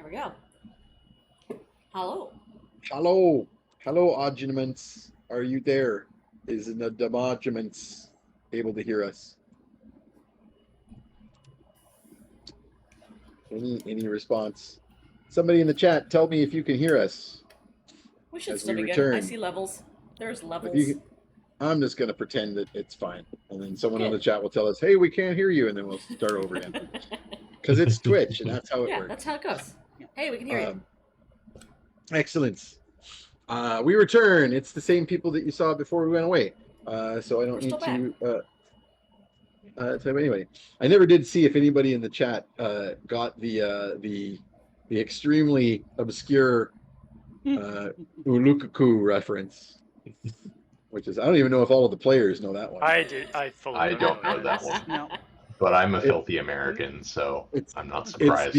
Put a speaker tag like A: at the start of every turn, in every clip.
A: we go. Hello.
B: Hello. Hello, Augments. Are you there? Is the Demoguments able to hear us? Any response? Somebody in the chat, tell me if you can hear us
A: We should
B: as
A: still
B: we
A: be good. I
B: return.
A: see levels. There's
B: If
A: levels.
B: you, I'm just going to pretend that it's fine, and then someone in the
A: Good.
B: chat will tell us, "Hey, we can't hear you," and then we'll start over again because it's Twitch, and that's how it
A: Yeah,
B: works.
A: that's how it goes. Hey, we can hear you.
B: Excellent. We return. It's the same people that you saw before we went away, so I don't
A: We're
B: need
A: still
B: to. So anyway, I never did see if anybody in the chat got the extremely obscure Ulukuku reference, which is I don't even know if all of the players know that one.
C: I do. I fully
D: I
C: don't
D: don't know
C: what
D: that
C: it is.
D: one.
E: No.
D: But I'm a filthy American, so
B: It's
D: I'm not
B: it's
D: surprised.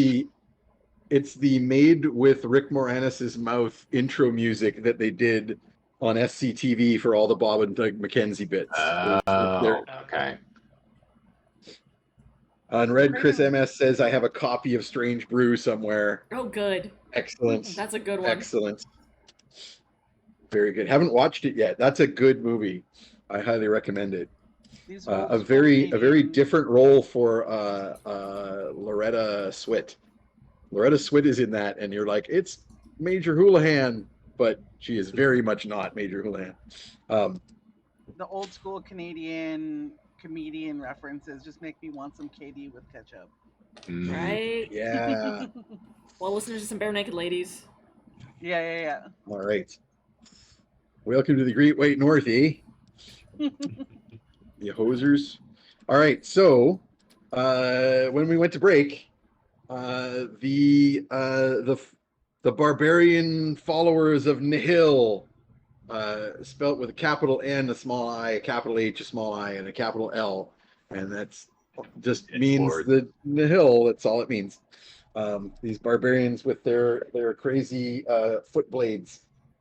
B: it's the made with Rick Moranis's mouth intro music that they did on SCTV for all the Bob and Doug McKenzie bits.
D: Oh, okay.
B: On Red, Chris MS says, I have a copy of Strange Brew somewhere.
A: Oh, good.
B: Excellent.
A: That's a good one.
B: Excellent. Very good. Haven't watched it yet. That's a good movie. I highly recommend it. A very different role for Loretta Swit. Loretta Swit is in that, and you're like, it's Major Houlihan, but she is very much not Major Houlihan.
E: The old school Canadian comedian references just make me want some KD with ketchup.
A: Right?
B: Yeah.
A: Well, listeners to some Bare Naked Ladies.
E: Yeah.
B: All right. Welcome to the Great White North, eh? You hosers. All right. So, when we went to break, the barbarian followers of Nihil, spelt with a capital N, a small I, a capital H, a small I, and a capital L, and that's just means the Nihil. That's all it means. These barbarians with their crazy foot blades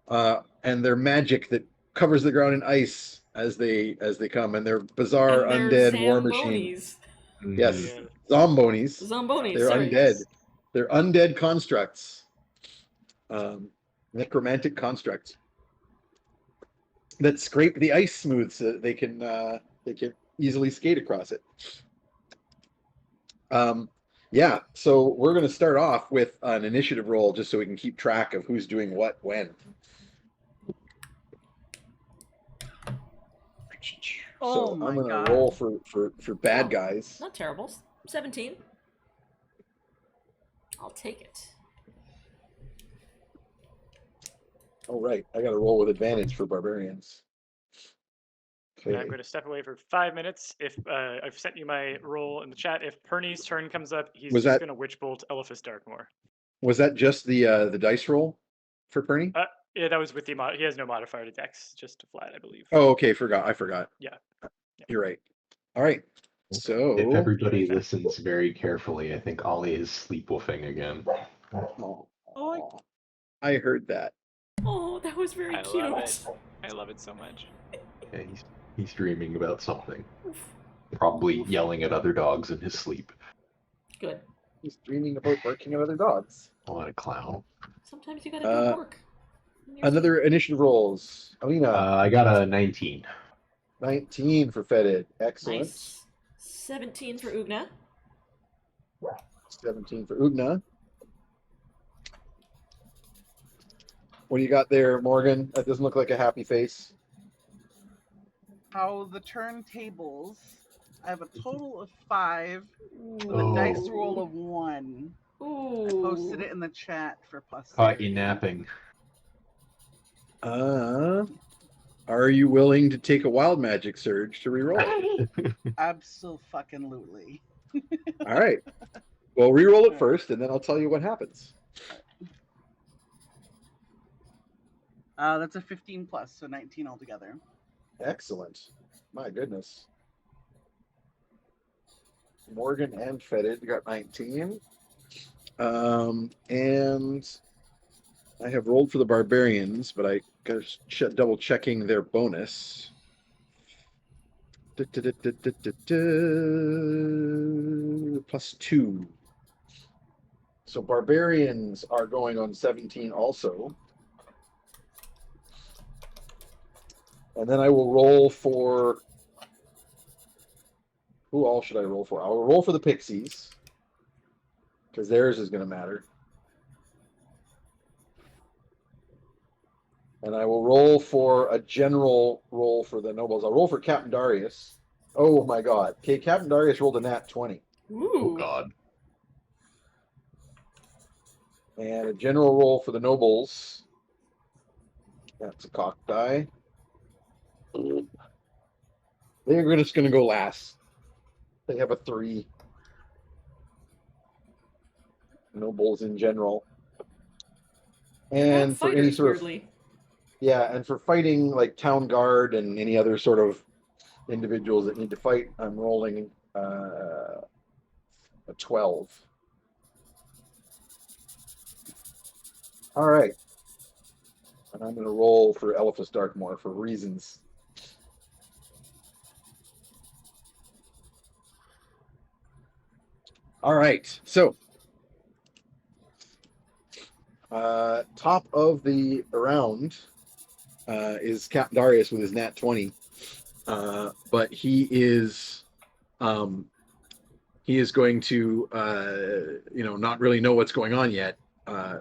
B: and their magic that covers the ground in ice as they come, and their bizarre
A: and
B: undead war machine. Yes,
C: Yeah.
B: Zombonis.
A: Zombonis.
B: They're
A: sorry.
B: undead. They're undead constructs. Necromantic constructs that scrape the ice smooth so that they can easily skate across it. Yeah, so we're going to start off with an initiative roll just so we can keep track of who's doing what when. So I'm going to roll for bad guys.
A: Not terrible. 17. I'll take it.
B: All right, I got to roll with advantage for barbarians.
C: And I'm going to step away for 5 minutes. If I've sent you my role in the chat. If Perny's turn comes up, he's just going to Witch Bolt Elephas Darkmoor.
B: Was that just the dice roll for Perny?
C: Yeah, that was with the he has no modifier to Dex, just to flat, I believe.
B: Oh, okay. I forgot.
C: Yeah.
B: You're right. All right. So
D: if everybody listens very carefully, I think Ollie is sleepwolfing again.
B: Oh, I heard that.
A: Oh, that was very cute.
C: I love it so much.
D: Yeah, he's dreaming about something. Probably yelling at other dogs in his sleep.
A: Good.
B: He's dreaming about barking at other dogs.
D: What a clown.
A: Sometimes you gotta do work.
B: Another initiative rolls. Alina.
D: I got a 19.
B: 19 for Fetid. Excellent.
A: Nice. 17 for Ugna.
B: 17 for Ugna. What do you got there, Morgan? That doesn't look like a happy face.
E: How the turntables, I have a total of 5 with a dice roll of 1.
A: Ooh.
E: I posted it in the chat for posterity.
D: Caught you napping.
B: Are you willing to take a wild magic surge to reroll?
E: Absolutely.
B: All right. Well, reroll it first, and then I'll tell you what happens.
E: That's a 15 plus, so 19 altogether.
B: Excellent. My goodness. Morgan and Fetid got 19. And I have rolled for the barbarians, but I got double checking their bonus. +2. So barbarians are going on 17 also. And then I will roll for... Who all should I roll for? I will roll for the pixies, because theirs is going to matter. And I will roll for a general roll for the nobles. I'll roll for Captain Darius. Oh my god. Okay, Captain Darius rolled a nat 20.
A: Ooh.
D: Oh god.
B: And a general roll for the nobles. That's a cock die. They're just going to go last. They have a 3. Nobles in general. And for any sort of... Yeah, and for fighting like town guard and any other sort of individuals that need to fight, I'm rolling a 12. All right. And I'm going to roll for Eliphas Darkmoor for reasons. All right. So, top of the round is Captain Darius with his nat 20. But he is going to, not really know what's going on yet.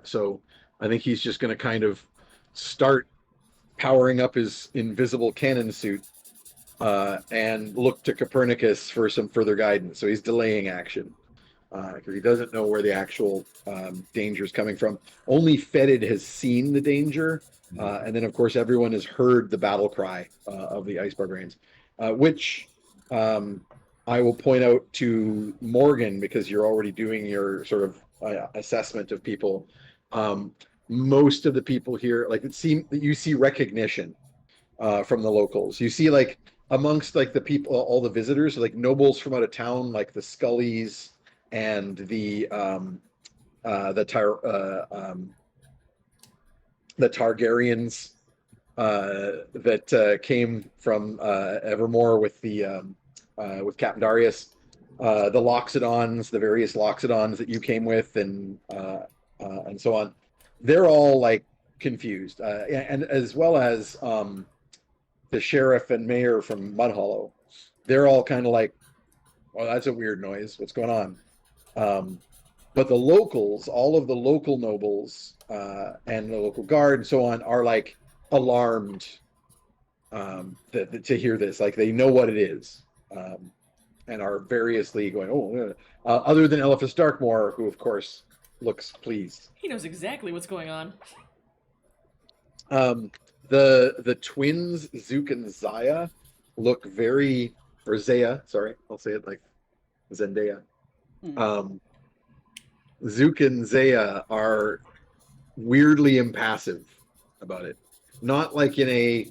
B: So I think he's just going to kind of start powering up his invisible cannon suit and look to Copernicus for some further guidance. So he's delaying action because he doesn't know where the actual danger is coming from. Only Fetid has seen the danger. And then, of course, everyone has heard the battle cry of the Ice Barbarians, which I will point out to Morgan because you're already doing your sort of assessment of people. Most of the people here, like, it seems that you see recognition from the locals. You see, like, amongst like the people, all the visitors, like nobles from out of town, like the Scullys and the Targaryens that came from Evermore with with Captain Darius, the Loxodons, the various Loxodons that you came with, and so on. They're all like confused, and as well as the sheriff and mayor from Mudhollow. They're all kind of like, "Well, that's a weird noise. What's going on?" But the locals, all of the local nobles and the local guard and so on, are like alarmed to hear this. Like they know what it is, and are variously going, "Oh." Other than Eliphas Darkmoor, who of course looks pleased.
A: He knows exactly what's going on.
B: The twins Zook and Zaya look very, or Zaya, sorry, I'll say it like Zendaya. Zook and Zaya are weirdly impassive about it. Not like in a,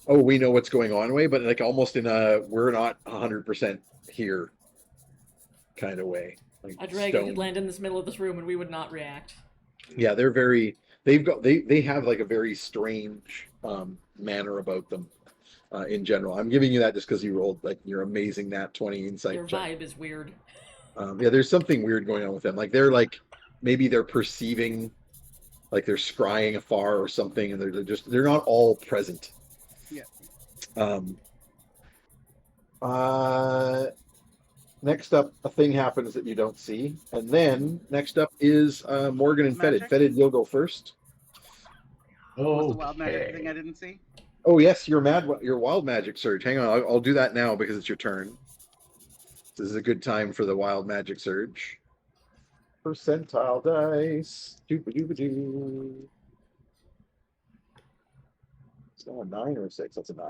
B: oh, we know what's going on way, but like almost in a, we're not 100% here kind of way. Like
A: A dragon could land in this middle of this room and we would not react.
B: Yeah, they're very, they have like a very strange manner about them in general. I'm giving you that just because you rolled like your amazing nat 20 insight.
A: Their vibe is weird.
B: Yeah, there's something weird going on with them. Like they're like, maybe they're perceiving, like they're scrying afar or something, and they're not all present.
E: Yeah.
B: Next up, a thing happens that you don't see, and then next up is Morgan and Fetid.
E: Magic?
B: Fetid, you'll go first.
E: What was the wild magic
D: Okay.
E: thing I didn't see?
B: Oh yes, your wild magic surge. Hang on, I'll do that now because it's your turn. This is a good time for the wild magic surge. Percentile dice. Doo-ba-doo-ba-doo. It's not a 9 or a 6. That's a 9.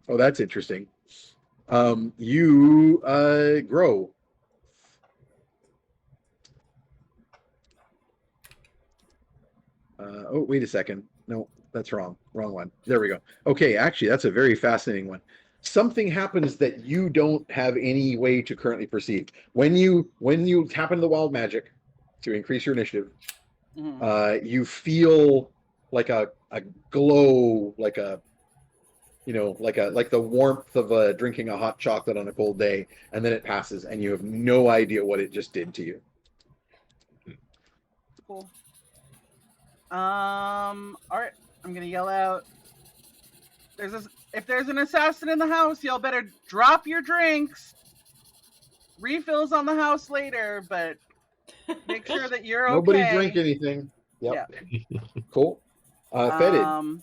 B: Oh, that's interesting. You grow. Oh, wait a second. No, that's wrong. Wrong one. There we go. Okay, actually, that's a very fascinating one. Something happens that you don't have any way to currently perceive. When you tap into the wild magic to increase your initiative,
E: Mhm.
B: you feel like a glow, like a like the warmth of drinking a hot chocolate on a cold day, and then it passes, and you have no idea what it just did to you.
E: Cool. All right. I'm gonna yell out. If there's an assassin in the house, y'all better drop your drinks. Refills on the house later, but make sure that you're okay.
B: Nobody drink anything. Yep. Yeah. Cool. Fetid.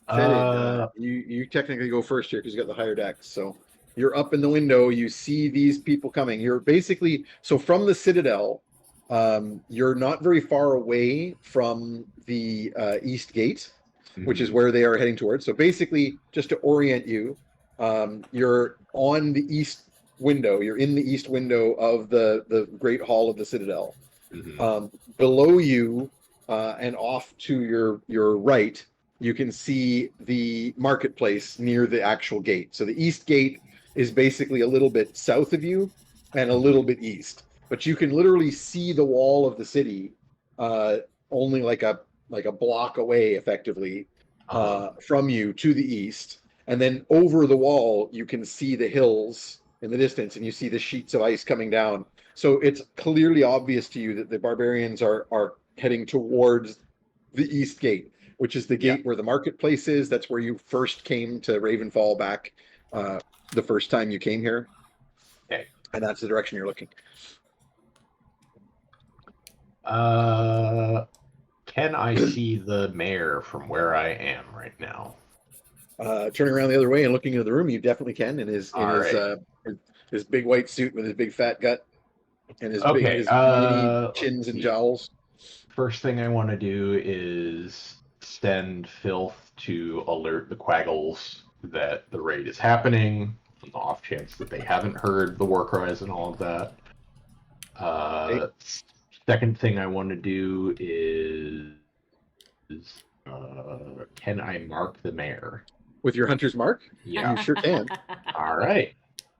B: Fetid, you technically go first here because you got the higher dex. So you're up in the window. You see these people coming. You're basically from the citadel. You're not very far away from the east gate, which is where they are heading towards. So basically, just to orient you, you're on the east window. You're in the east window of the great hall of the citadel. Below you and off to your right, you can see the marketplace near the actual gate. So the east gate is basically a little bit south of you and a little bit east. But you can literally see the wall of the city only like a block away, effectively, from you to the east. And then over the wall, you can see the hills in the distance, and you see the sheets of ice coming down. So it's clearly obvious to you that the barbarians are heading towards the east gate, which is the gate where the marketplace is. That's where you first came to Ravenfall back the first time you came here.
D: Okay.
B: And that's the direction you're looking.
D: Can I see the mayor from where I am right now?
B: Turning around the other way and looking into the room, you definitely can. In his big white suit with his big fat gut and his big mini chins and jowls.
D: First thing I want to do is send Filth to alert the Quaggles that the raid is happening, on the off chance that they haven't heard the war cries and all of that. Second thing I want to do is can I mark the mayor?
B: With your hunter's mark?
D: Yeah.
B: You sure can.
D: All right.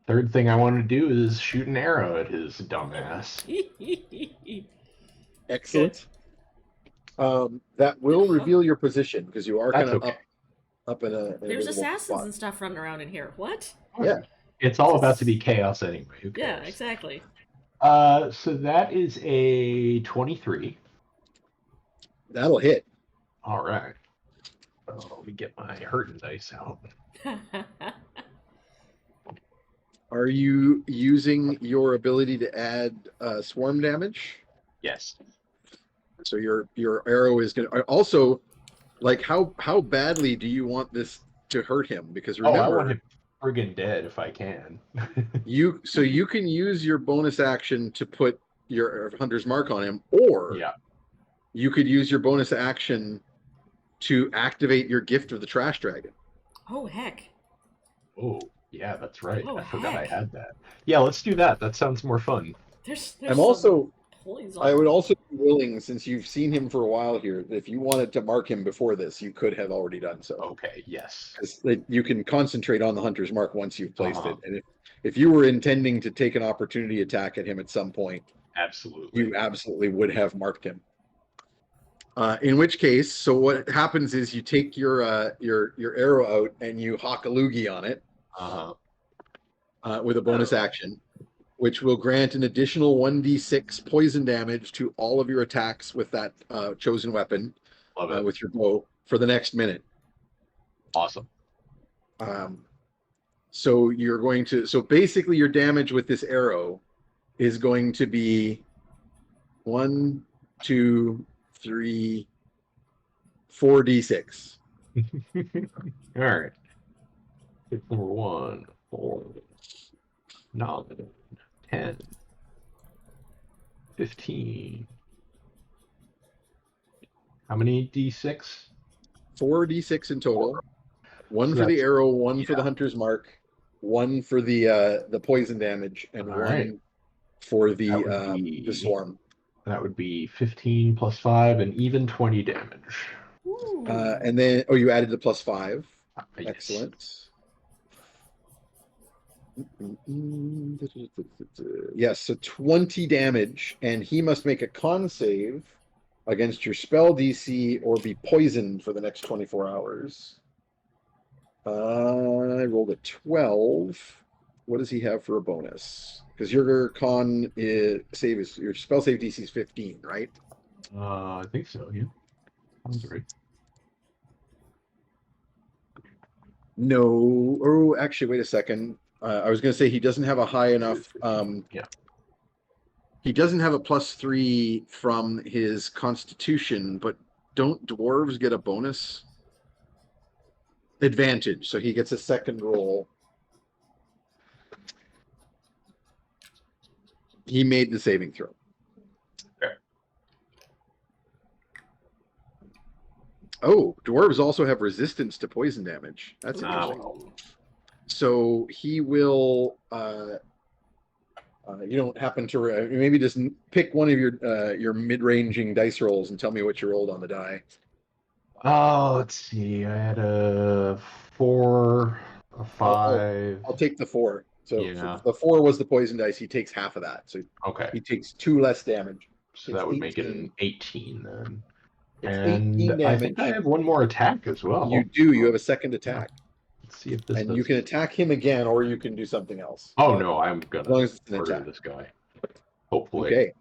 D: Third thing I want to do is shoot an arrow at his dumbass.
B: Excellent. That will reveal your position because you are kind of up in a.
A: There's assassins and stuff running around in here. What?
B: Yeah.
D: It's all about to be chaos anyway. Who cares?
A: Yeah, exactly.
D: So that is a 23.
B: That'll hit.
D: All right. Let me get my hurting dice out.
B: Are you using your ability to add swarm damage?
D: Yes.
B: So your arrow is going to also, like, how badly do you want this to hurt him? Because remember,
D: I want him friggin' dead if I can.
B: you can use your bonus action to put your hunter's mark on him, or you could use your bonus action to activate your gift of the trash dragon.
A: Oh heck.
D: Oh yeah, that's right.
A: Oh,
D: I forgot
A: heck.
D: I had that. Yeah, let's do that. That sounds more fun.
B: I would also be willing, since you've seen him for a while here, that if you wanted to mark him before this, you could have already done so.
D: Okay, yes.
B: Because you can concentrate on the hunter's mark once you've placed it. And if you were intending to take an opportunity attack at him at some point, you absolutely would have marked him. In which case, so what happens is you take your arrow out and you hawk a loogie on it with a bonus action, which will grant an additional 1d6 poison damage to all of your attacks with that chosen weapon with your bow for the next minute.
D: Awesome.
B: So you're going to, so basically your damage with this arrow is going to be 1, 2, 3, 4d6.
D: All right. Hit number 1, 4, 9, 10, 15. How many d6?
B: 4d6 in total. 1 for the arrow, 1 for the hunter's mark, 1 for the poison damage, and 1 for the swarm.
D: That would be 15 plus 5, and even 20 damage.
B: And then, you added the plus 5.
D: Yes.
B: Excellent. Yes, so 20 damage, and he must make a con save against your spell DC or be poisoned for the next 24 hours. I rolled a 12. What does he have for a bonus? Because your con is your spell save DC is 15, right?
D: I think so. Yeah, sounds right.
B: No. Oh, actually, wait a second. I was going to say he doesn't have a high enough.
D: Yeah.
B: He doesn't have a +3 from his Constitution, but don't dwarves get a bonus advantage? So he gets a second roll. He made the saving throw.
D: Okay.
B: Oh, dwarves also have resistance to poison damage. That's interesting.
D: Well,
B: So he will. You don't happen to maybe just pick one of your mid-ranging dice rolls and tell me what you rolled on the die.
D: let's see. I had a 4, a 5.
B: I'll take the 4. So
D: Yeah.
B: the 4 was the poison dice. He takes half of that, so
D: Okay.
B: he takes 2 less damage.
D: So
B: It's
D: that would make it
B: 18.
D: an 18 then.
B: It's
D: And
B: 18
D: I think I
B: damage.
D: have one more attack as well.
B: You do. You have a second attack,
D: Let's see if this
B: and
D: does.
B: you can attack him again, or you can do something else.
D: Oh no, I'm
B: As long
D: gonna
B: as it's an
D: murder
B: attack.
D: this guy. Hopefully.
B: Okay.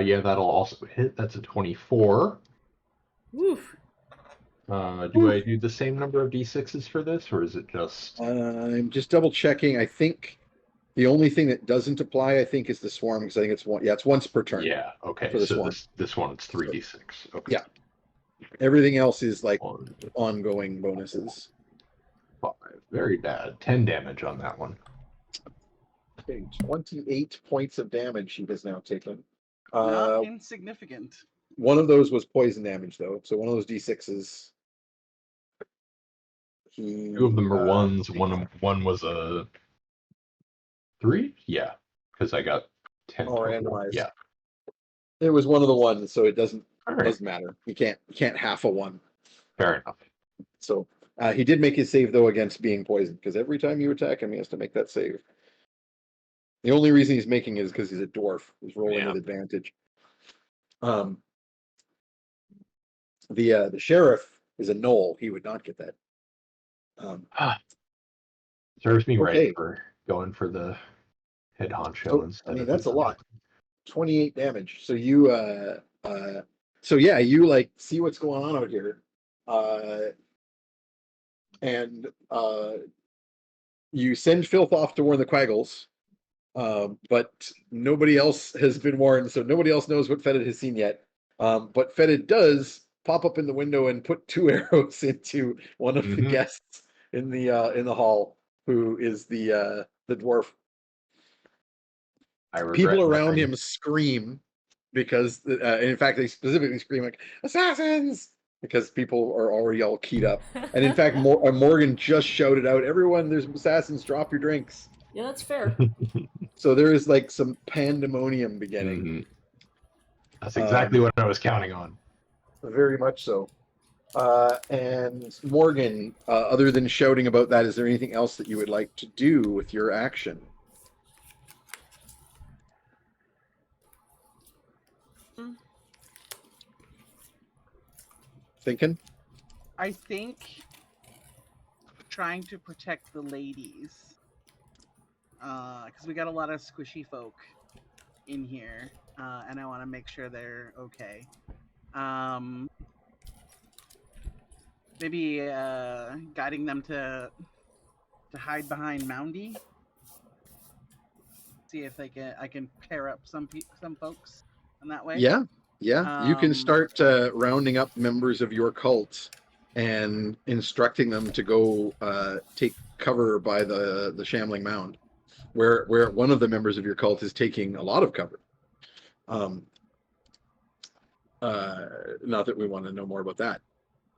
D: Yeah, that'll also hit. That's a 24.
A: Woof.
D: Do I do the same number of d6s for this, or is it just?
B: I'm just double checking. I think the only thing that doesn't apply, I think, is the swarm, because I think it's one. Yeah, it's once per turn.
D: Yeah. Okay.
B: For the
D: So
B: swarm.
D: this one's 3d6. Okay.
B: Yeah. Everything else is like
D: 1,
B: ongoing bonuses.
D: 5. Very bad. 10 damage on that one.
B: Okay, 28 points of damage he has now taken.
E: Not insignificant.
B: One of those was poison damage, though. So one of those d6s.
D: 2 of them are 1s. One was a 3. Yeah, because I got 10.
B: Or
D: total.
B: randomized.
D: Yeah.
B: It was one of the ones, so it doesn't
D: All right.
B: matter. You can't half a 1.
D: Fair enough.
B: So he did make his save though against being poisoned, because every time you attack him, he has to make that save. The only reason he's making it is because he's a dwarf. He's rolling with advantage. The sheriff is a gnoll. He would not get that.
D: Serves me
B: Okay.
D: right for going for the head honcho
B: So,
D: instead.
B: I mean,
D: of
B: that's
D: the-
B: a lot. 28 damage. So you so yeah, you like see what's going on out here. And you send Filth off to warn the Quaggles. But nobody else has been warned, so nobody else knows what Fetid has seen yet. But Fetid does pop up in the window and put 2 arrows into one of the guests in the hall, who is the dwarf.
D: I regret
B: People around
D: nothing.
B: him scream because, in fact, they specifically scream like "assassins" because people are already all keyed up. And in fact, Morgan just shouted out, "Everyone, there's assassins! Drop your drinks!"
A: Yeah, that's fair.
B: So there is like some pandemonium beginning.
D: That's exactly what I was counting on.
B: Very much so. And Morgan, other than shouting about that, is there anything else that you would like to do with your action? Thinking?
E: I think trying to protect the ladies, because we got a lot of squishy folk in here, and I want to make sure they're okay. Maybe guiding them to hide behind Moundy. See if I can pair up some folks in that way.
B: Yeah. You can start rounding up members of your cult and instructing them to go take cover by the Shambling Mound, where one of the members of your cult is taking a lot of cover. Not that we want to know more about that.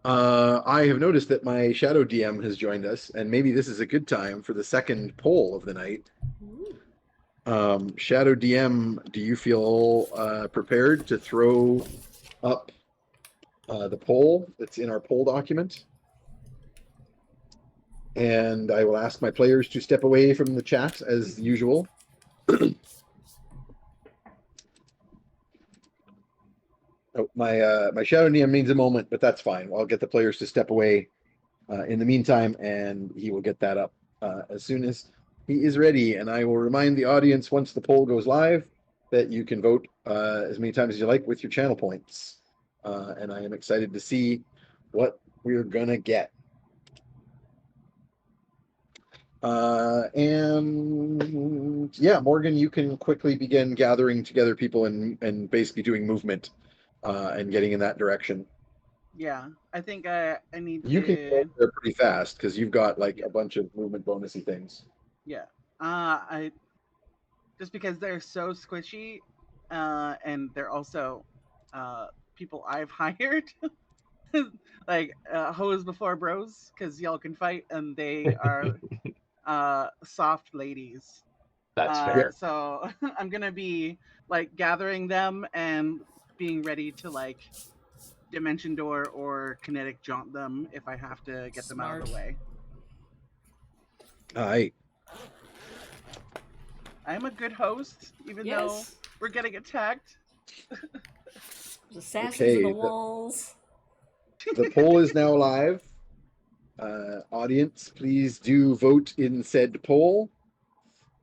B: I have noticed that my Shadow DM has joined us, and maybe this is a good time for the second poll of the night. Shadow DM, do you feel prepared to throw up the poll that's in our poll document? And I will ask my players to step away from the chat as usual. Oh, my shadow DM needs a moment, but that's fine. I'll get the players to step away in the meantime, and he will get that up as soon as he is ready. And I will remind the audience once the poll goes live that you can vote as many times as you like with your channel points. And I am excited to see what we're gonna get. And yeah, Morgan, you can quickly begin gathering together people and basically doing movement and getting in that direction.
E: Yeah, I think I need
B: You can go
E: to.
B: there pretty fast because you've got like a bunch of movement bonusy things.
E: Yeah. I just because they're so squishy, and they're also people I've hired, like hoes before bros, because y'all can fight, and they are soft ladies.
D: That's fair.
E: So I'm gonna be like gathering them and being ready to like dimension door or kinetic jaunt them if I have to get them out of the way.
B: All right.
E: I'm a good host, even though we're getting attacked.
A: There's assassins in the
B: Okay,
A: walls.
B: The poll is now live. Audience, please do vote in said poll.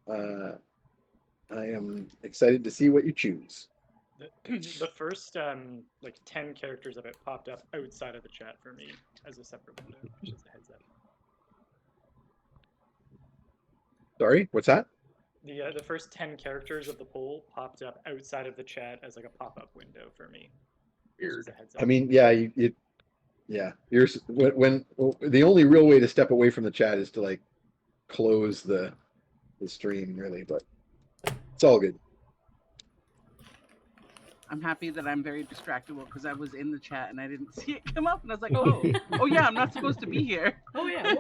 B: I am excited to see what you choose.
C: The first like 10 characters of it popped up outside of the chat for me as a separate window. Just a heads up.
B: Sorry, what's that?
C: The first 10 characters of the poll popped up outside of the chat as like a pop-up window for me.
D: Weird.
C: Just a heads up.
B: I mean, yeah, you're when the only real way to step away from the chat is to like close the stream, really, but it's all good.
E: I'm happy that I'm very distractible because I was in the chat and I didn't see it come up, and I was like, oh yeah, I'm not supposed to be here.
A: Oh yeah.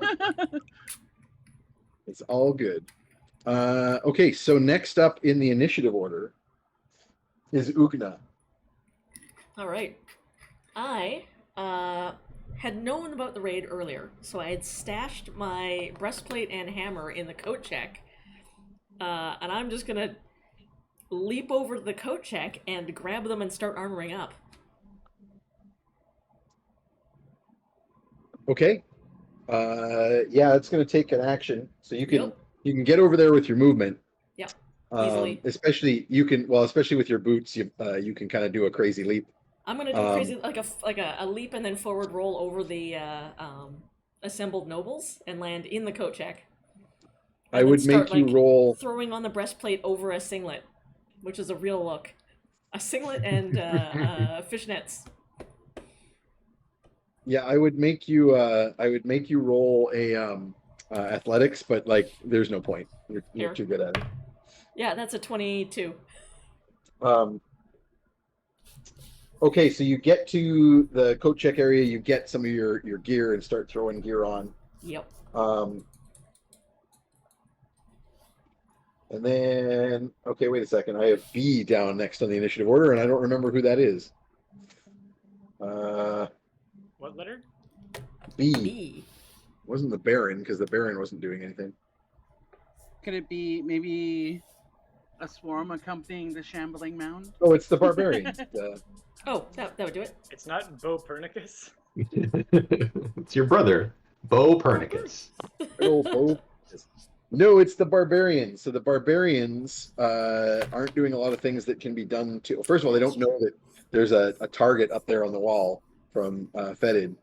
B: It's all good. Okay, so next up in the initiative order is Ugna.
A: All right. I had known about the raid earlier, so I had stashed my breastplate and hammer in the coat check, and I'm just gonna leap over to the coat check and grab them and start armoring up.
B: Okay. Yeah, it's going to take an action, so you can get over there with your movement.
A: Yep. Easily.
B: Especially especially with your boots, you can kind of do a crazy leap.
A: I'm gonna do crazy like a leap and then forward roll over the assembled nobles and land in the coat check.
B: I would make you roll
A: throwing on the breastplate over a singlet, which is a real look. A singlet and fishnets.
B: Yeah, I would make you roll a athletics, but like there's no point. You're too good at it.
A: Yeah, that's a 22.
B: Okay, so you get to the coat check area, you get some of your gear and start throwing gear on.
A: Yep.
B: And then, okay, wait a second. I have B down next on the initiative order, and I don't remember who that is.
C: What letter?
B: B.
A: B.
B: Wasn't the Baron, because the Baron wasn't doing anything.
E: Could it be maybe a swarm accompanying the shambling mound?
B: Oh, it's the Barbarian.
A: Oh, that would do it.
C: It's not Bo Pernicus.
D: It's your brother, Bo Pernicus.
B: Oh, Bo. No, it's the Barbarians. So the Barbarians aren't doing a lot of things that can be done to. First of all, they don't know that there's a target up there on the wall from Fetid.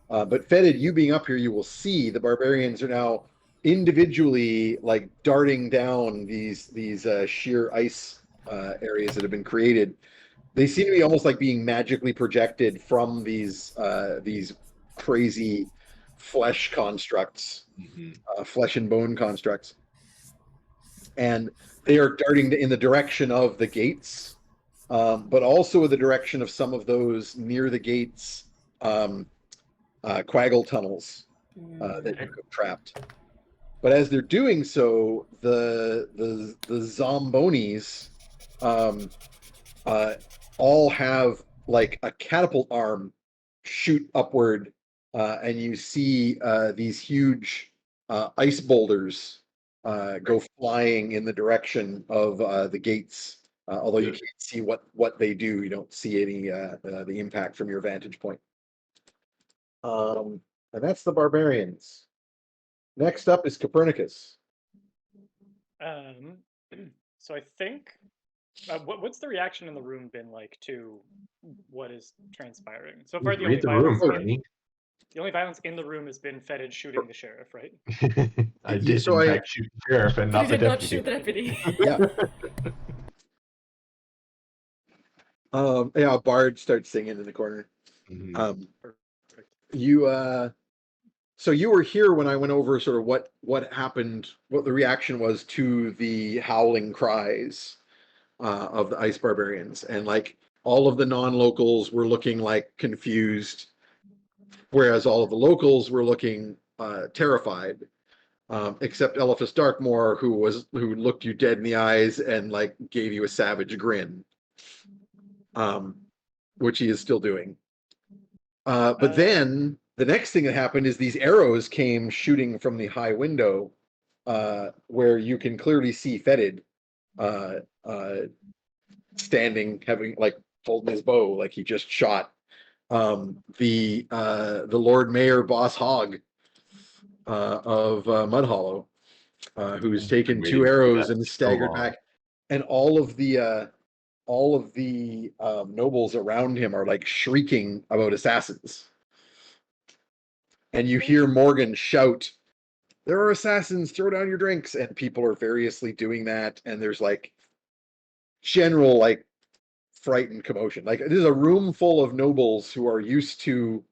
B: But Fetid, you being up here, you will see the Barbarians are now individually like darting down these sheer ice areas that have been created. They seem to be almost like being magically projected from these crazy flesh constructs, flesh and bone constructs, and they are darting in the direction of the gates, but also in the direction of some of those near the gates quaggle tunnels that you have trapped. But as they're doing so, the Zombonis all have like a catapult arm shoot upward, and you see these huge ice boulders go flying in the direction of the gates although you can't see what they do. You don't see any the impact from your vantage point. And that's the barbarians. Next up is Copernicus.
C: So I think what's the reaction in the room been like to what is transpiring so far? The only violence in the room has been Fetid shooting the sheriff, right?
D: I did in fact shoot the sheriff and not the deputy.
A: Not shoot the deputy.
B: Yeah. Yeah, a bard starts singing in the corner. So you were here when I went over sort of what happened, what the reaction was to the howling cries of the ice barbarians, and like all of the non-locals were looking like confused, whereas all of the locals were looking terrified, except Eliphas Darkmoor, who looked you dead in the eyes and like gave you a savage grin, which he is still doing. But then the next thing that happened is these arrows came shooting from the high window, where you can clearly see Fetid standing, having like holding his bow, like he just shot the Lord Mayor Boss Hogg of Mud Hollow, who's taken 2 arrows and staggered back, and all of the nobles around him are like shrieking about assassins. And you hear Morgan shout, "There are assassins, throw down your drinks." And people are variously doing that. And there's like general like frightened commotion. Like it is a room full of nobles who are used to,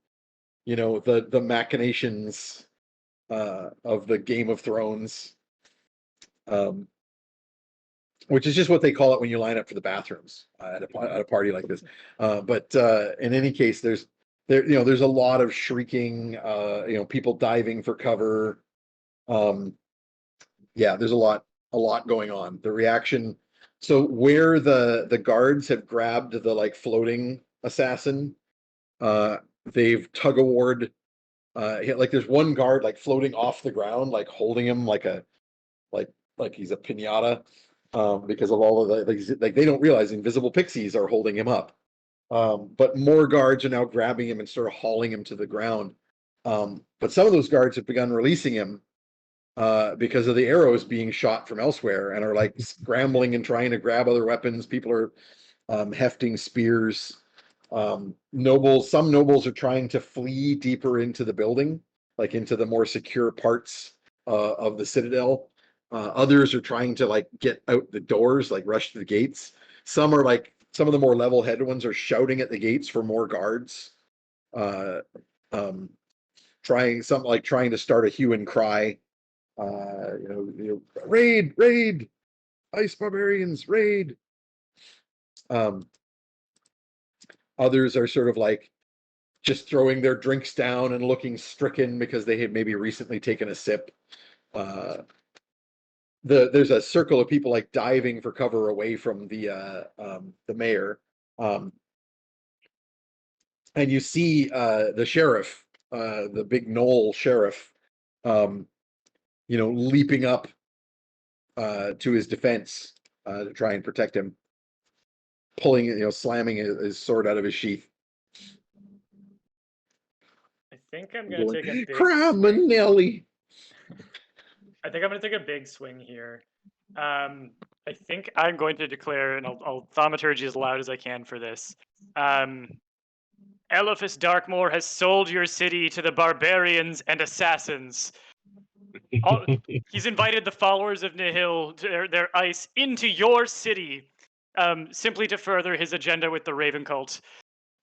B: the machinations of the Game of Thrones, which is just what they call it when you line up for the bathrooms at a party like this. But in any case, there's a lot of shrieking, people diving for cover. Yeah, there's a lot going on. The reaction. So where the guards have grabbed the like floating assassin, they've tug of warred. Like there's one guard like floating off the ground, like holding him like he's a piñata, because of all of the like they don't realize invisible pixies are holding him up. But more guards are now grabbing him and sort of hauling him to the ground. But some of those guards have begun releasing him because of the arrows being shot from elsewhere, and are like scrambling and trying to grab other weapons. People are hefting spears. Some nobles are trying to flee deeper into the building, like into the more secure parts of the citadel. Others are trying to like get out the doors, like rush to the gates. Some of the more level-headed ones are shouting at the gates for more guards, trying to start a hue and cry. Raid, ice barbarians, raid. Others are sort of like just throwing their drinks down and looking stricken because they had maybe recently taken a sip. There's a circle of people like diving for cover away from the mayor, and you see the sheriff, the big knoll sheriff, leaping up to his defense to try and protect him, slamming his sword out of his sheath.
C: I think I'm gonna take a big
B: Criminelli.
C: I think I'm going to take a big swing here. I think I'm going to declare, and I'll thaumaturgy as loud as I can for this. Eliphas Darkmoor has sold your city to the barbarians and assassins. He's invited the followers of Nihil, their ice, into your city, simply to further his agenda with the Raven Cult.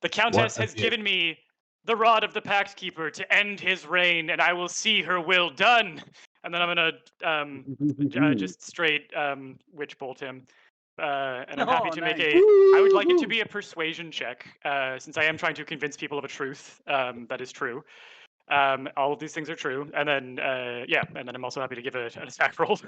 C: The Countess has given me the rod of the Pact Keeper to end his reign, and I will see her will done. And then I'm gonna just straight witch bolt him, and I'm happy to make I would like it to be a persuasion check, since I am trying to convince people of a truth that is true. All of these things are true, and then and then I'm also happy to give an attack roll.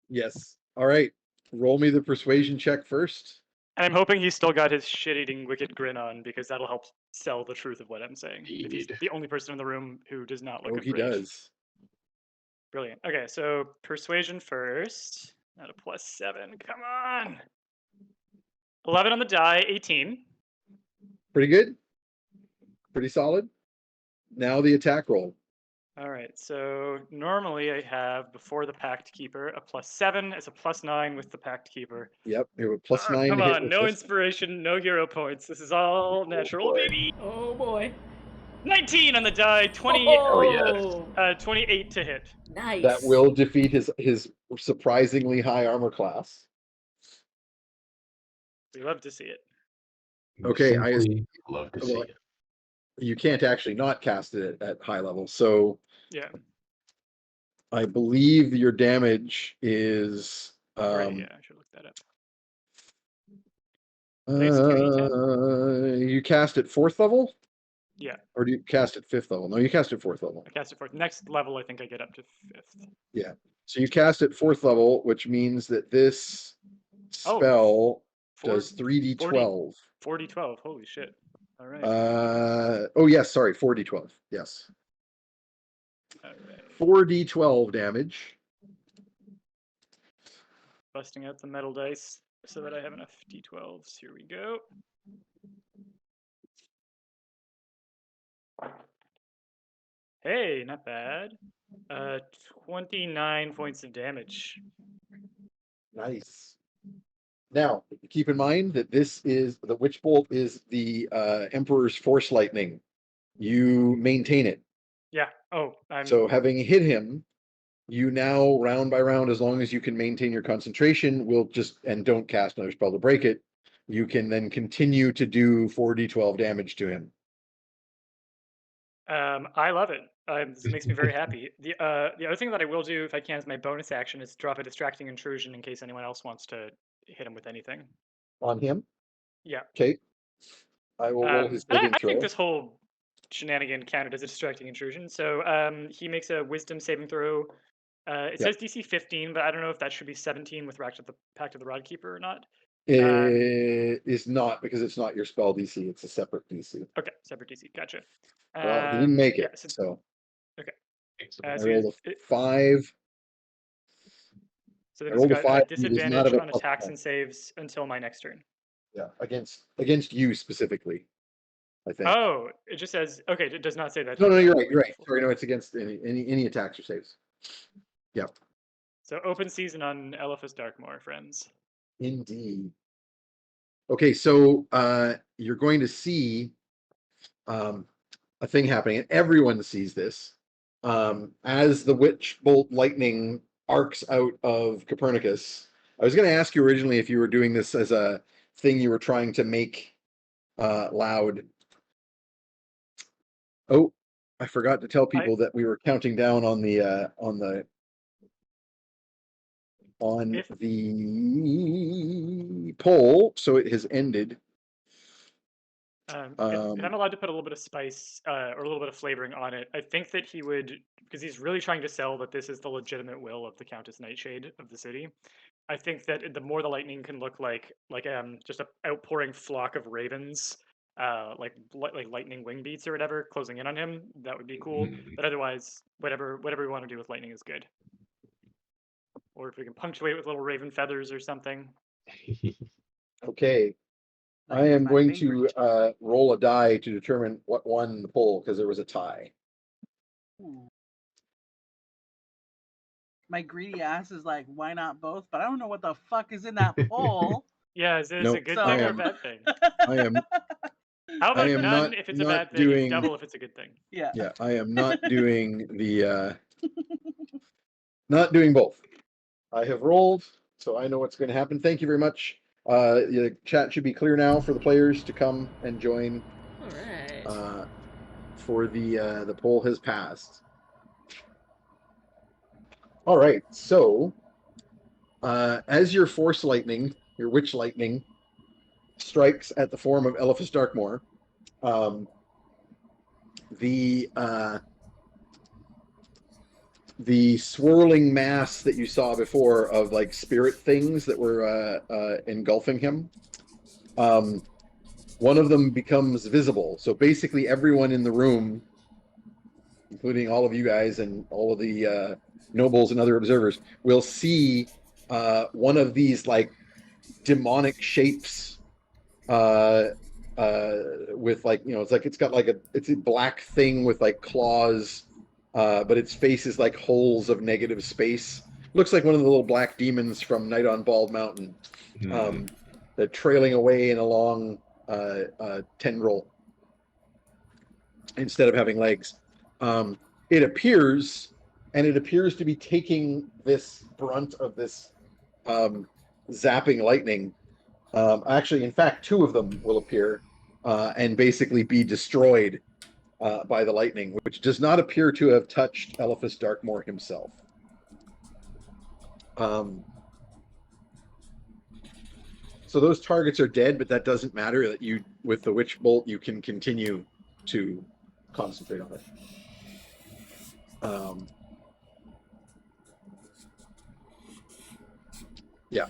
B: Yes. All right. Roll me the persuasion check first.
C: And I'm hoping he's still got his shit-eating wicked grin on, because that'll help sell the truth of what I'm saying. If he's the only person in the room who does not look afraid.
B: He does.
C: Brilliant. Okay, so persuasion first. At a +7. Come on. 11 on the die, 18.
B: Pretty good. Pretty solid. Now the attack roll.
C: All right, so normally I have, before the Pact Keeper, a +7. It's a +9 with the Pact Keeper.
B: Yep, it was +9
C: Come
B: to hit
C: on,
B: with
C: no
B: this.
C: inspiration, no hero points. This is all natural,
D: boy.
C: baby.
A: Oh boy.
C: 19 on the die, 20,
A: Oh,
C: 28 to hit.
A: nice.
B: That will defeat his surprisingly high armor class.
C: We love to see it.
B: Okay,
D: Simply love to see
B: well,
D: it.
B: You can't actually not cast it at high level, so
C: Yeah,
B: I believe your damage is
C: right, yeah, I should look that up. I think it's 2d10.
B: you cast at 4th level?
C: Yeah,
B: Or do you cast at 5th level? No, you cast at 4th level.
C: I cast it for next level. I think I get up to 5th.
B: So you cast at 4th level, which means that this
C: Oh,
B: spell
C: Four-
B: does 3d12.
C: 4d12. Holy shit! All right.
B: Oh yes, sorry, 4d12. Yes.
C: All right.
B: 4d12 damage.
C: Busting out the metal dice so that I have enough d12s. Here we go. Hey, not bad. 29 points of damage.
B: Nice. Now, keep in mind that this is the Witch Bolt is the Emperor's Force Lightning. You maintain it.
C: Yeah. Oh, I'm.
B: So having hit him, you now round by round, as long as you can maintain your concentration, will just and don't cast another spell to break it. You can then continue to do 4d12 damage to him.
C: I love it. This makes me very happy. The other thing that I will do, if I can, as my bonus action, is drop a distracting intrusion in case anyone else wants to hit him with anything.
B: On him?
C: Yeah.
B: Okay. I will roll his saving
C: I
B: throw.
C: think this whole shenanigan counted as a distracting intrusion. So he makes a wisdom saving throw. It says DC 15, but I don't know if that should be 17 with Pact of the Rod Keeper or not.
B: It is not, because it's not your spell DC. It's a separate DC.
C: Okay, separate DC. Gotcha.
B: Well, he didn't make it,
C: yeah,
B: so
C: okay.
B: I
C: So
B: rolled a 5.
C: So then
B: I
C: he's
B: rolled a
C: got
B: 5. He does not
C: disadvantage
B: have a
C: on
B: plus
C: attacks
B: 10.
C: and saves until my next turn.
B: Yeah, against you specifically, I think.
C: Oh, it just says okay. It does not say that.
B: No, you're right. You're right. Sorry, no, it's against any attacks or saves. Yeah.
C: So open season on Elephas Darkmoor, friends.
B: Indeed. Okay, so you're going to see a thing happening, and everyone sees this as the Witch Bolt lightning arcs out of Copernicus. I was going to ask you originally if you were doing this as a thing you were trying to make loud. Oh, I forgot to tell people that we were counting down on the poll, so it has ended.
C: If I'm allowed to put a little bit of spice or a little bit of flavoring on it, I think that he would, because he's really trying to sell that this is the legitimate will of the Countess Nightshade of the city. I think that the more the lightning can look like just an outpouring flock of ravens, like lightning wing beats or whatever, closing in on him, that would be cool. But otherwise, whatever we want to do with lightning is good. Or if we can punctuate with little raven feathers or something.
B: Okay. I am going to roll a die to determine what won the poll, because there was a tie.
E: Ooh. My greedy ass is like, why not both? But I don't know what the fuck is in that poll.
C: Yeah, is it
B: Nope,
C: a good thing or a bad thing?
B: I am.
C: How about
B: I am
C: none
B: not-
C: if it's a
B: not
C: bad thing,
B: doing-
C: and double if it's a good thing?
E: Yeah.
B: Yeah, I am not doing the. Not doing both. I have rolled, so I know what's going to happen. Thank you very much. The chat should be clear now for the players to come and join.
A: All right.
B: For the poll has passed. All right, so as your force lightning, your witch lightning, strikes at the form of Elephas Darkmoor, the swirling mass that you saw before of like spirit things that were engulfing him, one of them becomes visible. So basically everyone in the room, including all of you guys and all of the nobles and other observers, will see one of these like demonic shapes with like, it's like it's got like it's a black thing with like claws, but its face is like holes of negative space. Looks like one of the little black demons from Night on Bald Mountain. They're trailing away in a long tendril instead of having legs. It appears to be taking this brunt of this zapping lightning. Actually, in fact, two of them will appear and basically be destroyed by the lightning, which does not appear to have touched Eliphas Darkmoor himself. So those targets are dead, but that doesn't matter. That you, with the Witch Bolt, you can continue to concentrate on it. Yeah.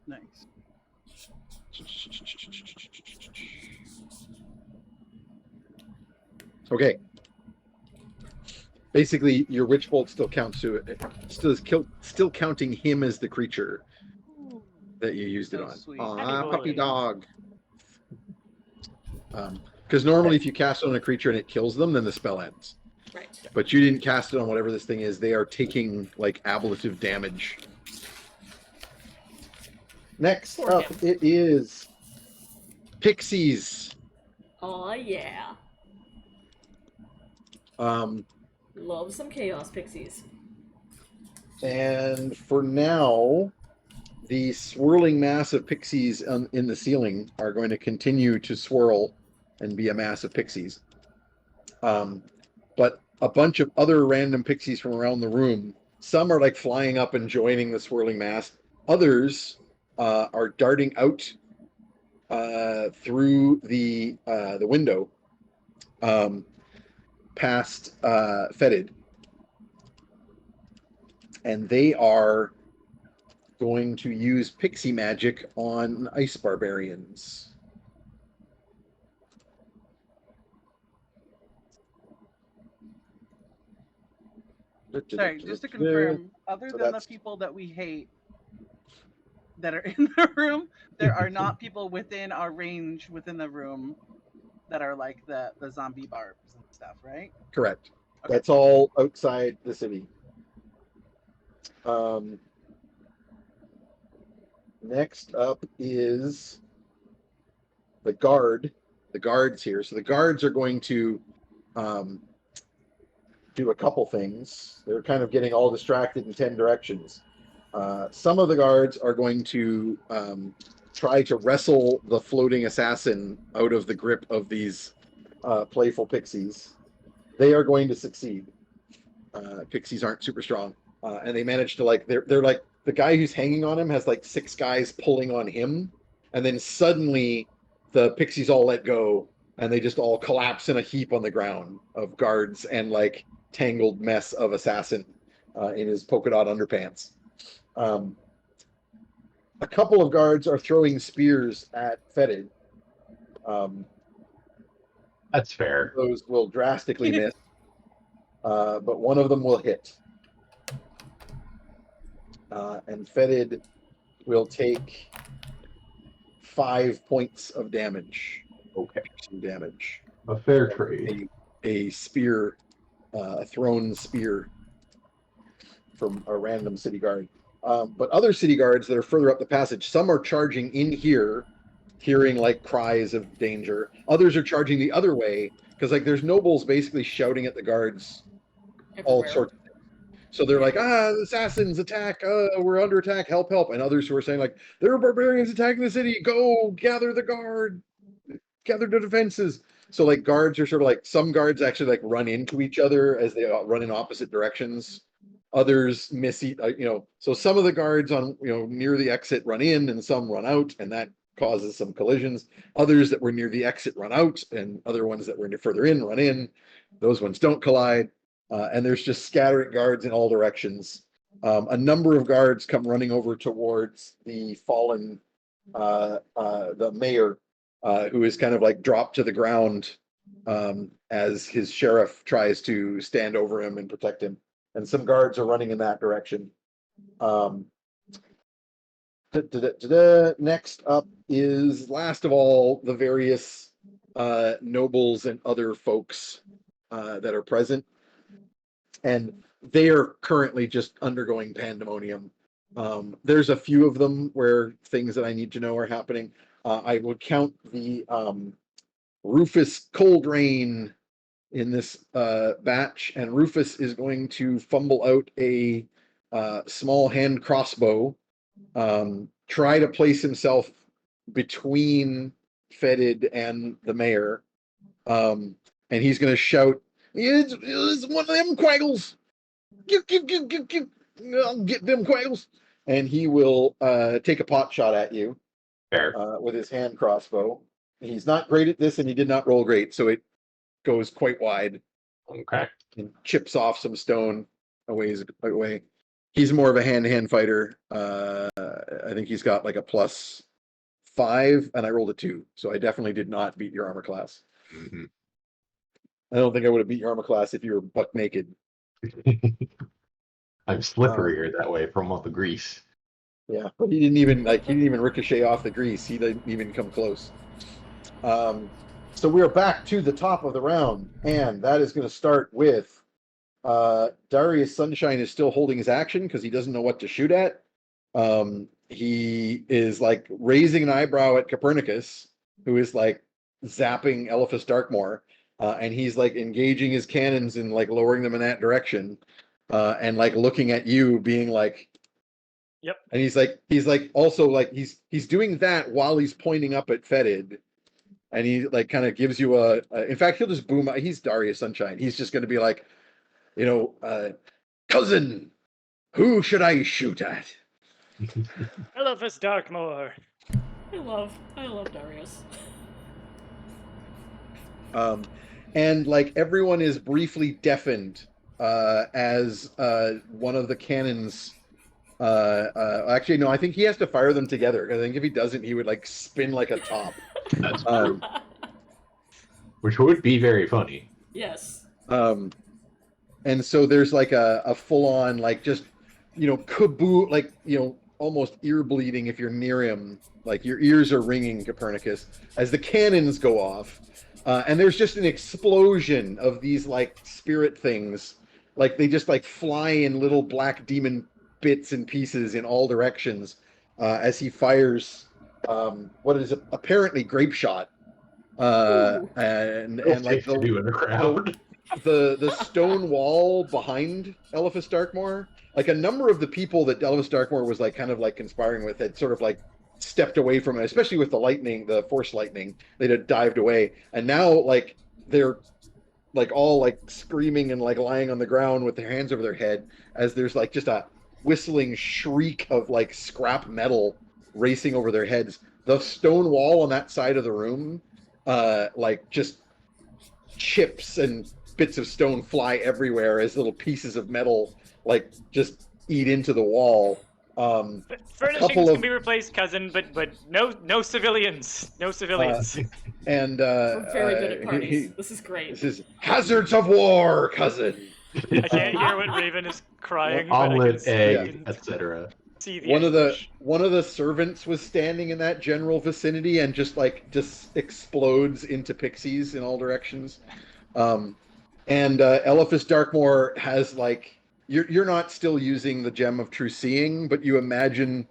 E: Nice.
B: Okay. Basically, your Witch Bolt still counts to it. Still counting him as the creature that you used it
E: So
B: on.
E: sweet.
B: Aw, puppy
C: boy.
B: dog. Because normally, if you cast it on a creature and it kills them, then the spell ends.
A: Right.
B: But you didn't cast it on whatever this thing is. They are taking like ablative damage. Next
A: Poor
B: up,
A: him.
B: it is pixies.
A: Oh yeah. Love some chaos pixies.
B: And for now, the swirling mass of pixies in the ceiling are going to continue to swirl and be a mass of pixies. But a bunch of other random pixies from around the room, some are like flying up and joining the swirling mass. Others are darting out through the window past Fetid. And they are going to use pixie magic on ice barbarians.
E: Sorry, just to confirm, other
B: So
E: than the
B: that's-
E: people that we hate that are in the room, there are not people within our range within the room that are like the zombie barbs and stuff, right?
B: Correct.
E: Okay.
B: That's all outside the city. Next up is the guard. The guards here. So the guards are going to do a couple things. They're kind of getting all distracted in 10 directions. Some of the guards are going to try to wrestle the floating assassin out of the grip of these playful pixies. They are going to succeed. Pixies aren't super strong. And they manage to they're like, the guy who's hanging on him has like 6 guys pulling on him. And then suddenly the pixies all let go and they just all collapse in a heap on the ground of guards and like tangled mess of assassin in his polka dot underpants. A couple of guards are throwing spears at Fetid.
D: That's fair.
B: Those will drastically miss, but one of them will hit. And Fetid will take 5 points of damage.
D: Okay.
B: Some damage.
D: A fair trade.
B: A spear, a thrown spear from a random city guard. But other city guards that are further up the passage, some are charging in here, hearing like cries of danger. Others are charging the other way because like there's nobles basically shouting at the guards all
A: Everywhere.
B: sorts of things. So they're like, the assassins attack, we're under attack, help, help. And others who are saying like, there are barbarians attacking the city, go gather the guard, gather the defenses. So like guards are sort of like, some guards actually like run into each other as they run in opposite directions. Others miss so some of the guards on near the exit run in and some run out, and that causes some collisions. Others that were near the exit run out, and other ones that were further in run in. Those ones don't collide, and there's just scattering guards in all directions. A number of guards come running over towards the fallen the mayor, who is kind of like dropped to the ground as his sheriff tries to stand over him and protect him. And some guards are running in that direction. Next up is, last of all, the various nobles and other folks that are present. And they are currently just undergoing pandemonium. There's a few of them where things that I need to know are happening. I would count the Rufus Coldrain in this batch, and Rufus is going to fumble out a small hand crossbow, try to place himself between Fetid and the mayor, and he's going to shout, it's one of them quaggles! I'll get them quaggles! And he will take a pot shot at you with his hand crossbow. He's not great at this, and he did not roll great, so it goes quite wide.
D: Okay.
B: And chips off some stone away. He's more of a hand-to-hand fighter. I think he's got like a +5, and I rolled a 2, so I definitely did not beat your armor class.
D: Mm-hmm.
B: I don't think I would have beat your armor class if you were buck naked.
D: I'm slipperier that way from all the grease.
B: Yeah, but he didn't even ricochet off the grease. He didn't even come close. So we are back to the top of the round, and that is going to start with Darius Sunshine is still holding his action because he doesn't know what to shoot at. He is like raising an eyebrow at Copernicus, who is like zapping Eliphas Darkmoor, and he's like engaging his cannons and like lowering them in that direction, and like looking at you, being like,
C: "Yep."
B: And he's like also like he's doing that while he's pointing up at Fetid. And he like kind of gives you in fact, he'll just boom. He's Darius Sunshine. He's just going to be like, cousin, who should I shoot at?
C: Eliphas Darkmoor.
A: I love Darius.
B: And like everyone is briefly deafened as one of the cannons. Actually, no, I think he has to fire them together. I think if he doesn't, he would like spin like a top.
D: That's true. Which would be very funny.
A: Yes.
B: And so there's like a full-on like just kaboo, like almost ear bleeding if you're near him, like your ears are ringing, Copernicus, as the cannons go off, and there's just an explosion of these like spirit things, like they just like fly in little black demon bits and pieces in all directions as he fires what is apparently grape shot, and like
D: the crowd.
B: The stone wall behind Eliphas Darkmoor, like a number of the people that Eliphas Darkmoor was like kind of like conspiring with had sort of like stepped away from it, especially with the lightning, the force lightning. They'd have dived away, and now like they're like all like screaming and like lying on the ground with their hands over their head as there's like just a whistling shriek of like scrap metal racing over their heads. The stone wall on that side of the room like just chips and bits of stone fly everywhere as little pieces of metal like just eat into the wall.
C: Furnishings can be replaced, cousin, but no civilians. No civilians.
B: And
A: We're very good at parties. This is great.
B: This is hazards of war, cousin.
C: I can't hear what Raven is crying.
D: Omelet, egg, etc.
B: One of the servants was standing in that general vicinity and just explodes into pixies in all directions. And Eliphas Darkmoor has like you're not still using the gem of true seeing, but you imagine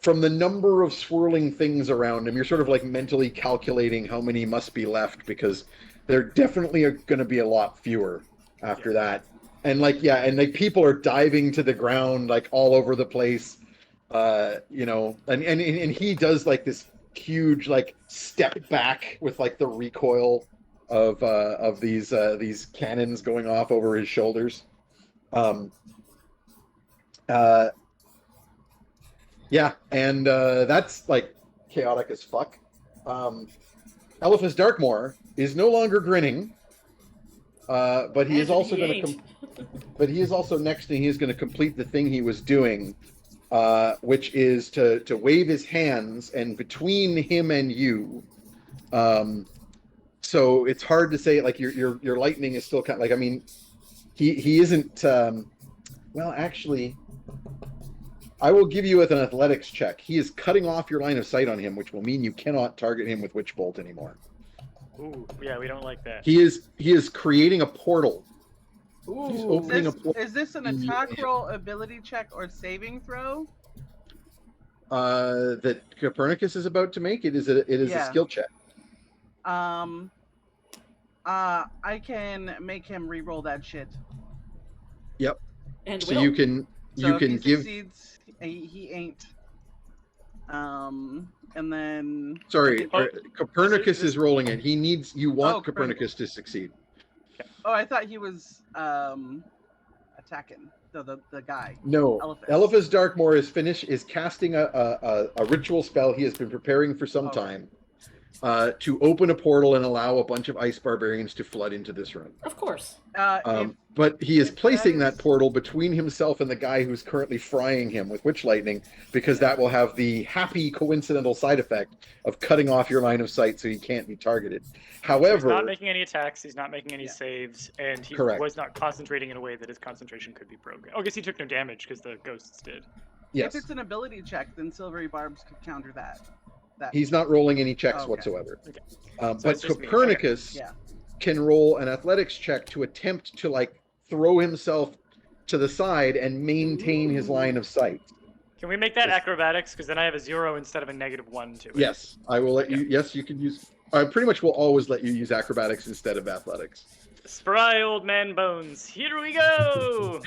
B: from the number of swirling things around him, you're sort of like mentally calculating how many must be left, because there definitely are going to be a lot fewer after that. And like people are diving to the ground like all over the place. And he does like this huge like step back with like the recoil of these cannons going off over his shoulders. That's like chaotic as fuck. Eliphas Darkmoor is no longer grinning, but he is also going to. But he is also next, and he is going to complete the thing he was doing, which is to wave his hands, and between him and you. So it's hard to say. Like your lightning is still kind of like, I mean, he isn't. Well, actually, I will give you with an athletics check. He is cutting off your line of sight on him, which will mean you cannot target him with Witch Bolt anymore.
C: Ooh, yeah, we don't like that.
B: He is creating a portal.
A: Ooh.
B: He's opening a portal.
E: Is this an attack roll, ability check, or saving throw?
B: That Copernicus is about to make. It is a skill check.
E: I can make him re-roll that shit.
B: Yep.
A: And
B: So
A: Will.
B: you can
E: So if he
B: give.
E: succeeds, he ain't. And then.
B: Sorry,
C: Oh,
B: Copernicus
C: this-
B: is rolling it. You want
E: Oh,
B: Copernicus to succeed.
E: Oh, I thought he was attacking the guy.
B: No,
E: Elephas.
B: Eliphas Darkmoor is casting a ritual spell he has been preparing for some time to open a portal and allow a bunch of ice barbarians to flood into this room.
A: Of course.
B: But he is
E: if
B: placing
E: that
B: that portal between himself and the guy who's currently frying him with witch lightning, because that will have the happy coincidental side effect of cutting off your line of sight so he can't be targeted. However,
C: He's not making any attacks, he's not making any saves, and he
B: Correct.
C: was not concentrating in a way that his concentration could be broken. Oh, I guess he took no damage because the ghosts did.
B: yes,
E: If it's an ability check, then Silvery Barbs could counter that.
B: he's not rolling any checks
E: Okay.
B: whatsoever.
C: Okay.
B: But
C: it's just me.
B: Copernicus
E: Yeah.
B: can roll an athletics check to attempt to throw himself to the side and maintain his line of sight.
C: Can we make that
B: Yes.
C: acrobatics? Because then I have a 0 instead of a -1 to it.
B: Yes, I will let you. Yes, you can use. I pretty much will always let you use acrobatics instead of athletics.
C: Spry old man bones. Here we go!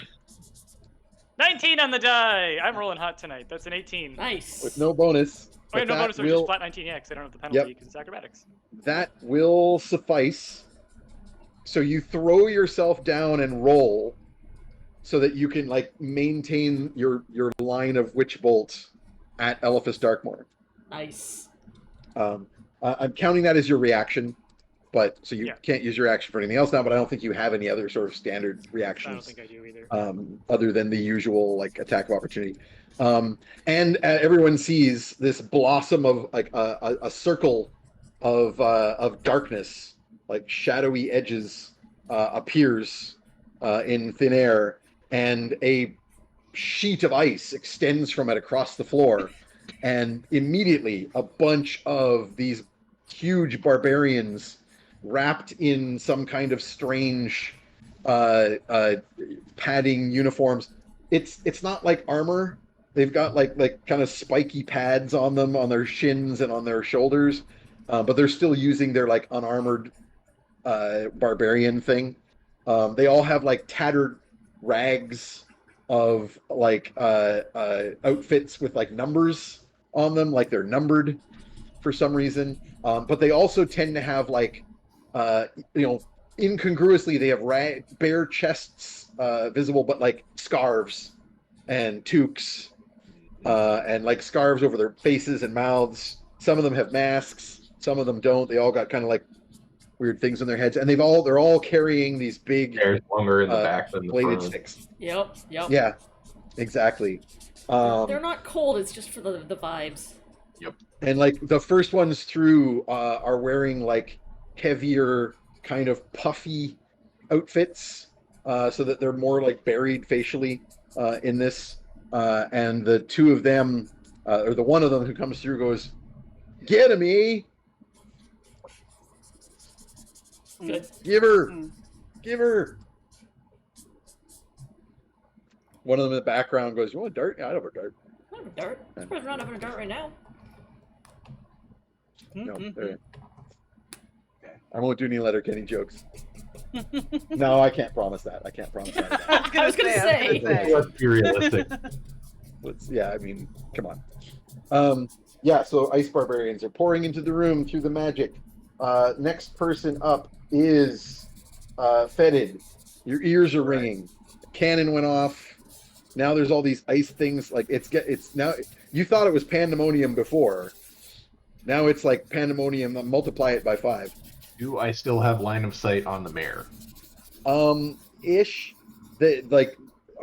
C: 19 on the die! I'm rolling hot tonight. That's an 18.
A: Nice.
B: With no bonus.
C: Oh,
B: but
C: wait, no
B: that
C: bonus, or
B: will-
C: just flat 19, yeah, because I don't have the penalty because it's acrobatics.
B: That will suffice. So you throw yourself down and roll, so that you can maintain your line of witch bolt at Eliphas Darkmoor.
A: Nice.
B: I'm counting that as your reaction, but so you
C: Yeah.
B: can't use your action for anything else now. But I don't think you have any other sort of standard
C: I
B: reactions.
C: don't think I do either.
B: Other than the usual attack of opportunity. And everyone sees this blossom of a circle of darkness, shadowy edges appears in thin air, and a sheet of ice extends from it across the floor, and immediately a bunch of these huge barbarians wrapped in some kind of strange padding uniforms. It's not like armor. They've got kind of spiky pads on them, on their shins and on their shoulders, but they're still using their unarmored barbarian thing. They all have tattered rags of outfits with numbers on them, they're numbered for some reason. But they also tend to have incongruously, they have bare chests visible, but scarves and toques, and scarves over their faces and mouths. Some of them have masks, some of them don't. They all got kind of weird things on their heads, and they're all carrying these big
D: Hair's longer in the back than the
B: bladed
D: front.
B: sticks.
A: Yep.
B: Yeah, exactly.
A: They're not cold. It's just for the vibes.
B: And the first ones through are wearing heavier, kind of puffy outfits, so that they're more buried facially in this. And the two of them, or the one of them who comes through, goes, "Get him, eh?
A: Good.
B: Give her,
E: Mm.
B: give her." One of them in the background goes, "You want a dart? Yeah, I have a dart."
A: I have a dart. I'm not having a dart right now.
B: No,
E: Mhm.
B: there.
E: Okay.
B: I won't do any Letterkenny jokes. No, I can't promise that. I can't promise that.
A: I was gonna say.
D: Let's be realistic.
B: I mean, come on. Yeah, so ice barbarians are pouring into the room through the magic. Next person up is Fetid. Your ears are ringing. Cannon went off. Now there's all these ice things. It's now. You thought it was pandemonium before. Now it's pandemonium. Multiply it by 5.
D: Do I still have line of sight on the mayor?
B: Ish.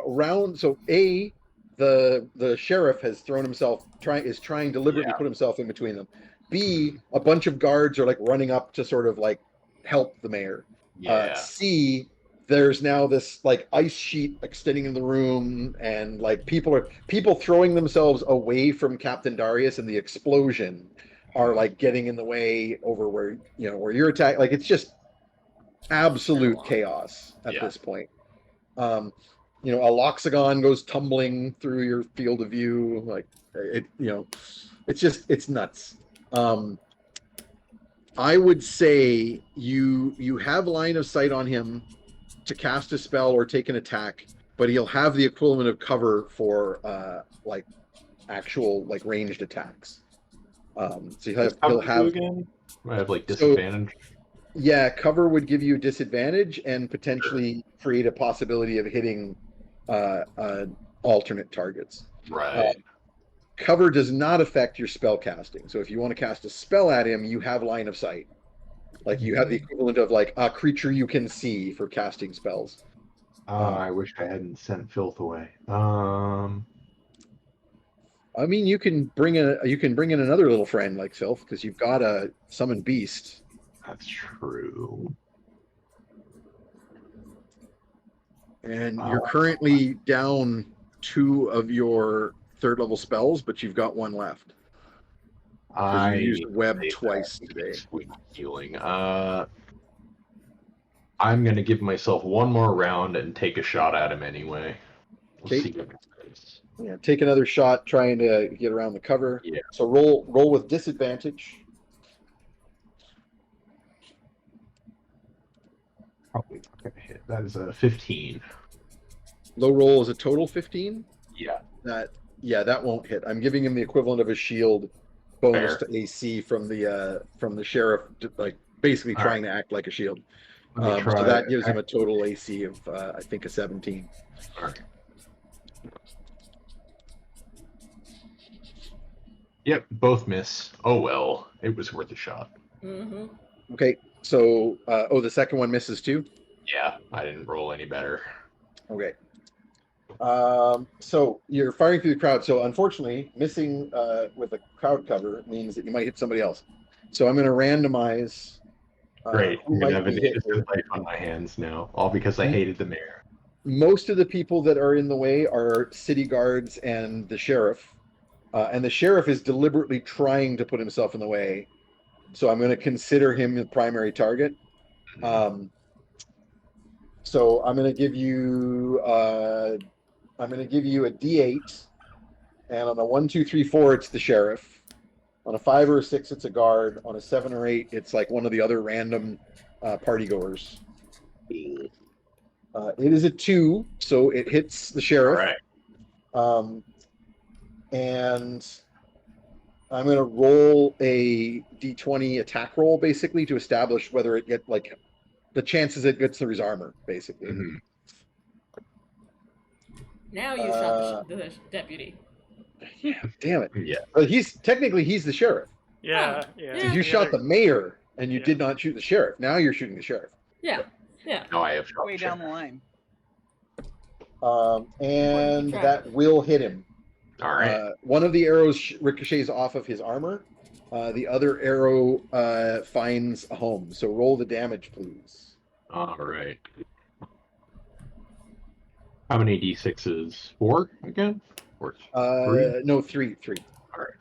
B: Around. So the sheriff has thrown himself. Is trying deliberately put himself in between them. B, a bunch of guards are running up to sort of help the mayor.
D: Yeah.
B: C, there's now this like ice sheet extending in the room, and like people throwing themselves away from Captain Darius, and the explosion are like getting in the way over where where you're attacked. Like it's just absolute chaos at this point. A loxagon goes tumbling through your field of view. Like it's nuts. I would say you have line of sight on him to cast a spell or take an attack, but he'll have the equivalent of cover for like actual like ranged attacks. So he'll have
D: again. I have like disadvantage.
B: Yeah, cover would give you a disadvantage and potentially create a possibility of hitting alternate targets.
D: Right.
B: Cover does not affect your spell casting. So if you want to cast a spell at him, you have line of sight. Like you have the equivalent of like a creature you can see for casting spells.
D: I wish I hadn't sent filth away.
B: I mean, you can bring in another little friend like filth because you've got a summon beast.
D: That's true.
B: And you're currently down 2 of your 3rd level spells, but you've got 1 left.
D: I
B: used web twice today.
D: Healing. I'm gonna give myself 1 more round and take a shot at him anyway. We'll see.
B: Yeah, take another shot trying to get around the cover.
D: Yeah.
B: So roll with disadvantage.
D: Probably not gonna hit. That is a 15.
B: Low roll is a total 15.
D: Yeah.
B: That won't hit. I'm giving him the equivalent of a shield bonus
D: Fair.
B: to AC from the sheriff, like basically trying to act like a shield. So that gives him a total AC of I think a 17.
D: All right. Yep, both miss. Oh well, it was worth a shot.
A: Mm-hmm.
B: Okay, so the second one misses too.
D: Yeah, I didn't roll any better.
B: Okay. So you're firing through the crowd. So unfortunately, missing with a crowd cover means that you might hit somebody else. So I'm going to randomize.
D: Great. I'm going to have an
B: hit
D: innocent life on my hands now, all because I hated the mayor.
B: Most of the people that are in the way are city guards and the sheriff. And the sheriff is deliberately trying to put himself in the way. So I'm going to consider him the primary target. So I'm going to give you a D8, and on a 1, 2, 3, 4, it's the sheriff. On a 5 or a 6, it's a guard. On a 7 or 8, it's like one of the other random party goers. It is a 2, so it hits the sheriff.
D: All right.
B: And I'm going to roll a D20 attack roll, basically, to establish whether it gets like the chances it gets through his armor, basically.
D: Mm-hmm.
A: Now you shot the deputy.
B: Yeah, damn it.
D: Yeah.
B: But he's the sheriff.
C: Yeah,
A: Oh,
C: yeah.
A: yeah.
B: So you shot the mayor and you did not shoot the sheriff. Now you're shooting the sheriff.
A: Yeah.
D: No, I have shot
E: Way
D: the
E: down
D: sheriff.
E: the line.
B: And that will hit him.
D: All right.
B: One of the arrows ricochets off of his armor. The other arrow finds a home. So roll the damage, please.
D: All right. How many d6s? 4 again? Or 3?
B: No, 3.
D: All right.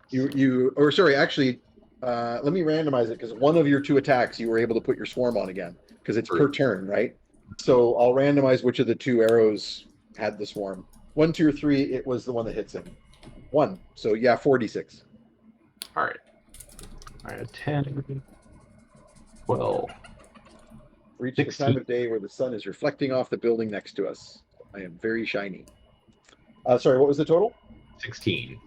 B: Let me randomize it because one of your 2 attacks you were able to put your swarm on again because it's per turn, right? So I'll randomize which of the 2 arrows had the swarm. 1, 2, or 3, it was the one that hits him. 1. So yeah, 4d6.
D: All right. All right, 10, 12.
B: Reach the
D: 16.
B: time of day where the sun is reflecting off the building next to us. I am very shiny. Sorry, what was the total?
D: 16.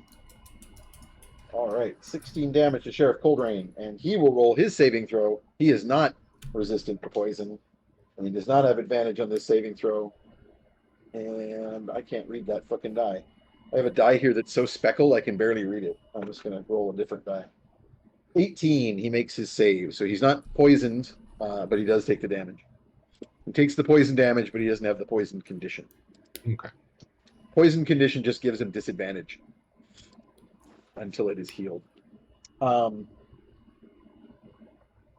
B: All right, 16 damage to Sheriff Coldrain, and he will roll his saving throw. He is not resistant to poison, and he does not have advantage on this saving throw. And I can't read that fucking die. I have a die here that's so speckled I can barely read it. I'm just going to roll a different die. 18, he makes his save. So he's not poisoned, but he does take the damage. He takes the poison damage, but he doesn't have the poison condition.
D: Okay.
B: Poison condition just gives him disadvantage until it is healed.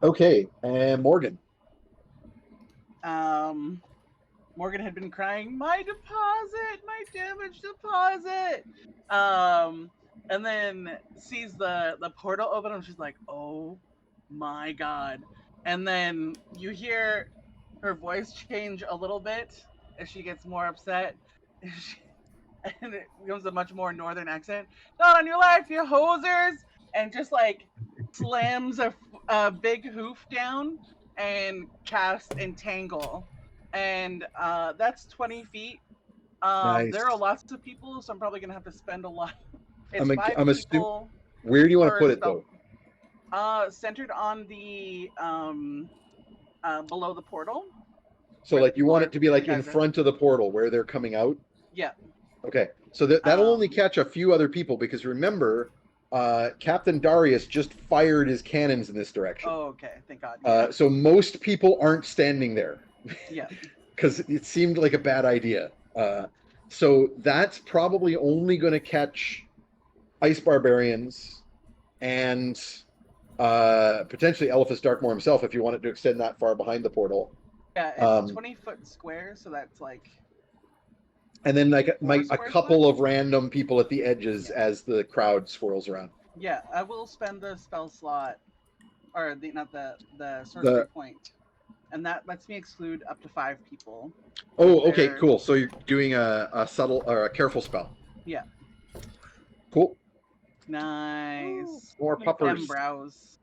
B: Okay, and Morgan.
E: Morgan had been crying, "My deposit, my damage deposit." And then sees the portal open, and she's like, "Oh my god!" And then you hear her voice change a little bit as she gets more upset, and it becomes a much more northern accent. "Not on your life, you hosers!" And just like slams a big hoof down and casts Entangle. And that's 20 feet.
B: Nice.
E: There are lots of people, so I'm probably gonna have to spend a lot. It's
B: I'm
E: 5
B: assuming.
E: people
B: Where do you want to
E: per
B: put it
E: spell.
B: though?
E: Centered on the below the portal.
B: So
E: where the
B: like you
E: people
B: want
E: are-
B: it to be like
E: you
B: in
E: guys are.
B: front of the portal where they're coming out?
E: Yeah.
B: Okay. So that'll only
E: Um,
B: catch a few other people because remember, Captain Darius just fired his cannons in this direction.
E: Oh, okay. Thank God.
B: So most people aren't standing there
E: Yeah.
B: because it seemed like a bad idea. So that's probably only going to catch ice barbarians and potentially Elephas Darkmoor himself if you wanted to extend that far behind the portal.
E: Yeah, it's 20-foot square, so that's like.
B: And then like a
E: square
B: couple
E: slots?
B: of random people at the edges
E: Yeah.
B: as the crowd swirls around.
E: Yeah, I will spend the spell slot, or the sorcery point, and that lets me exclude up to 5 people.
B: Oh, okay,
E: They're-
B: cool. So you're doing a subtle or a careful spell.
E: Yeah.
B: Cool.
E: Nice.
B: More
E: Them
B: puppers.
E: brows.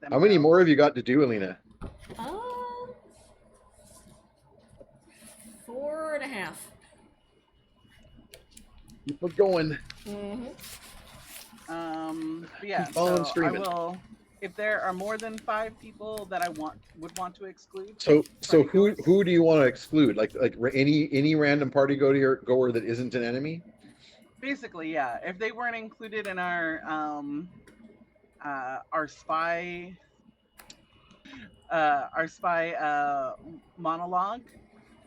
E: Them
B: How many
E: brows.
B: more have you got to do, Alina?
A: 4.5.
B: Keep it going.
A: Mm-hmm.
E: But yeah,
B: Keep on
E: so
B: streaming.
E: I will. If there are more than 5 people that I would want to exclude.
B: So
E: party
B: who
E: goers.
B: do you want to exclude? Like any random party goer that isn't an enemy?
E: Basically, yeah. If they weren't included in our spy monologue,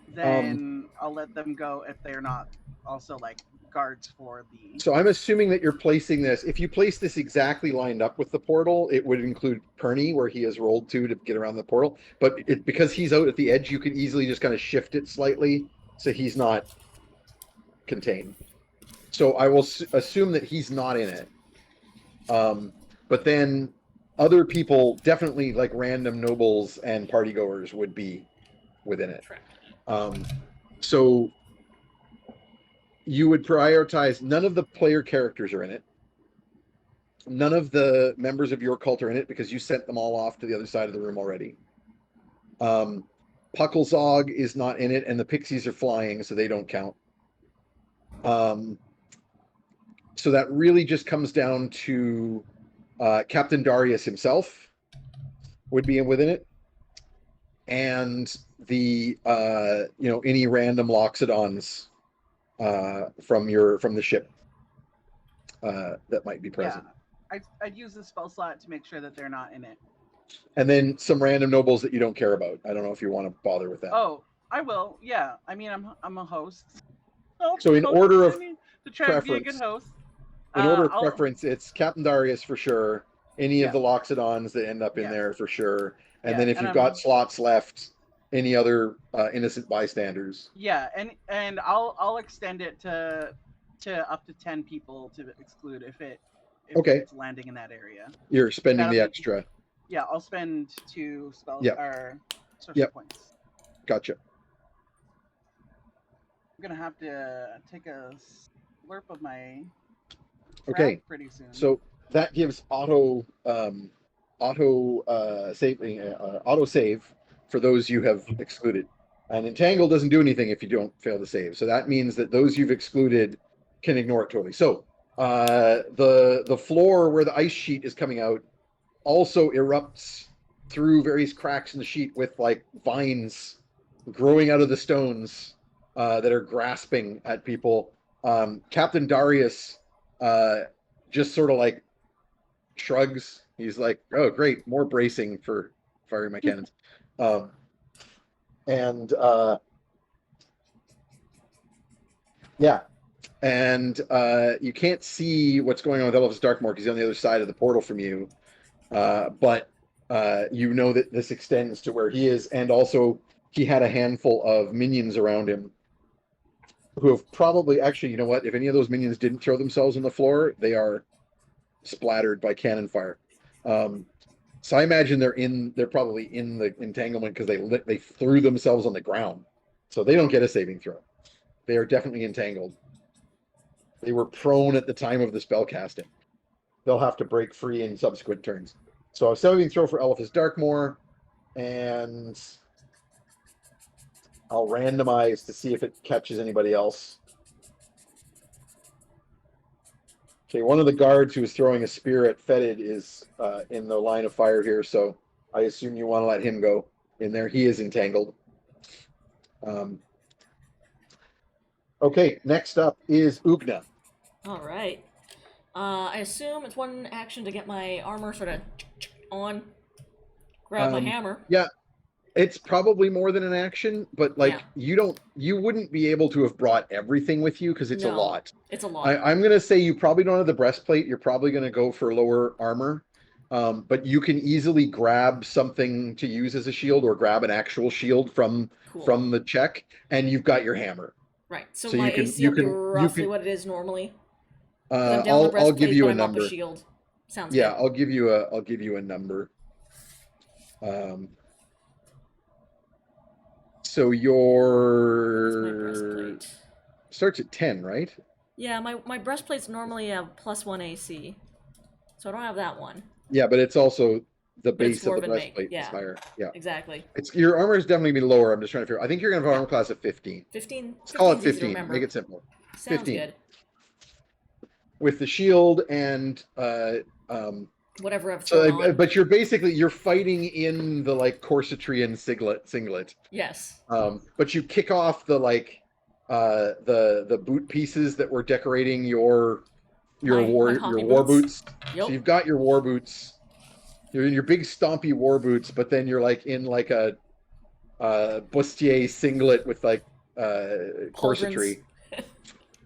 E: then I'll let them go if they're not also like guards for the.
B: So I'm assuming that you're placing this. If you place this exactly lined up with the portal, it would include Perny, where he has rolled to get around the portal. But because he's out at the edge, you could easily just kind of shift it slightly so he's not contained. So I will assume that he's not in it. But then other people, definitely like random nobles and party goers, would be within it. So you would prioritize. None of the player characters are in it. None of the members of your cult are in it because you sent them all off to the other side of the room already. Pucklezog is not in it, and the pixies are flying, so they don't count. So that really just comes down to Captain Darius himself would be within it, and the any random Loxodons from the ship that might be present.
E: Yeah, I'd use the spell slot to make sure that they're not in it.
B: And then some random nobles that you don't care about. I don't know if you want to bother with that.
E: Oh, I will. Yeah, I mean I'm a host.
B: So in order of
E: to try to be a good host.
B: In order of preference, it's Captain Darius for sure. Any of the Loxodons that end up in there for sure. And then if you've got slots left, any other innocent bystanders.
E: Yeah, and I'll extend it to up to 10 people to exclude if it's landing in that area.
B: You're spending the extra.
E: Yeah, I'll spend 2 spells or sorcery points.
B: Gotcha.
E: I'm gonna have to take a slurp of my pretty soon.
B: So that gives auto save for those you have excluded. And Entangle doesn't do anything if you don't fail to save. So that means that those you've excluded can ignore it totally. So the floor where the ice sheet is coming out also erupts through various cracks in the sheet with like vines growing out of the stones that are grasping at people. Captain Darius just sort of like shrugs. He's like, "Oh, great, more bracing for firing my cannons." And you can't see what's going on with Elephas Darkmoor because he's on the other side of the portal from you. But you know that this extends to where he is, and also he had a handful of minions around him who have probably actually, you know what? If any of those minions didn't throw themselves on the floor, they are splattered by cannon fire. So I imagine they're probably in the entanglement because they threw themselves on the ground, so they don't get a saving throw. They are definitely entangled. They were prone at the time of the spell casting. They'll have to break free in subsequent turns. So a saving throw for Elephas Darkmoor, and I'll randomize to see if it catches anybody else. Okay, one of the guards who was throwing a spear at Fetid is in the line of fire here, so I assume you want to let him go in there. He is entangled. Okay, next up is Ugna.
A: All right. I assume it's one action to get my armor sort of on. Grab my hammer.
B: Yeah, it's probably more than an action, but like
A: Yeah.
B: you wouldn't be able to have brought everything with you because it's a
A: No,
B: lot.
A: It's a lot.
B: I'm gonna say you probably don't have the breastplate. You're probably gonna go for lower armor, but you can easily grab something to use as a shield or grab an actual shield from the check, and you've got your hammer.
A: Right. So
B: you
A: my
B: can
A: AC will be roughly what it is normally. I'm down the
B: I'll
A: breastplate,
B: give you
A: but
B: a
A: I'm up
B: number.
A: shield. Sounds
B: Yeah,
A: good.
B: I'll give you a number. So
A: What's my
B: your
A: breastplate?
B: starts at 10, right?
A: Yeah, my breastplate's normally a +1 AC, so I don't have that one.
B: Yeah, but it's also the
A: But it's
B: base of the
A: dwarven make.
B: breastplate is
A: Yeah,
B: higher. Yeah,
A: exactly.
B: it's your armor is definitely be lower. I'm just trying to figure. I think you're gonna have an armor class of 15.
A: 15.
B: Let's call it
A: 15's easy to
B: 15.
A: remember.
B: Make it simple.
A: Sounds
B: 15.
A: good.
B: With the shield and
A: Whatever I've thrown on.
B: but you're fighting in the like corsetrian singlet.
A: Yes.
B: But you kick off the like the boot pieces that were decorating your war boots.
A: Yep.
B: So you've got your war boots. You're in your big stompy war boots, but then you're like in like a bustier singlet with like corsetry.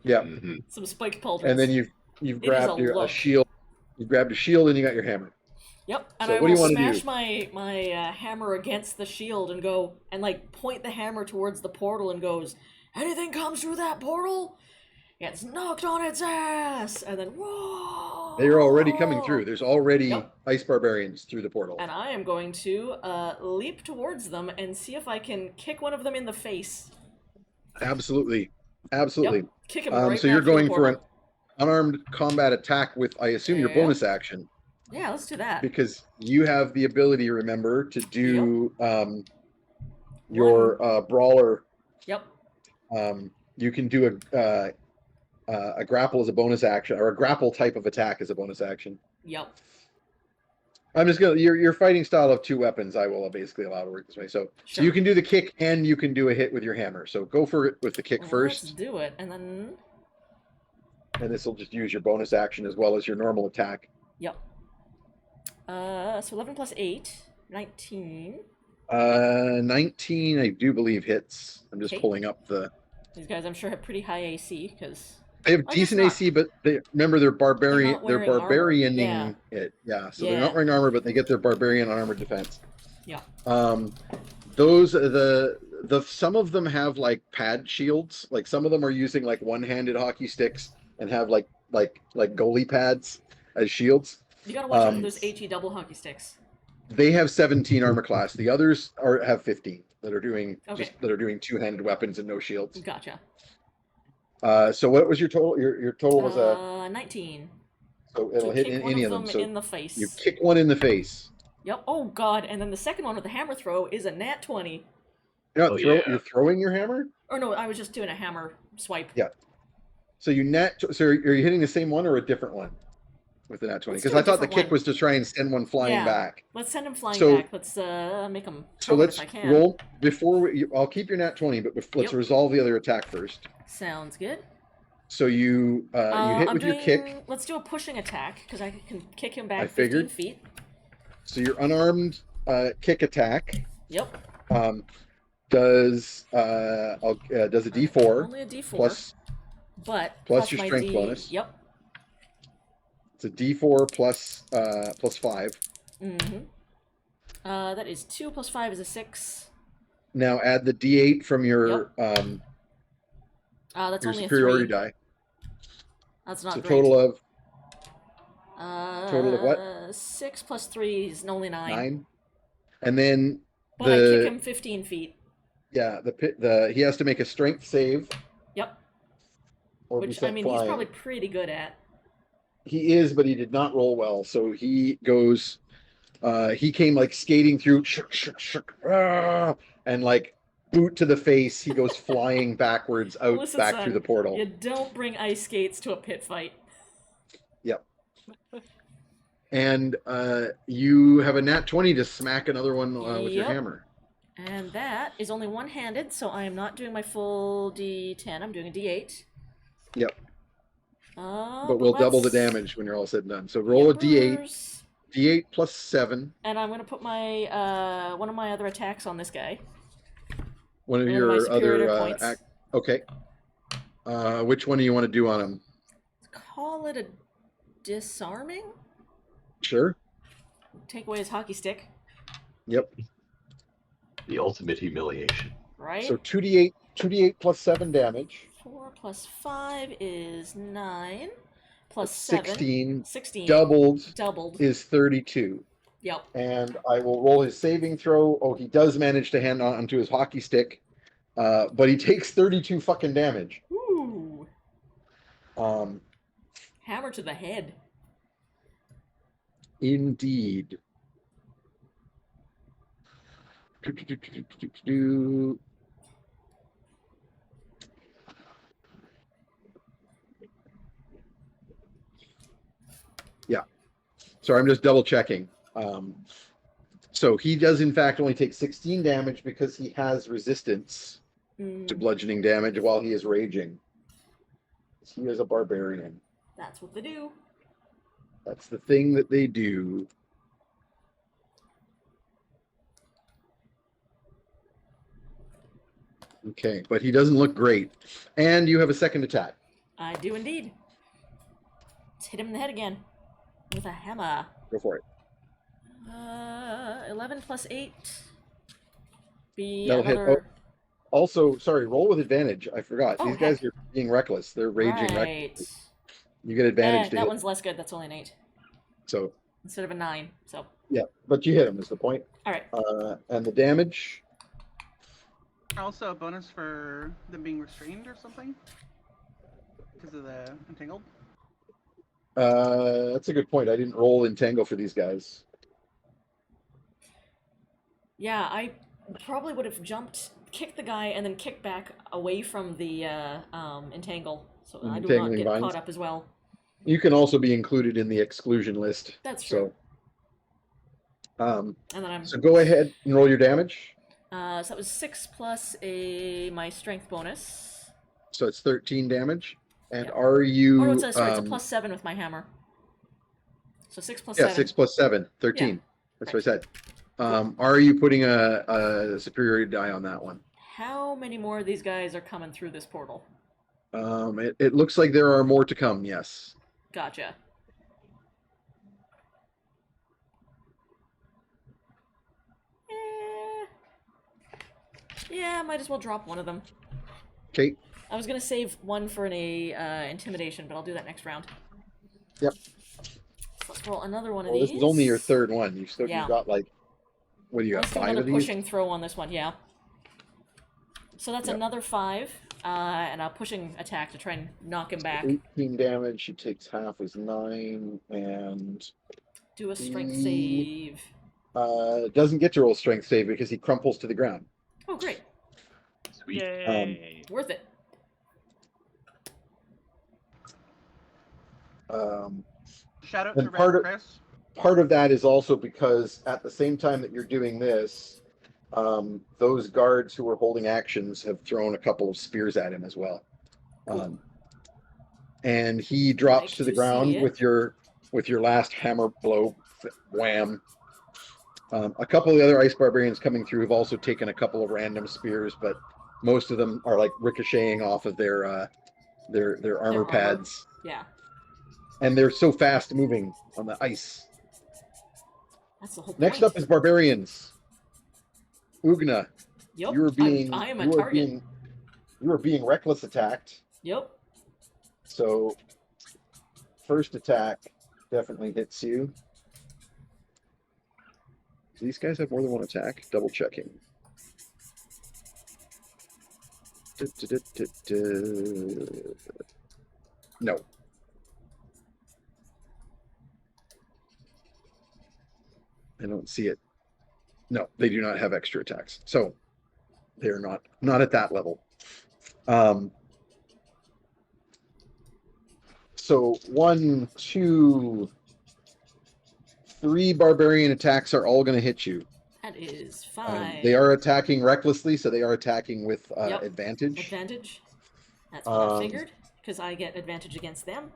B: Yeah.
A: Mm-hmm. Some spiked pauldrons.
B: And then you've grabbed a shield. You grabbed a shield and you got your hammer.
A: Yep. And
B: so
A: I will smash my hammer against the shield and go and like point the hammer towards the portal and goes, anything comes through that portal, gets knocked on its ass, and then whoa.
B: They're already coming through. There's already ice barbarians through the portal.
A: And I am going to leap towards them and see if I can kick one of them in the face.
B: Absolutely.
A: Yep. Kick him right
B: so you're going for an
A: portal.
B: unarmed combat attack with, I assume, your bonus action.
A: Yeah, let's do that.
B: Because you have the ability, remember, to do your brawler.
A: Yep.
B: You can do a grapple as a bonus action, or a grapple type of attack as a bonus action.
A: Yep.
B: I'm just gonna your fighting style of 2 weapons. I will basically allow to work this way. So you can do the kick and you can do a hit with your hammer. So go for it with the kick first.
A: Let's do it, and then.
B: And this will just use your bonus action as well as your normal attack.
A: Yep. So 11 plus 8, 19.
B: 19, I do believe hits. I'm just pulling up the.
A: These guys, I'm sure, have pretty high AC because
B: they have decent AC, but remember they're barbarian. They're barbarianing it. Yeah, so they're not wearing armor, but they get their barbarian unarmored defense.
A: Yeah.
B: Those the some of them have like pad shields. Like some of them are using like one-handed hockey sticks and have like goalie pads as shields.
A: You gotta watch out for those HE double hockey sticks.
B: They have 17 armor class. The others have 15 that are doing that are doing two-handed weapons and no shields.
A: Gotcha.
B: So what was your total? Your total was
A: 19.
B: So it'll hit any of them. So
A: in the face.
B: You kick one in the face.
A: Yep. Oh god! And then the second one with the hammer throw is a nat 20.
B: You're throwing your hammer?
A: Or no, I was just doing a hammer swipe.
B: Yeah. So so are you hitting the same one or a different one with the nat 20? Because I thought the kick was to try and send one flying back.
A: Let's send him flying back. Let's make him.
B: So let's roll before I'll keep your nat 20, but let's resolve the other attack first.
A: Sounds good.
B: So you hit with your kick.
A: Let's do a pushing attack because I can kick him back
B: I figured.
A: 15 feet.
B: So your unarmed kick attack.
A: Yep.
B: Does a D4.
A: Only a D4.
B: Plus your strength bonus.
A: Yep.
B: It's a D4 plus 5.
A: Mm-hmm. That is 2 plus 5 is a 6.
B: Now add the D8 from your
A: That's
B: your
A: only a
B: superiority
A: 3.
B: die.
A: That's not
B: So
A: great.
B: total of what?
A: 6 plus 3 is only 9.
B: 9. And then
A: But I kick him 15 feet.
B: Yeah, he has to make a strength save.
A: Yep.
B: Or
A: Which,
B: be sent
A: he's
B: flying.
A: probably pretty good at.
B: He is, but he did not roll well. So he goes, he came like skating through, and like boot to the face. He goes flying backwards out
A: Listen,
B: back
A: son,
B: through the portal.
A: You don't bring ice skates to a pit fight.
B: Yep. And you have a nat 20 to smack another one with your hammer.
A: And that is only one-handed, so I am not doing my full D10. I'm doing a D8.
B: Yep.
A: But
B: we'll double the damage when you're all said and done. So roll a D8. D8 plus 7.
A: And I'm going to put my one of my other attacks on this guy.
B: One of your other okay. Which one do you want to do on him?
A: Call it a disarming?
B: Sure.
A: Take away his hockey stick.
B: Yep.
D: The ultimate humiliation.
A: Right?
B: So 2d8 plus 7 damage.
A: 4 plus 5 is 9. Plus
B: 16.
A: 16.
B: Doubled is 32.
A: Yep.
B: And I will roll his saving throw. Oh, he does manage to hang on to his hockey stick. But he takes 32 fucking damage.
A: Ooh. Hammer to the head.
B: Indeed. Yeah. So I'm just double checking. So he does in fact only take 16 damage because he has resistance to bludgeoning damage while he is raging. He is a barbarian.
A: That's what they do.
B: That's the thing that they do. Okay, but he doesn't look great. And you have a second attack.
A: I do indeed. Let's hit him in the head again with a hammer.
B: Go for it.
A: 11 plus 8. Be
B: That'll
A: another...
B: hit. Oh, also, sorry, roll with advantage. I forgot.
A: Oh,
B: These guys are being reckless. They're raging recklessly. You get advantage to
A: that
B: hit.
A: one's less good. That's only an 8.
B: So
A: instead of a 9. So
B: yeah, but you hit him is the point.
A: all right.
B: And the damage.
E: Also a bonus for them being restrained or something? Because of the entangled?
B: That's a good point. I didn't roll entangle for these guys.
A: Yeah, I probably would have kicked the guy, and then kicked back away from the entangle. So I do not get caught up as well.
B: You can also be included in the exclusion list.
A: That's true.
B: So,
A: and then
B: so go ahead and roll your damage.
A: So that was 6 plus my strength bonus.
B: So it's 13 damage. And are you...
A: Oh, no, it's a plus 7 with my hammer. So 6 plus 7.
B: Yeah, 6 plus 7. 13.
A: Yeah.
B: That's what I said. Are you putting a superiority die on that one?
A: How many more of these guys are coming through this portal?
B: It looks like there are more to come, yes.
A: Gotcha. Yeah, might as well drop one of them.
B: Okay.
A: I was going to save one for an intimidation, but I'll do that next round.
B: Yep.
A: So let's roll another one of these.
B: This is only your third one. You've got like, what do you got, 5 of these?
A: Pushing throw on this one, yeah. So that's another 5, and a pushing attack to try and knock him back.
B: 18 damage. He takes half is 9, and...
A: Do a strength save.
B: Doesn't get to roll strength save because he crumples to the ground.
A: Oh, great.
D: Sweet.
C: Yay.
A: Worth it.
E: Shout out
B: and
E: to Red Chris.
B: Part of that is also because at the same time that you're doing this, those guards who are holding actions have thrown a couple of spears at him as well.
A: Cool.
B: And he drops to the ground with your last hammer blow. Wham. A couple of the other ice barbarians coming through have also taken a couple of random spears, but most of them are like ricocheting off of their armor pads.
A: Yeah.
B: And they're so fast moving on the ice.
A: That's the whole point.
B: Next up is barbarians. Ugna.
A: Yep.
B: You were being
A: I am a
B: you were
A: target.
B: being you were being reckless attacked.
A: Yep.
B: So first attack definitely hits you. Do these guys have more than one attack? Double checking. No. I don't see it. No, they do not have extra attacks. So they're not at that level. So 1, 2, 3 barbarian attacks are all going to hit you.
A: That is fine.
B: They are attacking recklessly, so they are attacking with
A: Yep.
B: advantage.
A: Advantage. That's what I figured, because I get advantage against them.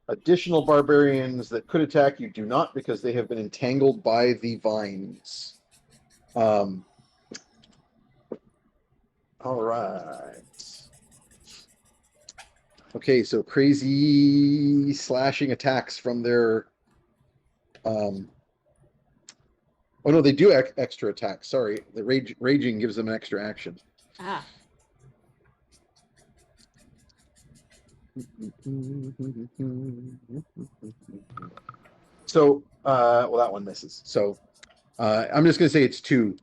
B: Additional barbarians that could attack you do not, because they have been entangled by the vines. All right. Okay, so crazy slashing attacks from their. Oh no, they do extra attacks. Sorry, the raging gives them an extra action.
A: Ah.
B: So, well, that one misses. So, I'm just going to say it's 2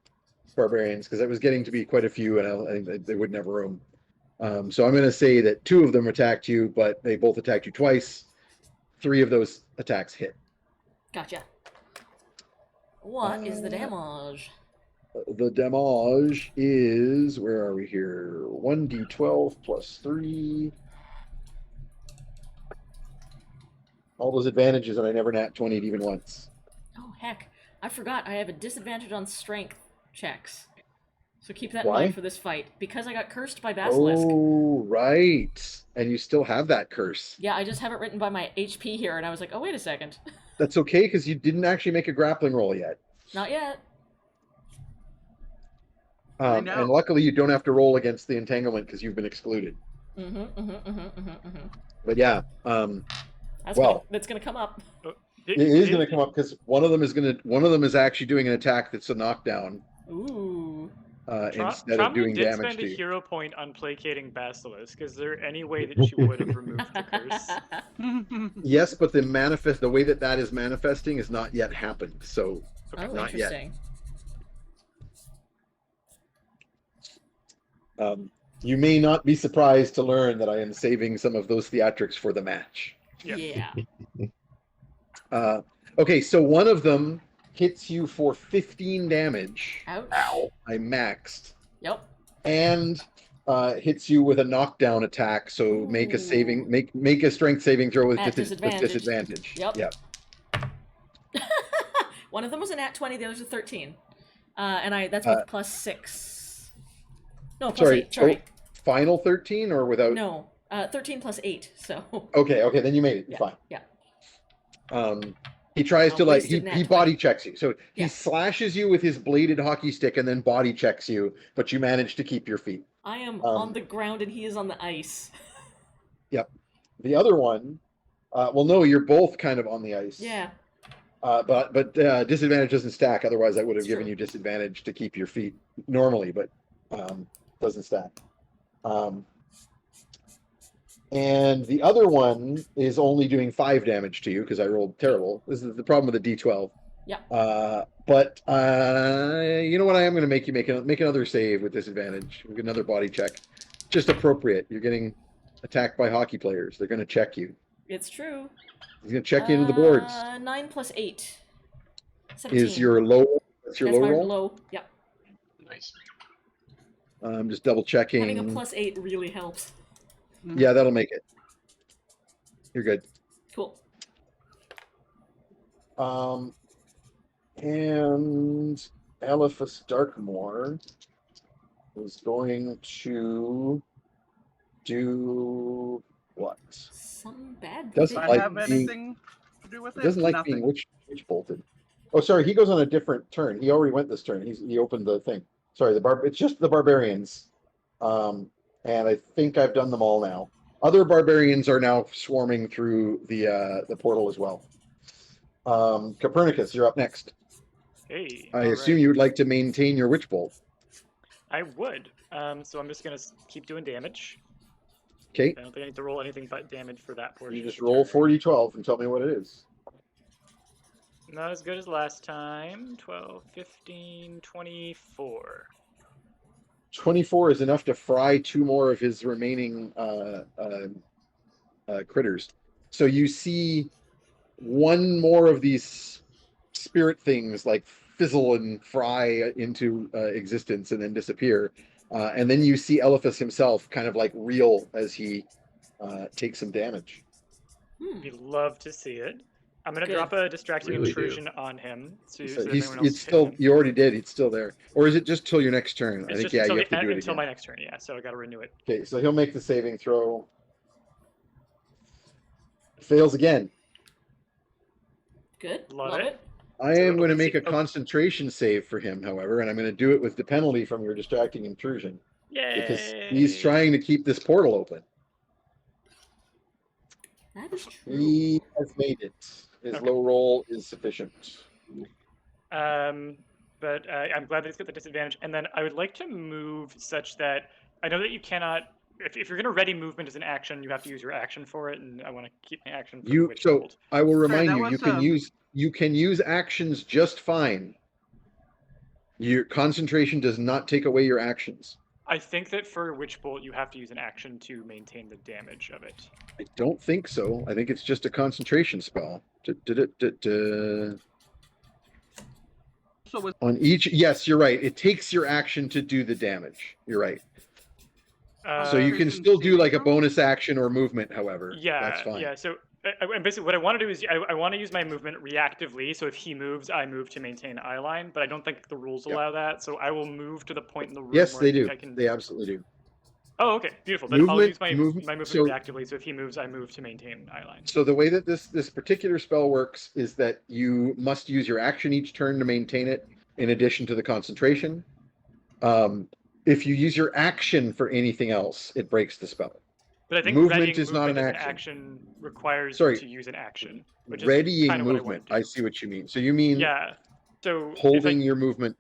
B: barbarians because it was getting to be quite a few, and I think they wouldn't have room. So I'm going to say that 2 of them attacked you, but they both attacked you twice. 3 of those attacks hit.
A: Gotcha. What is the damage?
B: The damage is, where are we here? 1d12 plus 3. All those advantages, and I never nat 20'd even once.
A: Oh, heck. I forgot I have a disadvantage on strength checks. So keep that
B: Why?
A: in mind for this fight. Because I got cursed by Basilisk.
B: Oh, right. And you still have that curse.
A: Yeah, I just have it written by my HP here, and I was like, oh, wait a second.
B: That's okay, because you didn't actually make a grappling roll yet.
A: Not yet.
E: I know.
B: And luckily, you don't have to roll against the entanglement because you've been excluded. But yeah,
A: That's gonna come up.
B: it is going to come up because one of them is actually doing an attack that's a knockdown.
A: Ooh.
B: Instead of doing
C: did
B: damage
C: spend
B: to
C: a
B: you.
C: hero point on placating Basilisk. Is there any way that she would have removed the curse?
B: Yes, but the way that is manifesting is not yet happened. So
A: Oh,
B: not yet.
A: interesting.
B: You may not be surprised to learn that I am saving some of those theatrics for the match.
C: Yeah.
B: Okay, so one of them hits you for 15 damage.
A: Ouch.
B: Ow. I maxed.
A: Yep.
B: And hits you with a knockdown attack. So make a saving, make a strength saving throw with
A: At
B: disadvantage.
A: Yep. One of them was a nat 20, the other's a 13. And that's with plus 6. No, plus 8. Sorry.
B: Final 13 or without?
A: No, 13 plus 8. So.
B: Okay, then you made it. You're fine.
A: Yeah.
B: He tries to
A: wasted
B: he body checks you. So he slashes you with his bladed hockey stick and then body checks you, but you manage to keep your feet.
A: I am on the ground and he is on the ice.
B: Yep. The other one, well, no, you're both kind of on the ice.
A: Yeah.
B: But disadvantage doesn't stack. Otherwise, I would have given
A: True.
B: you disadvantage to keep your feet normally, but doesn't stack. And the other one is only doing 5 damage to you because I rolled terrible. This is the problem with the D12.
A: Yeah.
B: But you know what? I am going to make you make another save with disadvantage. Another body check. Just appropriate. You're getting attacked by hockey players. They're going to check you.
A: It's true.
B: He's going to check you into the boards.
A: 9 plus 8. 17.
B: Is your low? That's your
A: That's
B: low
A: my
B: roll.
A: low. Yep.
D: Nice.
B: I'm just double checking.
A: Having a plus 8 really helps.
B: Yeah, that'll make it. You're good.
A: Cool.
B: And Eliphas Darkmoor is going to do what?
A: Some bad.
B: Doesn't
E: Do I
B: like
E: have
B: being-
E: anything to do with it?
B: He doesn't like
E: Nothing.
B: being witch bolted. Oh, sorry, he goes on a different turn. He already went this turn. He opened the thing. Sorry, it's just the barbarians. And I think I've done them all now. Other barbarians are now swarming through the portal as well. Copernicus, you're up next.
C: Hey.
B: I assume you would like to maintain your witch bolt.
C: I would. So I'm just gonna keep doing damage.
B: Okay.
C: I don't think I need to roll anything but damage for that portion.
B: You just
C: of the
B: roll
C: turn.
B: 4d12 and tell me what it is.
C: Not as good as last time. 12, 15, 24.
B: 24 is enough to fry 2 more of his remaining critters. So you see 1 more of these spirit things like fizzle and fry into existence and then disappear. And then you see Eliphas himself kind of like reel as he takes some damage.
C: We'd love to see it. I'm gonna
A: Good.
C: drop a distracting
D: Really
C: intrusion on him. So
B: So
C: that
B: he's
C: everyone else
B: it's
C: is
B: still
C: hitting him.
B: you already did. It's still there, or is it just till your next turn? I
C: It's
B: think
C: just
B: yeah,
C: until,
B: you have to do it
C: until
B: again.
C: my next turn. Yeah, so I gotta renew it.
B: Okay, so he'll make the saving throw. Fails again.
A: Good.
C: Love it.
B: I
C: So
B: am
C: it'll
B: going to
C: be
B: make a
C: oh.
B: concentration save for him, however, and I'm going to do it with the penalty from your distracting intrusion because he's
C: Yay!
B: trying to keep this portal open.
A: That is true.
B: He has made it. His
C: Okay.
B: low roll is sufficient.
C: But I'm glad that he's got the disadvantage. And then I would like to move such that I know that you cannot. If you're going to ready movement as an action, you have to use your action for it, and I want to keep my action for Witch
B: So
C: Bolt.
B: I will
E: Sorry,
B: remind
E: that
B: you,
E: was,
B: you can use actions just fine. Your concentration does not take away your actions.
C: I think that for Witch Bolt, you have to use an action to maintain the damage of it.
B: I don't think so. I think it's just a concentration spell.
E: So was
B: On each, yes, you're right. It takes your action to do the damage. You're right. So you can
E: Concentration
B: still do like a
E: saving throw?
B: bonus action or movement, however.
C: Yeah,
B: That's fine.
C: yeah. So and basically, what I want to do is I want to use my movement reactively. So if he moves, I move to maintain eye line. But I don't think the rules
B: Yep.
C: allow that. So I will move to the point in the room
B: Yes,
C: where
B: they
C: I think
B: do.
C: I can.
B: They absolutely do.
C: Oh, okay, beautiful. Then I'll use my
B: Movement-
C: movement
B: so-
C: reactively. So if he moves, I move to maintain eye line.
B: So the way that this particular spell works is that you must use your action each turn to maintain it, in addition to the concentration. If you use your action for anything else, it breaks the spell.
C: But I think
B: movement
C: readying
B: is not
C: movement
B: an
C: as
B: action.
C: requires
B: Sorry.
C: you to use an action. Which is
B: Readying
C: kind of what
B: movement.
C: I,
B: I see what you mean. So you mean
C: yeah. So
B: holding your movement.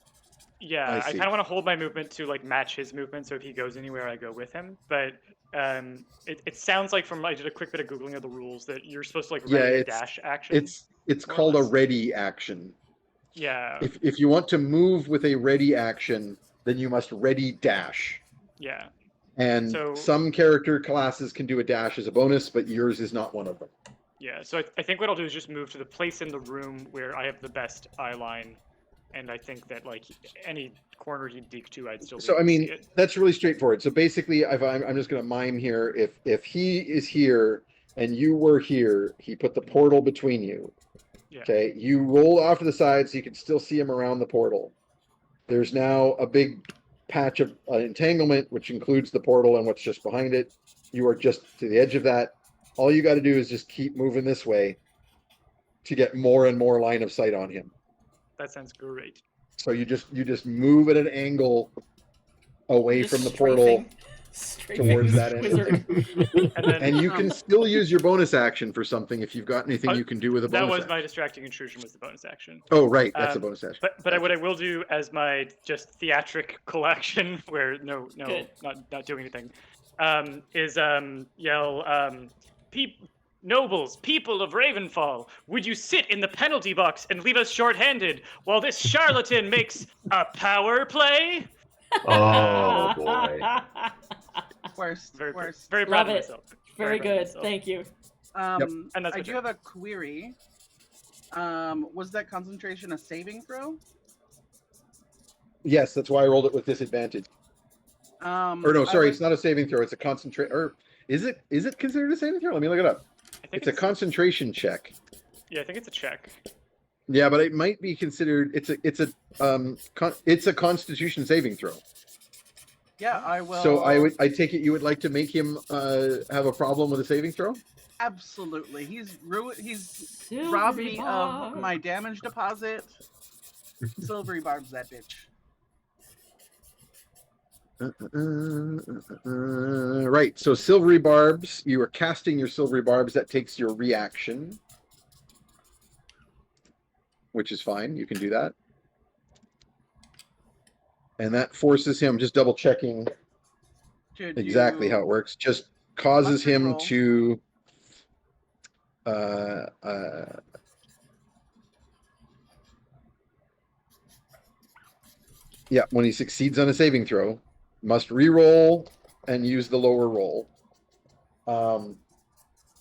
C: Yeah,
B: I
C: I
B: see.
C: kind of want to hold my movement to like match his movement, so if he goes anywhere, I go with him. But it sounds like from I did a quick bit of googling of the rules that you're supposed to like
B: Yeah,
C: ready a
B: it's-
C: dash action.
B: It's
C: more or
B: called a
C: less.
B: ready action.
C: Yeah,
B: If you want to move with a ready action, then you must ready dash.
C: yeah.
B: And
C: So-
B: some character classes can do a dash as a bonus, but yours is not one of them.
C: Yeah, so I think what I'll do is just move to the place in the room where I have the best eye line, and I think that like any corner he'd dig to, I'd still. Be
B: So
C: able
B: I
C: to see
B: mean,
C: it.
B: that's really straightforward. So basically, I'm just going to mime here. If he is here and you were here, he put the portal between you.
C: Yeah.
B: Okay, you roll off to the side so you can still see him around the portal. There's now a big patch of entanglement, which includes the portal and what's just behind it. You are just to the edge of that. All you got to do is just keep moving this way to get more and more line of sight on him.
C: That sounds great.
B: So you just move at an angle away
A: Just
B: from the portal
A: strafing
B: towards
A: this
B: that end.
A: wizard.
C: And then
B: And you can still use your bonus action for something if you've got anything you can do with a bonus
C: that was
B: action.
C: my distracting intrusion was the bonus action.
B: Oh, right. That's a
C: Um,
B: bonus action.
C: But what I will do as my just theatrical action, where
A: Good.
C: not doing anything, is yell, nobles, people of Ravenfall, would you sit in the penalty box and leave us shorthanded while this charlatan makes a power play?
D: Oh boy.
E: worst.
C: Very
E: Worst.
C: very proud
A: Love
C: of
A: it.
C: myself.
A: Very
C: proud of
A: good.
C: myself.
A: Thank you.
C: And that's
E: I
C: my
E: do
C: turn.
E: have a query. Was that concentration a saving throw?
B: Yes, that's why I rolled it with disadvantage. Or no,
E: I
B: sorry,
E: was-
B: it's not a saving throw. It's a concentrate. Or is it considered a saving throw? Let me look it up.
C: I think
B: It's a concentration check.
C: Yeah, I think it's a check.
B: Yeah, but it might be considered. It's a Constitution saving throw.
E: Yeah, I will.
B: So I take it you would like to make him have a problem with a saving throw.
E: Absolutely. He's He's
A: Silvery
E: robbed me
A: barb.
E: of my damage deposit. Silvery barbs that bitch.
B: Right. So silvery barbs. You are casting your silvery barbs. That takes your reaction, which is fine. You can do that. and that forces him, just double checking
E: To
B: exactly
E: do
B: how it works, just causes
E: Buster
B: him
E: roll.
B: to yeah, when he succeeds on a saving throw, must re-roll and use the lower roll.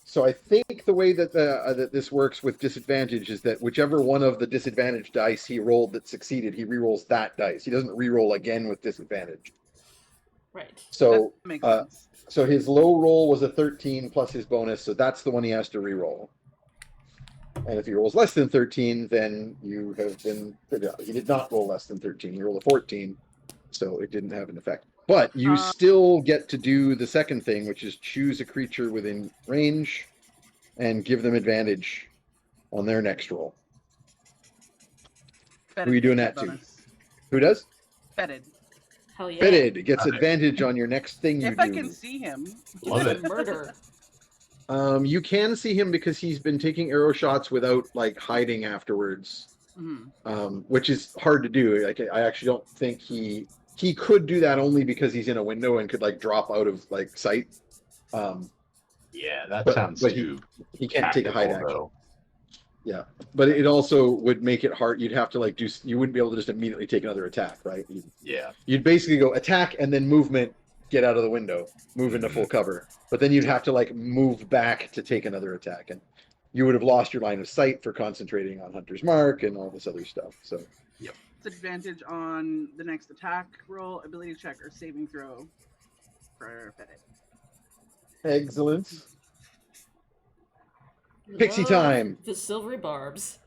B: So I think the way that that this works with disadvantage is that whichever one of the disadvantage dice he rolled that succeeded, he re-rolls that dice. He doesn't re-roll again with disadvantage.
A: Right.
B: So
E: that makes sense.
B: so his low roll was a 13 plus his bonus, so that's the one he has to re-roll. And if he rolls less than 13, then you have been... He did not roll less than 13. He rolled a 14, so it didn't have an effect. But you still get to do the second thing, which is choose a creature within range and give them advantage on their next roll. Who are you doing that to? Who does?
E: Fetid.
A: Hell yeah.
B: Fitted gets advantage on your next thing you
E: If
B: do.
E: I can see him.
D: Love it.
A: Murder.
B: You can see him because he's been taking arrow shots without like hiding afterwards, which is hard to do. Like, I actually don't think he could do that only because he's in a window and could like drop out of like sight.
D: Yeah, that
B: But-
D: sounds
B: but
D: too
B: He can't take a hide
D: tactical,
B: action.
D: though.
B: Yeah, but it also would make it hard. You'd have to like you wouldn't be able to just immediately take another attack, right?
D: Yeah.
B: You'd basically go attack and then movement, get out of the window, move into full cover. But then you'd have to like move back to take another attack, and you would have lost your line of sight for concentrating on Hunter's Mark and all this other stuff. So
E: Disadvantage on the next attack roll, ability check, or saving throw for Fetid.
B: excellent. Pixie
A: Love
B: time.
A: The silvery barbs.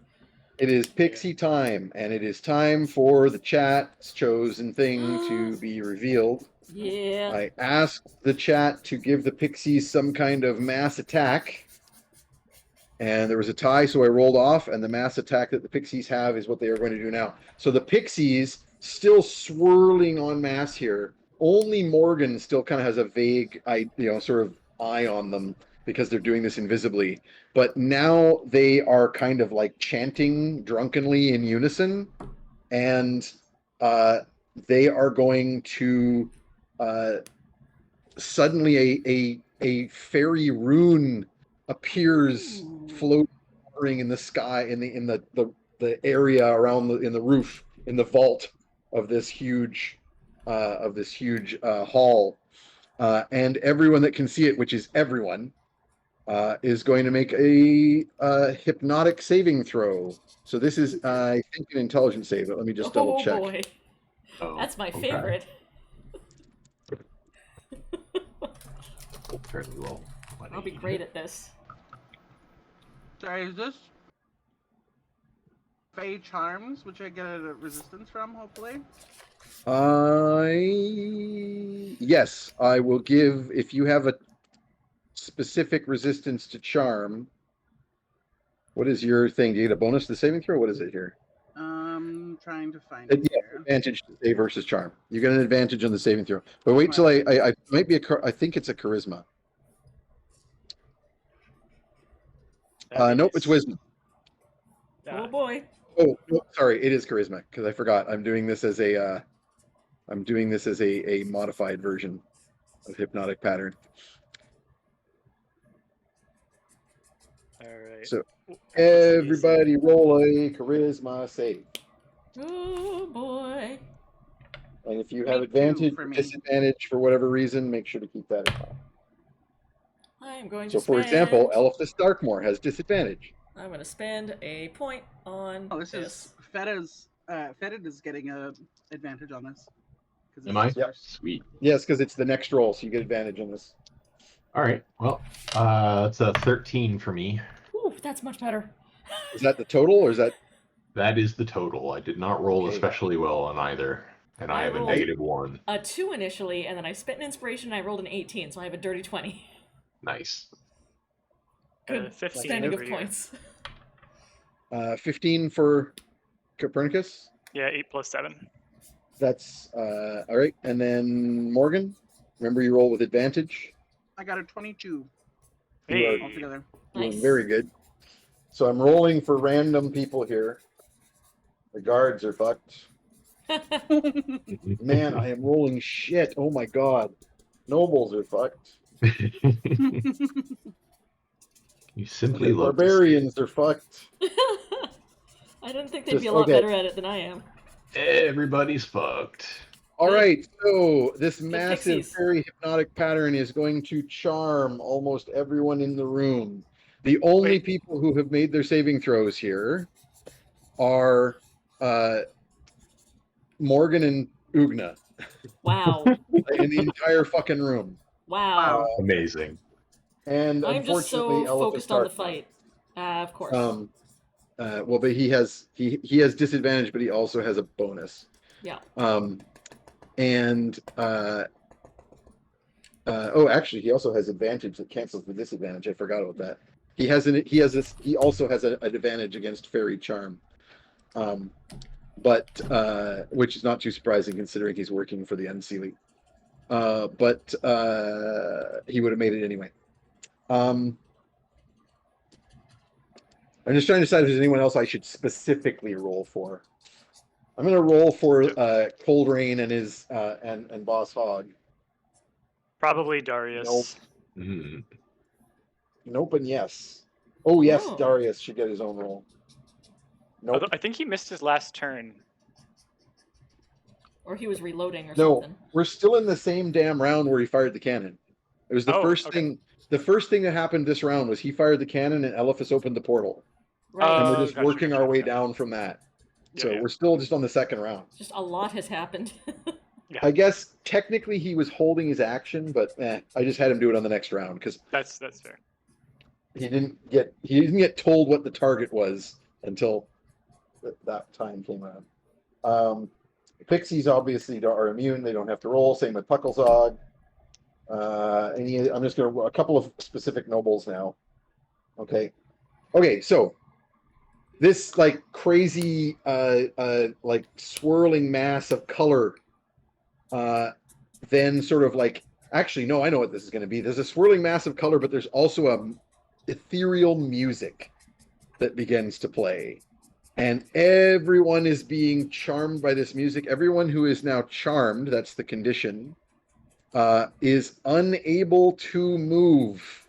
B: It is pixie time, and it is time for the chat's chosen thing to be revealed.
A: Yeah.
B: I asked the chat to give the pixies some kind of mass attack, and there was a tie, so I rolled off, and the mass attack that the pixies have is what they are going to do now. So the pixies, still swirling en masse here, only Morgan still kind of has a vague, sort of eye on them because they're doing this invisibly. But now they are kind of like chanting drunkenly in unison, and they are going to suddenly a fairy rune appears floating in the sky in the area around in the roof in the vault of this huge hall, and everyone that can see it, which is everyone, is going to make a hypnotic saving throw. So this is I think an intelligence save, but let me just double check.
A: Oh boy.
D: Oh,
A: That's my
D: okay.
A: favorite.
D: Fairly well.
A: I'll be great at this.
E: Sorry, is this Fey Charms, which I get a resistance from, hopefully?
B: Yes, I will give, if you have a specific resistance to charm. What is your thing? Do you get a bonus to the saving throw? What is it here?
E: Trying to find it
B: Yeah,
E: here.
B: advantage to save versus charm. You get an advantage on the saving throw. But wait till I might be I think it's a charisma. Nope, it's wisdom.
A: Oh boy.
B: Oh, no, sorry, it is charisma because I forgot. I'm doing this as a modified version of hypnotic pattern.
C: All right.
B: So everybody roll a charisma save.
A: Oh boy.
B: And if you have
E: Me too,
B: advantage
E: for
B: or
E: me.
B: disadvantage for whatever reason, make sure to keep that in mind.
A: I'm going
B: So
A: to
B: for
A: spend...
B: example, Elfthus Darkmoor has disadvantage.
A: I'm going to spend a point on
E: Oh, this is Fetid is getting a advantage on this. 'Cause
D: Am I?
E: it's first.
D: Sweet.
B: Yes, because it's the next roll, so you get advantage on this.
D: All right. Well, that's a 13 for me.
A: Ooh, that's much better.
B: Is that the total, or is that...
D: That is the total. I did not roll
B: Okay.
D: especially well on either, and I have a
A: rolled
D: -1.
A: a 2 initially, and then I spent an inspiration and I rolled an 18, so I have a dirty 20.
D: Nice.
A: Good
C: 15
A: spending of
C: over here.
A: points.
B: 15 for Copernicus.
C: Yeah, 8 plus 7.
B: That's all right. And then Morgan, remember you roll with advantage.
E: I got a 22
C: Hey.
E: altogether.
B: Doing
A: Nice.
B: very good. So I'm rolling for random people here. The guards are fucked. Man, I am rolling shit. Oh my god. Nobles are fucked.
D: You simply
B: The
D: love to see it.
B: barbarians are fucked.
A: I didn't think they'd
B: Just-
A: be a lot
B: okay.
A: better at it than I am.
D: Everybody's fucked.
B: All
A: Good.
B: right, so this massive
A: pixies.
B: fairy hypnotic pattern is going to charm almost everyone in the room. The only
C: Wait.
B: people who have made their saving throws here are Morgan and Ugna
A: Wow.
B: in the entire fucking room.
A: Wow.
D: Amazing.
B: And
A: I'm just
B: unfortunately,
A: so
B: Elephant
A: focused on the
B: Dark.
A: fight. Of course.
B: Well, but he has disadvantage, but he also has a bonus.
A: Yeah.
B: Actually, he also has advantage that cancels the disadvantage. I forgot about that. He also has an advantage against fairy charm, which is not too surprising considering he's working for the Unseelie. But he would have made it anyway. I'm just trying to decide if there's anyone else I should specifically roll for. I'm going to roll for Cold Rain and his and Boss Hog.
C: Probably Darius.
D: Mm.
B: Nope and yes. Oh yes,
A: Oh.
B: Darius should get his own roll. Nope.
C: Although I think he missed his last turn.
A: Or he was reloading or
B: No,
A: something.
B: we're still in the same damn round where he fired the cannon. It was the first
C: okay.
B: thing. The first thing that happened this round was he fired the cannon and Elephas opened the portal,
A: Right.
B: and we're
C: Oh,
B: just
C: gotcha,
B: working
C: gotcha,
B: our way
C: okay.
B: down from that.
C: Yeah,
B: So
C: yeah.
B: we're still just on the second round.
A: Just a lot has happened.
B: I guess technically he was holding his action, but I just had him do it on the next round because
C: That's fair.
B: he didn't get told what the target was until that time came around. Pixies obviously are immune; they don't have to roll. Same with Pucklezog. I'm just going to a couple of specific nobles now. Okay, so this like crazy like swirling mass of color then sort of like actually no, I know what this is going to be. There's a swirling mass of color, but there's also a ethereal music that begins to play, and everyone is being charmed by this music. Everyone who is now charmed, that's the condition, is unable to move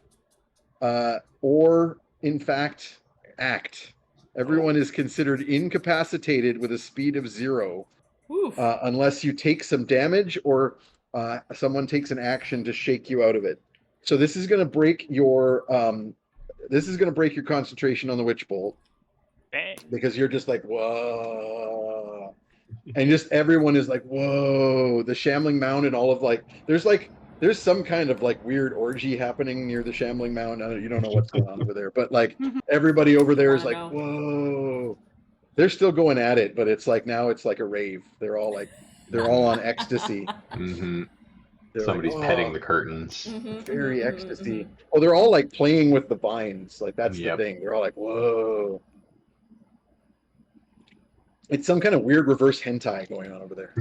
B: or in fact act. Everyone is considered incapacitated with a speed of 0
A: Oof.
B: unless you take some damage or someone takes an action to shake you out of it. So this is going to break your concentration on the witch bolt
C: Bang.
B: because you're just like whoa, and just everyone is like whoa. The Shambling Mound and all of there's some kind of like weird orgy happening near the Shambling Mound. You don't know what's going on over there, but like everybody over there is like
A: Wow.
B: whoa. They're still going at it, but it's like now it's like a rave. They're all on ecstasy.
D: Mm-hmm.
B: They're
D: Somebody's
B: like,
D: petting the curtains.
B: Fairy ecstasy. Oh, they're all like playing with the vines. Like that's
D: Yep.
B: the thing. They're all like, whoa. It's some kind of weird reverse hentai going on over there.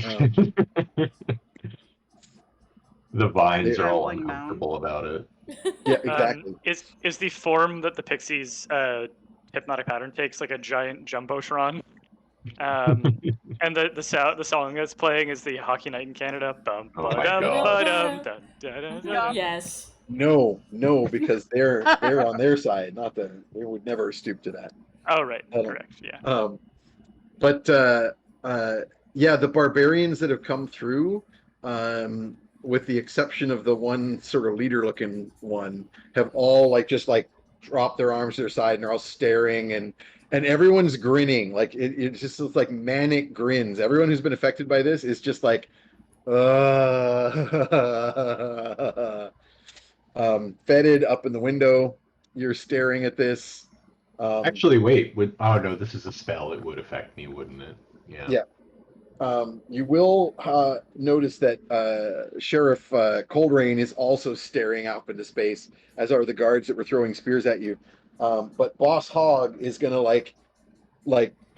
D: The vines are all
E: Shambling
D: uncomfortable about it.
B: Yeah, exactly.
C: Is the form that the Pixies hypnotic pattern takes like a giant jumbotron? And the song that's playing is the Hockey Night in Canada. Bum,
D: Oh my
C: ba-dum,
D: God.
C: ba-dum, dun, dun, dun, dun.
A: Yes.
B: No, because they're on their side, not the. They would never stoop to that.
C: Oh right,
B: I don't-
C: correct. Yeah.
B: Yeah, the barbarians that have come through, with the exception of the one sort of leader-looking one, have all like just like dropped their arms to their side and they're all staring and everyone's grinning. Like it just looks like manic grins. Everyone who's been affected by this is just like, fetid up in the window. You're staring at this.
D: Actually, wait. Oh no, this is a spell. It would affect me, wouldn't it? Yeah.
B: Yeah. You will notice that Sheriff Coldrain is also staring up into space, as are the guards that were throwing spears at you. But Boss Hog is gonna like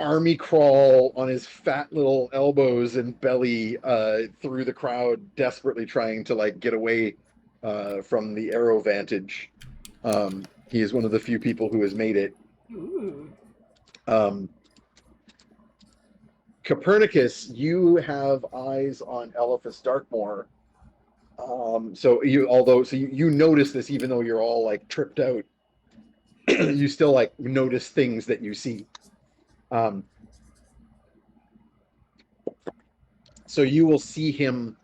B: army crawl on his fat little elbows and belly through the crowd, desperately trying to like get away from the arrow vantage. He is one of the few people who has made it.
A: Ooh.
B: Copernicus, you have eyes on Elephas Darkmoor. So you notice this even though you're all like tripped out. You still like notice things that you see. So you will see him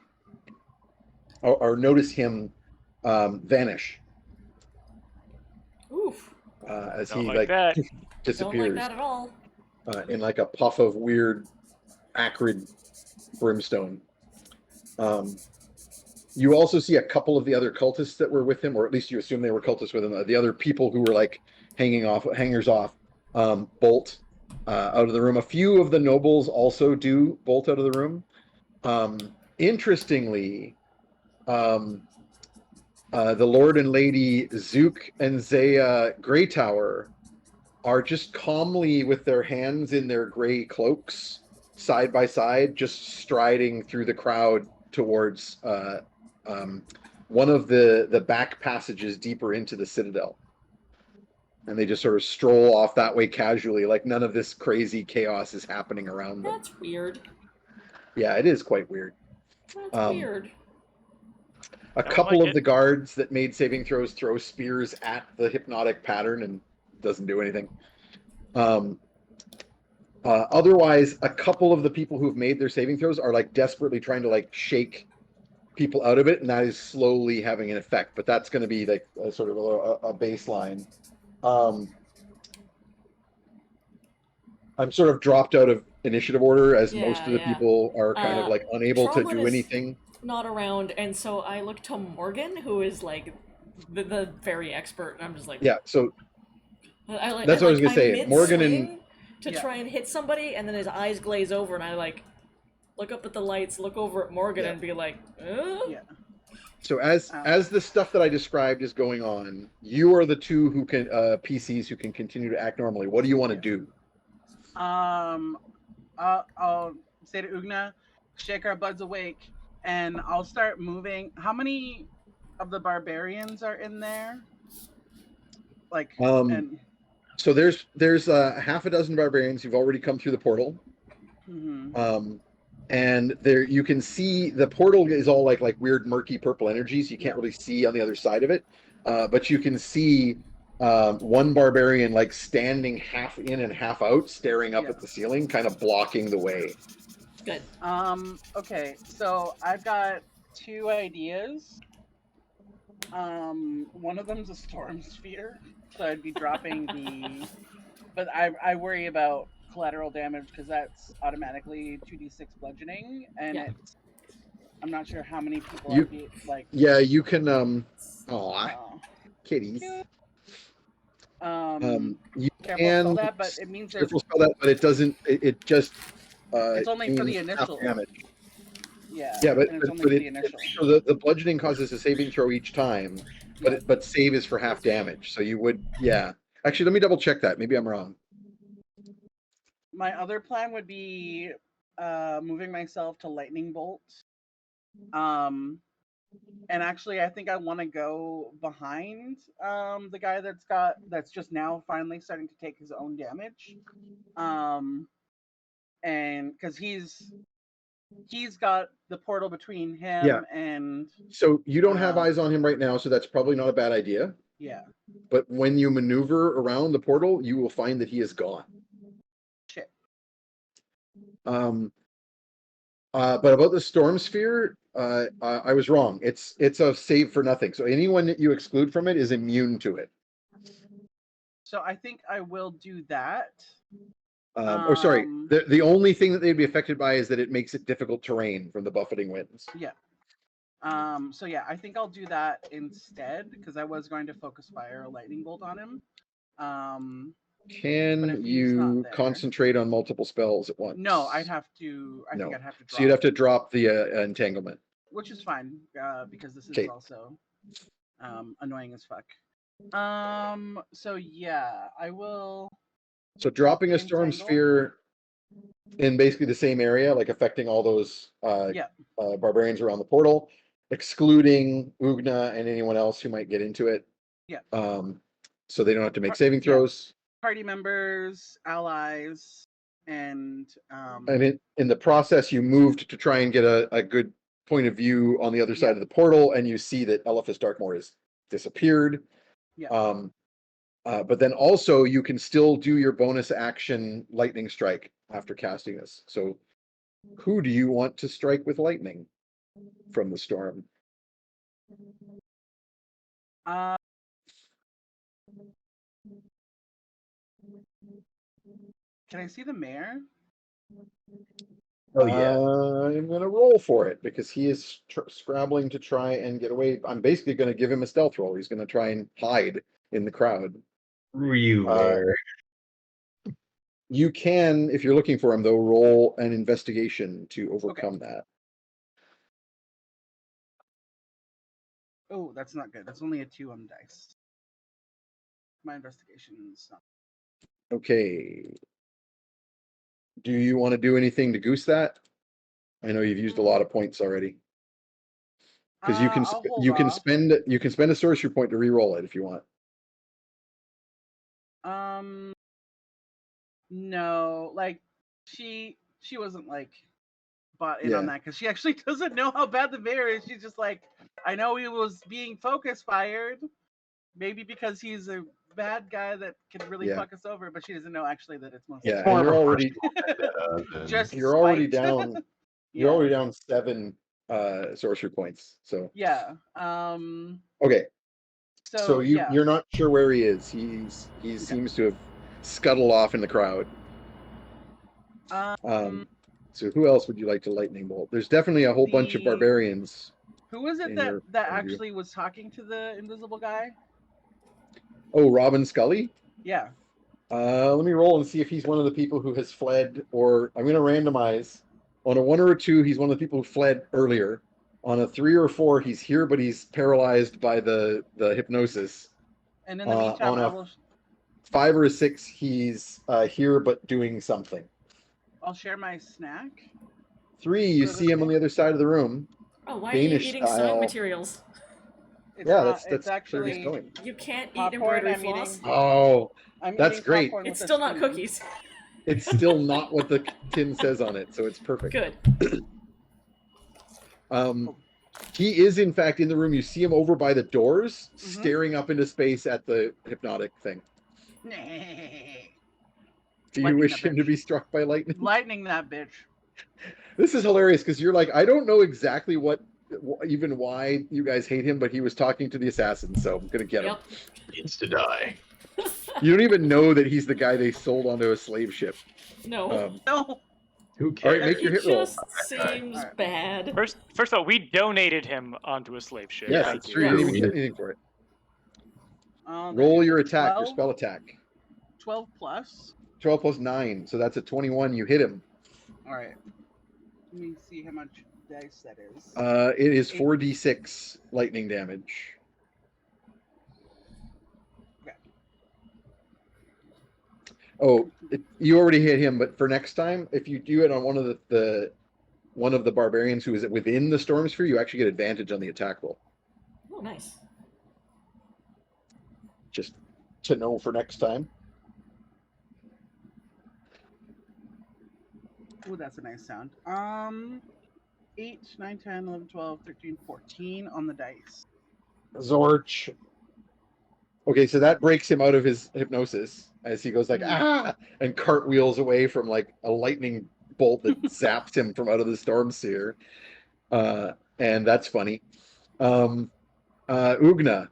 B: or notice him vanish
A: Oof.
B: as
C: Don't
B: he
C: like that.
A: Don't
B: disappears
A: like that at all.
B: in like a puff of weird acrid brimstone. You also see a couple of the other cultists that were with him, or at least you assume they were cultists with him. The other people who were like hangers off, bolt out of the room. A few of the nobles also do bolt out of the room. Interestingly, the Lord and Lady Zook and Zaya Greytower are just calmly with their hands in their gray cloaks, side by side, just striding through the crowd towards one of the back passages deeper into the citadel. And they just sort of stroll off that way casually, like none of this crazy chaos is happening around them.
A: That's weird.
B: Yeah, it is quite weird.
A: That's weird.
B: A
C: Don't
B: couple
C: like
B: of
C: it.
B: the guards that made saving throws throw spears at the hypnotic pattern and doesn't do anything. Otherwise, a couple of the people who've made their saving throws are like desperately trying to like shake people out of it, and that is slowly having an effect. But that's going to be like a sort of a baseline. I'm sort of dropped out of initiative order as most of the people are kind of like unable to
A: Throm
B: do anything.
A: Not around, and so I look to Morgan, who is like the very expert, and I'm just like,
B: yeah. So
A: that's
B: what I was gonna say. Morgan and
A: to try and hit somebody, and then his eyes glaze over, and I like look up at the lights, look over at Morgan, and be like,
E: Yeah.
B: So as the stuff that I described is going on, you are the two who can PCs who can continue to act normally. What do you want to do?
E: I'll say to Ugna, shake our buds awake, and I'll start moving. How many of the barbarians are in there? Like,
B: so there's half a dozen barbarians who've already come through the portal. And there you can see the portal is all like weird murky purple energies. You can't really see on the other side of it, but you can see one barbarian like standing half in and half out, staring up at the ceiling, kind of blocking the way.
A: Good.
E: Okay, so I've got two ideas. One of them's a storm sphere, so I'd be dropping the. But I worry about collateral damage because that's automatically 2d6 bludgeoning, and it's. I'm not sure how many people I'd be like.
B: Yeah, you can. Kitties. You can
E: spell that, but it means there's.
B: Spell that, but it doesn't. It just.
E: It's only for the initial
B: damage.
E: Yeah.
B: Yeah, but
E: so
B: the bludgeoning causes a saving throw each time, but save is for half damage. So you would, Actually, let me double check that. Maybe I'm wrong.
E: My other plan would be moving myself to lightning bolt. And actually, I think I want to go behind the guy that's just now finally starting to take his own damage. And because he's got the portal between him and.
B: So you don't have eyes on him right now, so that's probably not a bad idea.
E: Yeah.
B: But when you maneuver around the portal, you will find that he is gone.
E: Shit.
B: But about the storm sphere, I was wrong. It's a save for nothing. So anyone that you exclude from it is immune to it.
E: So I think I will do that.
B: The only thing that they'd be affected by is that it makes it difficult terrain from the buffeting winds.
E: Yeah. So yeah, I think I'll do that instead because I was going to focus fire a lightning bolt on him.
B: Can you concentrate on multiple spells at once?
E: No, I'd have to. I think I'd have to.
B: So you'd have to drop the entanglement,
E: which is fine because this is also annoying as fuck. So yeah, I will.
B: So dropping a storm sphere in basically the same area, like affecting all those barbarians around the portal, excluding Ugna and anyone else who might get into it.
E: Yeah.
B: So they don't have to make saving throws.
E: Party members, allies, and
B: in the process, you moved to try and get a good point of view on the other side of the portal, and you see that Elephas Darkmoor has disappeared.
E: yeah.
B: But then also you can still do your bonus action lightning strike after casting this. So who do you want to strike with lightning from the storm?
E: Uh, can I see the mayor?
D: Oh yeah.
B: I'm going to roll for it because he is scrabbling to try and get away. I'm basically going to give him a stealth roll. He's going to try and hide in the crowd.
D: You were.
B: You can, if you're looking for him, though, roll an investigation to overcome that.
E: Oh, that's not good. That's only a 2 on the dice. My investigation is not.
B: Okay. Do you want to do anything to goose that? I know you've used a lot of points already. Because you can
E: I'll hold
B: you can
E: off.
B: spend a sorcery point to re-roll it if you want.
E: No, like she wasn't like bought in
B: Yeah.
E: on that because she actually doesn't know how bad the mayor is. She's just like, I know he was being focus fired, maybe because he's a bad guy that can really
B: Yeah.
E: fuck us over, but she doesn't know actually that it's mostly.
B: Yeah,
D: More
B: and
D: of
B: you're
D: a
B: already
E: Just
B: you're already
E: spite.
B: down
E: Yeah.
B: you're already down 7 sorcery points. So
E: Yeah.
B: okay.
E: So,
B: So
E: yeah.
B: you're not sure where he is. He seems to have scuttled off in the crowd. So who else would you like to lightning bolt? There's definitely a whole bunch of barbarians.
E: Who was it
B: in
E: that
B: your
E: actually was talking to the invisible guy?
B: Oh, Robin Scully?
E: Yeah.
B: Let me roll and see if he's one of the people who has fled, or I'm going to randomize. On a 1 or a 2, he's one of the people who fled earlier. On a 3 or 4, he's here, but he's paralyzed by the hypnosis.
E: And in the meantime,
B: on
E: I
B: a
E: will.
B: 5 or a 6, he's here but doing something.
E: I'll share my snack.
B: 3, you see him on the other side of the room.
A: Oh, why
B: Danish
A: are you eating
B: style.
A: sewing materials?
E: It's
B: Yeah,
E: not,
B: that's
E: actually
B: where he's going.
A: You can't eat
E: popcorn.
A: embroidery
E: I'm
A: floss.
E: eating.
B: Oh,
E: I'm
B: that's
E: eating
B: great.
E: popcorn
A: It's
E: with a
A: still not
E: spoon.
A: cookies.
B: it's still not what the tin says on it, so it's perfect.
A: Good.
B: He is in fact in the room. You see him over by the doors, staring up into space at the hypnotic thing. Do you wish him to be struck by lightning?
E: Lightning that bitch.
B: This is hilarious because you're like, I don't know exactly even why you guys hate him, but he was talking to the assassin, so I'm gonna get him.
D: He needs to die.
B: You don't even know that he's the guy they sold onto a slave ship.
A: No.
E: No.
D: Who
B: All
D: cares?
B: right, make your hit roll.
A: Just seems bad.
C: First of all, we donated him onto a slave ship.
B: Yes,
C: Thank
B: it's
C: you.
B: true. You didn't even get anything for it.
E: That
B: Roll
E: is
B: your
E: a
B: attack,
E: 12,
B: your spell attack.
E: 12 plus.
B: 12 plus 9, so that's a 21. You hit him.
E: All right. Let me see how much dice that is.
B: It is 4d6 lightning damage.
E: Okay.
B: Oh, you already hit him, but for next time, if you do it on one of the barbarians who is within the storm sphere, you actually get advantage on the attack roll.
A: Oh, nice.
B: Just to know for next time.
E: Oh, that's a nice sound. 8, 9, 10, 11, 12, 13, 14 on the dice.
B: Zorch. Okay, so that breaks him out of his hypnosis as he goes like, ah, and cartwheels away from like a lightning bolt that zaps him from out of the storm sphere. And that's funny. Ugna,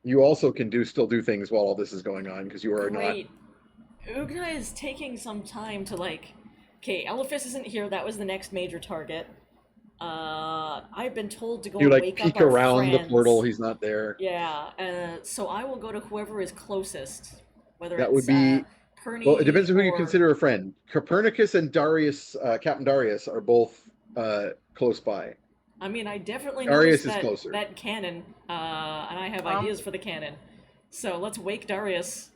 B: you also can still do things while all this is going on because you are
A: Great. Ugna is taking some time to okay, Elephas isn't here. That was the next major target. I've been told to go
B: you
A: and
B: like
A: wake
B: peek
A: up our
B: around
A: friends.
B: the portal. He's not there.
A: Yeah, so I will go to whoever is closest. Whether
B: That
A: it's
B: would be
A: Perny
B: well. It depends on who you
A: or-
B: consider a friend. Copernicus and Darius, Captain Darius, are both close by.
A: I mean, I definitely
B: Darius
A: noticed
B: is closer.
A: that cannon, and I have ideas for the cannon. So let's wake Darius.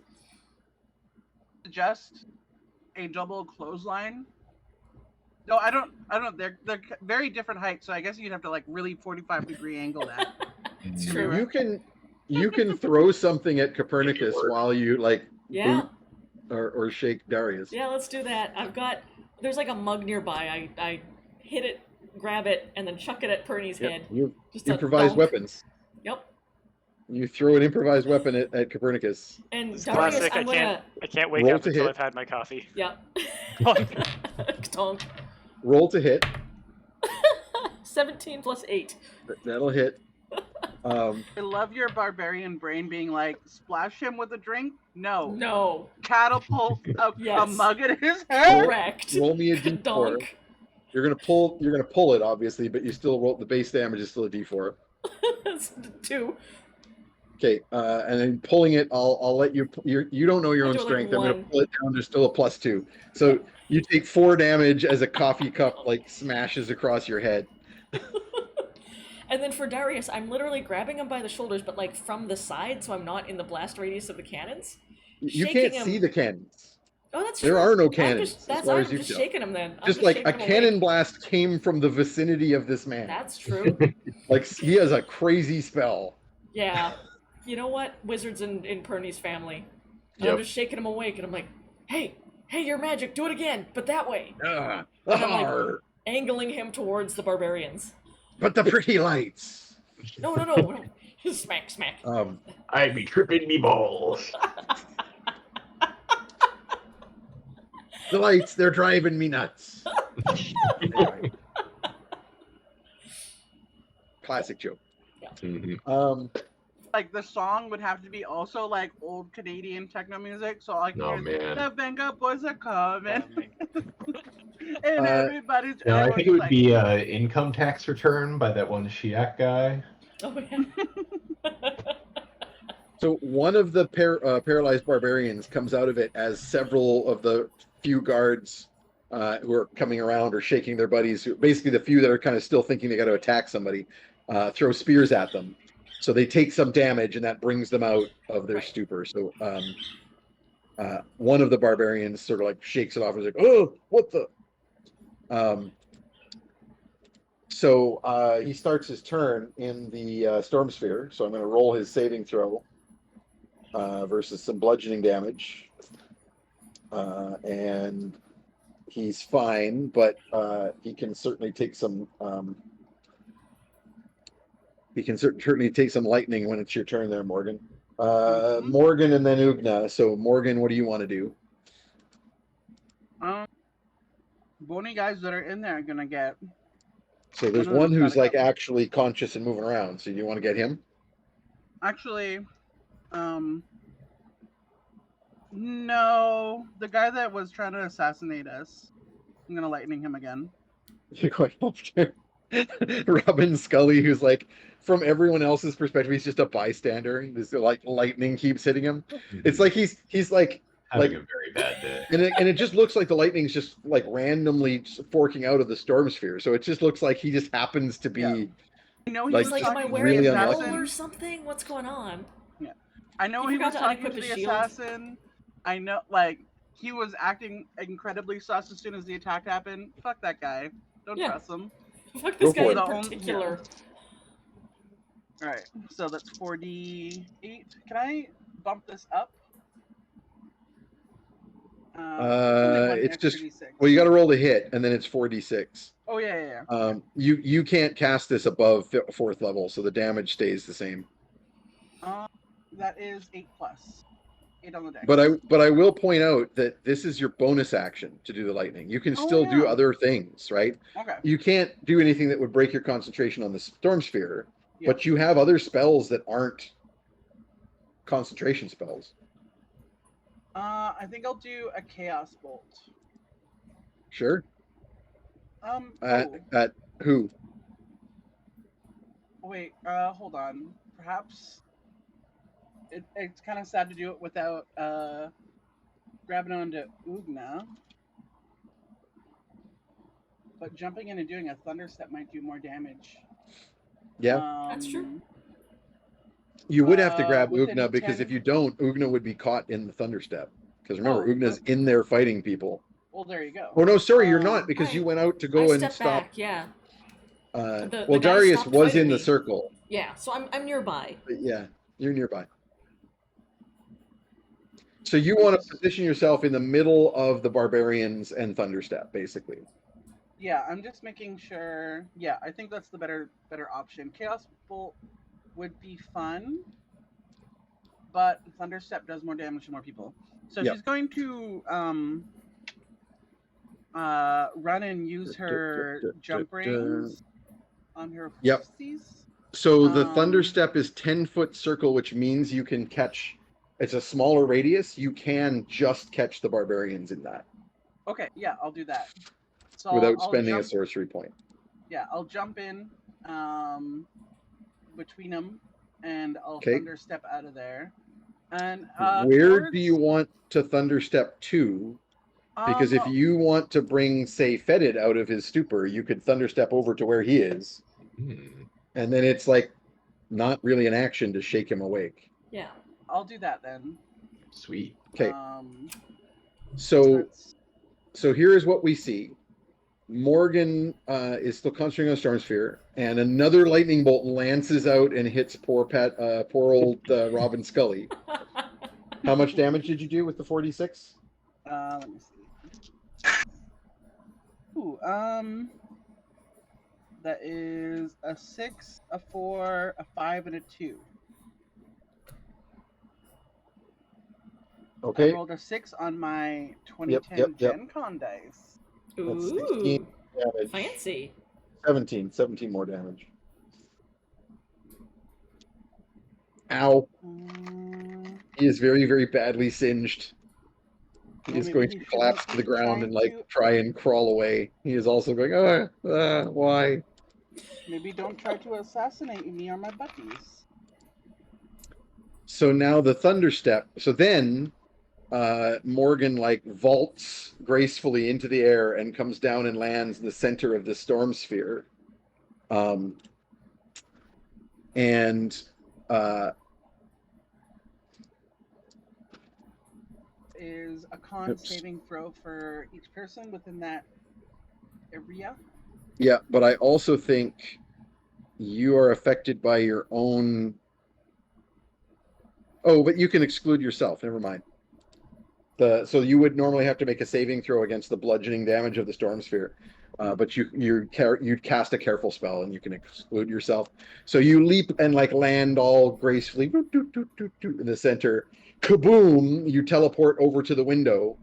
E: Suggest a double clothesline. No, I don't. They're very different heights, so I guess you'd have to really 45-degree angle that.
A: It's true.
B: You can throw something at Copernicus while you
A: Yeah.
B: or shake Darius.
A: Yeah, let's do that. There's like a mug nearby. I hit it, grab it, and then chuck it at Perny's head.
B: You
A: Just a
B: improvise
A: donk.
B: weapons.
A: Yep.
B: You throw an improvised weapon at Copernicus.
A: And
C: It's
A: Darius,
C: classic.
A: I'm gonna.
C: I can't wake
B: Roll
C: up
B: to
C: until
B: hit.
C: I've had my coffee.
A: Yep. Donk.
B: Roll to hit.
A: 17 plus 8.
B: That'll hit.
E: I love your barbarian brain being like, splash him with a drink? No.
A: No.
E: Catapult a
A: Yes.
E: mug at his head?
A: Correct.
B: Roll me a d4.
A: Donk.
B: You're gonna pull it obviously, but you still roll the base damage is still a d4.
A: That's 2.
B: Okay, and then pulling it, I'll let you. You don't know your
A: I
B: own
A: do, like,
B: strength. I'm gonna
A: 1.
B: pull it down. There's still a +2, so you take 4 damage as a coffee cup like smashes across your head.
A: And then for Darius, I'm literally grabbing him by the shoulders, but like from the side, so I'm not in the blast radius of the cannons.
B: You
A: Shaking
B: can't see the cannons.
A: Oh, that's
B: There
A: true.
B: are no
A: I'm
B: cannons,
A: just,
B: as far as
A: I'm
B: you
A: just
B: know.
A: shaking him then. I'm
B: Just like a
A: shaking him
B: cannon
A: awake.
B: blast came from the vicinity of this man.
A: That's true.
B: Like he has a crazy spell.
A: Yeah. You know what? Wizards in Perny's family. And
D: Yep.
A: I'm just shaking him awake, and I'm like, hey, your magic, do it again, but that way.
B: Ah,
A: And I'm like,
B: arr,
A: angling him towards the barbarians.
B: but the pretty lights.
A: No. Smack.
D: I be tripping me balls.
B: The lights, they're driving me nuts. Anyway. Classic joke.
D: Mhm.
E: Like, the song would have to be also like old Canadian techno music, so like,
D: Oh,
E: here's
D: man.
E: the Venga boys are coming, and everybody's.
D: No, I think it would
E: everyone's
D: be Income Tax Return by that one Shiak guy.
A: Oh, yeah.
B: So one of the paralyzed barbarians comes out of it as several of the few guards who are coming around or shaking their buddies, basically the few that are kind of still thinking they got to attack somebody, throw spears at them. So they take some damage, and that brings them out of their
A: Right.
B: stupor. So one of the barbarians sort of like shakes it off and is like, "Oh, what the?" So he starts his turn in the storm sphere. So I'm going to roll his saving throw versus some bludgeoning damage, and he's fine, but he can certainly take some. He can certainly take some lightning when it's your turn there, Morgan. Morgan and then Ugna. So Morgan, what do you want to do?
E: Bony guys that are in there are gonna get.
B: So there's
E: One of
B: one
E: them's
B: who's
E: gotta
B: like
E: go.
B: actually conscious and moving around. So you want to get him?
E: Actually, no, the guy that was trying to assassinate us. I'm gonna lightning him again.
B: You're going after Robin Scully, who's like, from everyone else's perspective, he's just a bystander. This like lightning keeps hitting him. It's like he's like
D: Having a very bad day.
B: and it just looks like the lightning's just like randomly forking out of the storm sphere. So it just looks like he just happens to be.
E: Yeah. I know he
B: Like,
A: He's
E: was
A: like, am I
E: talking
A: wearing
B: really
E: to the
A: a
B: unlucky.
A: roll or
E: assassin.
A: something? What's going on?
E: I know
A: He
E: he was
A: forgot to
E: talking
A: unequip
E: to the
A: his shield.
E: assassin. I know, like, he was acting incredibly sus as soon as the attack happened. Fuck that guy. Don't
A: Yeah.
E: trust him.
A: Fuck this
B: Go
A: guy
B: for
A: in
E: it.
A: particular.
E: Alright, so that's 4d8. Can I bump this up? Only one
B: It's
E: extra
B: just
E: D6.
B: well, you got to roll the hit, and then it's 4d6.
E: Oh, yeah.
B: You can't cast this above 4th level, so the damage stays the same.
E: That is 8 plus. 8 on the deck.
B: But I will point out that this is your bonus action to do the lightning. You can
E: Oh,
B: still do
E: yeah.
B: other things, right?
E: Okay.
B: You can't do anything that would break your concentration on the storm sphere,
E: Yeah.
B: but you have other spells that aren't concentration spells.
E: I think I'll do a chaos bolt.
B: Sure. At
E: Oh,
B: who?
E: wait, hold on. Perhaps it's kind of sad to do it without grabbing onto Ugna. But jumping in and doing a thunder step might do more damage.
B: Yeah,
A: That's true.
B: you would have to grab
E: within
B: Ugna because
E: 10
B: if you don't, Ugna would be caught in the thunderstep. Because remember,
E: Oh,
B: Ugna's in there fighting people.
E: Well, there you go.
B: Oh no, sorry, you're not because
A: I-
B: you went out to
A: I
B: go and
A: step
B: stop.
A: back, yeah.
B: Well,
A: The guy
B: Darius
A: stopped
B: was
A: fighting
B: in the
A: me.
B: circle.
A: Yeah, so I'm nearby.
B: But yeah, you're nearby. So you want to position yourself in the middle of the barbarians and Thunderstep, basically.
E: Yeah, I'm just making sure. Yeah, I think that's the better option. Chaos Bolt would be fun, but Thunderstep does more damage to more people. So
B: Yep.
E: she's going to run and use her jump rings on her
B: Yep.
E: pixies.
B: So the Thunderstep is 10-foot circle, which means you can catch. It's a smaller radius. You can just catch the barbarians in that.
E: Okay, yeah, I'll do that. So
B: without
E: I'll
B: spending
E: jump,
B: a sorcery point.
E: Yeah, I'll jump in between them, and I'll
B: Okay.
E: Thunderstep out of there. And
B: where do you want to Thunderstep to? Because if you want to bring, say, Fetid out of his stupor, you could Thunderstep over to where he is. And then it's like not really an action to shake him awake.
A: Yeah.
E: I'll do that then.
D: Sweet.
B: Okay. So here is what we see. Morgan is still concentrating on Storm Sphere, and another lightning bolt lances out and hits poor old Robin Scully. How much damage did you do with the 46?
E: Let me see. Ooh, that is a 6, a 4, a 5, and a 2.
B: Okay.
E: I rolled a 6 on my 2010 Gen Con dice.
B: That's
A: Ooh,
B: 16 damage.
A: fancy.
B: 17 more damage. Ow. He is very, very badly singed. He is going to collapse to the ground and try and crawl away. He is also going, why?
E: Maybe don't try to assassinate me or my buddies.
B: So now the Thunderstep. So then Morgan vaults gracefully into the air and comes down and lands in the center of the storm sphere.
E: Is a con saving throw for each person within that area?
B: Yeah, but I also think you are affected by your own. Oh, but you can exclude yourself. Never mind. So you would normally have to make a saving throw against the bludgeoning damage of the storm sphere, but you'd cast a careful spell and you can exclude yourself. So you leap and land all gracefully in the center. Kaboom! You teleport over to the window,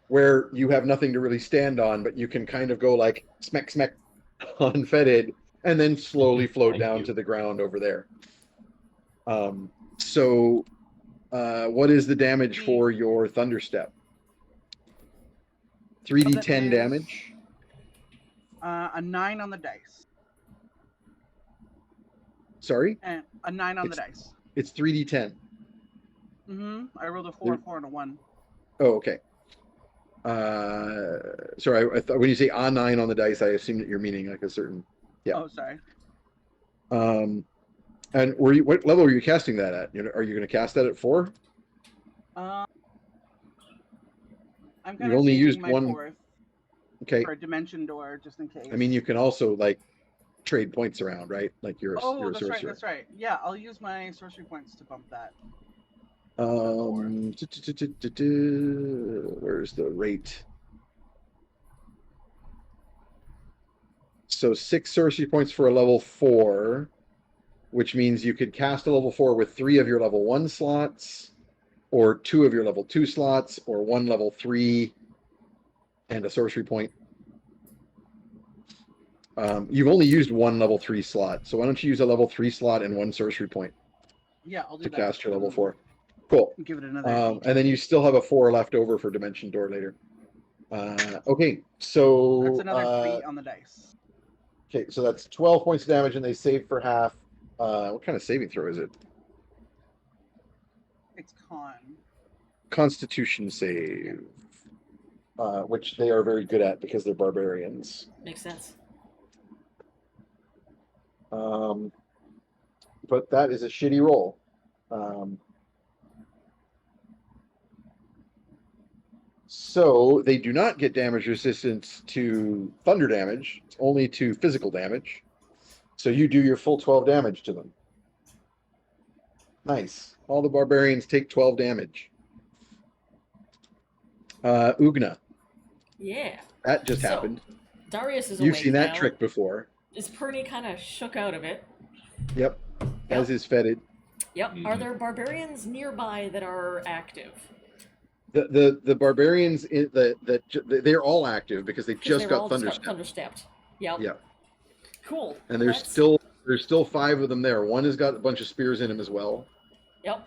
B: where you have nothing to really stand on, but you can kind of go smack smack on Fetid, and then slowly float down to the ground over there. What is the damage for your Thunderstep? 3d10 damage?
E: A 9 on the dice.
B: Sorry?
E: And a 9 on the dice.
B: It's 3d10.
E: I rolled a 4, 4, and a 1.
B: Oh, okay. Sorry, I thought when you say a 9 on the dice, I assume that you're meaning a certain. Yeah.
E: Oh, sorry.
B: And what level are you casting that at? Are you going to cast that at 4?
E: I'm kind
B: You've
E: of
B: only used
E: my
B: one.
E: 4th
B: Okay.
E: for a dimension door, just in case.
B: I mean, you can also trade points around, right? You're a
E: that's
B: sorcerer.
E: right. That's right. Yeah, I'll use my sorcery points to bump that.
B: Where's the rate? So 6 sorcery points for a level 4, which means you could cast a level 4 with 3 of your level 1 slots, or 2 of your level 2 slots, or 1 level 3 and a sorcery point. You've only used 1 level 3 slot, so why don't you use a level 3 slot and 1 sorcery point?
E: Yeah, I'll do
B: to
E: that.
B: Cast your level 4. Cool.
E: Give it another.
B: And then you still have a 4 left over for Dimension Door later. Okay, so
E: that's another 3 on the dice.
B: Okay, so that's 12 points of damage, and they save for half. What kind of saving throw is it?
E: It's con.
B: Constitution save, which they are very good at because they're barbarians.
A: Makes sense.
B: But that is a shitty roll. So they do not get damage resistance to thunder damage. It's only to physical damage. So you do your full 12 damage to them. Nice. All the barbarians take 12 damage. Ugna.
A: Yeah.
B: That just
A: So,
B: happened.
A: Darius is
B: You've
A: awake
B: seen that
A: now.
B: trick before.
A: Is Perny kind of shook out of it?
B: Yep. As is Fetid.
A: Yep. Are there barbarians nearby that are active?
B: The barbarians they're all active because they just got thunderstepped.
A: Thunderstepped. Yep.
B: Yeah.
A: Cool.
B: And there's still 5 of them there. One has got a bunch of spears in him as well.
A: Yep.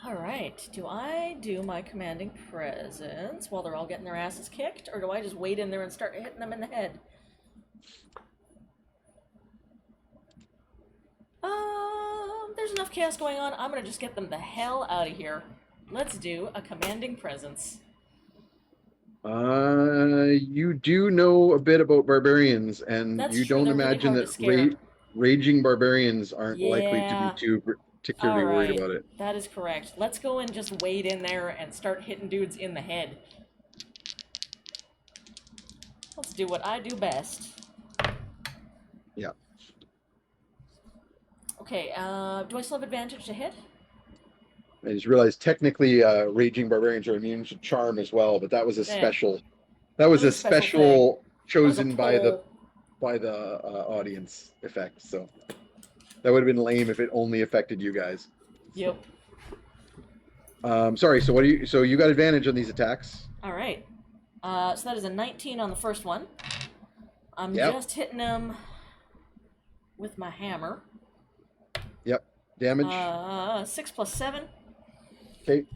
A: All right. Do I do my commanding presence while they're all getting their asses kicked, or do I just wait in there and start hitting them in the head? There's enough chaos going on. I'm gonna just get them the hell out of here. Let's do a commanding presence.
B: You do know a bit about barbarians, and
A: That's
B: you
A: true,
B: don't
A: they're really
B: imagine
A: hard to
B: that
A: scare.
B: raging barbarians aren't likely to
A: Yeah.
B: be too particularly worried about it.
A: That is correct. Let's go and just wade in there and start hitting dudes in the head. Let's do what I do best.
B: Yeah.
A: Okay, do I still have advantage to hit?
B: I just realized technically raging barbarians are immune to charm as well, but that was a special. That was a special chosen by the audience effect. So that would have been lame if it only affected you guys.
A: Yep.
B: Sorry. So what do you? So you got advantage on these attacks.
A: All right. So that is a 19 on the first one. I'm
B: Yep.
A: just hitting them with my hammer.
B: Yep. Damage.
A: 6 plus 7.
B: Okay.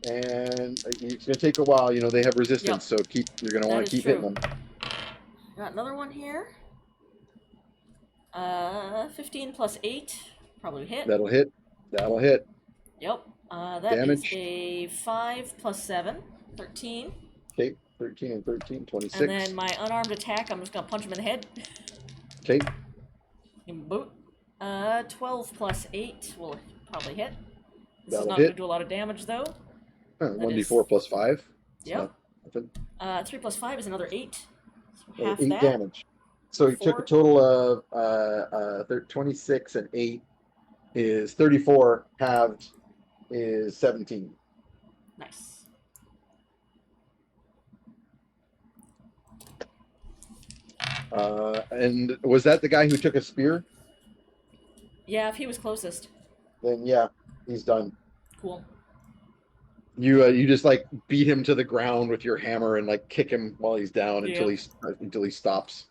B: And it's gonna take a while. You know they have resistance, so you're gonna want to keep hitting them.
A: Got another one here. 15 plus 8. Probably hit.
B: That'll hit. That'll hit.
A: Yep. That
B: Damage.
A: is a 5 plus 7. 13.
B: Okay. 13 and 13. 26.
A: And then my unarmed attack, I'm just gonna punch him in the head.
B: Okay.
A: Give him a boot. 12 plus 8 will probably hit. This
B: That'll
A: is not
B: hit.
A: gonna do a lot of damage though.
B: 1d4 plus 5.
A: Yep.
B: Nothing.
A: 3 plus 5 is another 8. So
B: Uh,
A: half
B: 8
A: that.
B: damage. So you took a
A: 4.
B: total of 26 and 8 is 34. Halved is 17.
A: Nice.
B: And was that the guy who took a spear?
A: Yeah, if he was closest.
B: Then yeah, he's done.
A: Cool.
B: You just like beat him to the ground with your hammer and like kick him while he's down until he stops.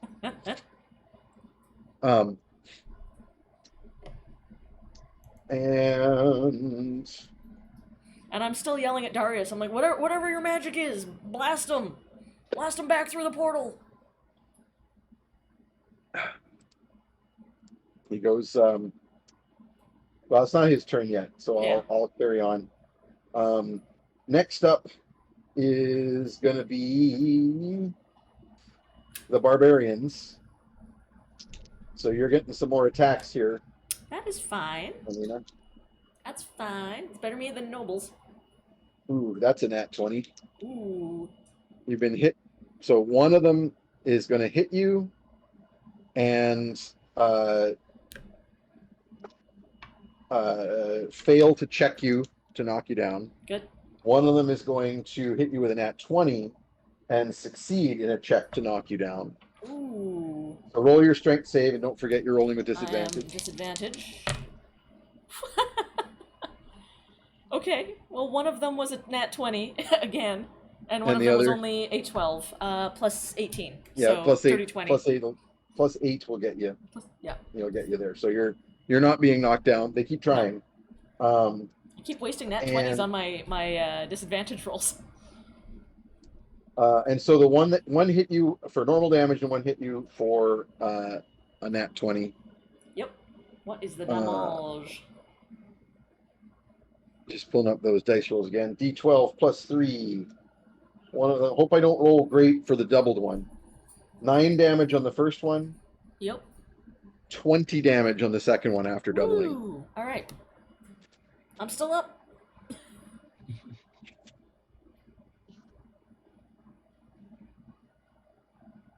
B: And
A: I'm still yelling at Darius. I'm like, whatever your magic is, blast him! Blast him back through the portal!
B: he goes, well, it's not his turn yet, so
A: Yeah.
B: I'll carry on. Next up is going to be the barbarians. So you're getting some more attacks here,
A: That is fine.
B: Alina.
A: That's fine. It's better me than nobles.
B: Ooh, that's a nat 20.
A: Ooh.
B: You've been hit. So one of them is going to hit you and fail to check you to knock you down.
A: Good.
B: One of them is going to hit you with a nat 20 and succeed in a check to knock you down.
A: Ooh.
B: So roll your strength save and don't forget you're rolling with disadvantage.
A: Disadvantage. Okay. Well, one of them was a nat 20 again, and one
B: And
A: of
B: the
A: them was
B: other?
A: only a 12 plus 18.
B: Yeah,
A: so
B: plus
A: 30,
B: 8.
A: 20.
B: Plus 8 will get you.
A: Yeah.
B: You'll get you there. So you're not being knocked down. They keep trying.
A: I keep wasting nat 20s
B: And-
A: on my disadvantage rolls.
B: And so the one hit you for normal damage and one hit you for a nat 20.
A: Yep. What is the damage?
B: Just pulling up those dice rolls again. D12 plus 3. One of them. Hope I don't roll great for the doubled one. 9 damage on the first one.
A: Yep.
B: 20 damage on the second one after doubling.
A: Ooh. All right. I'm still up.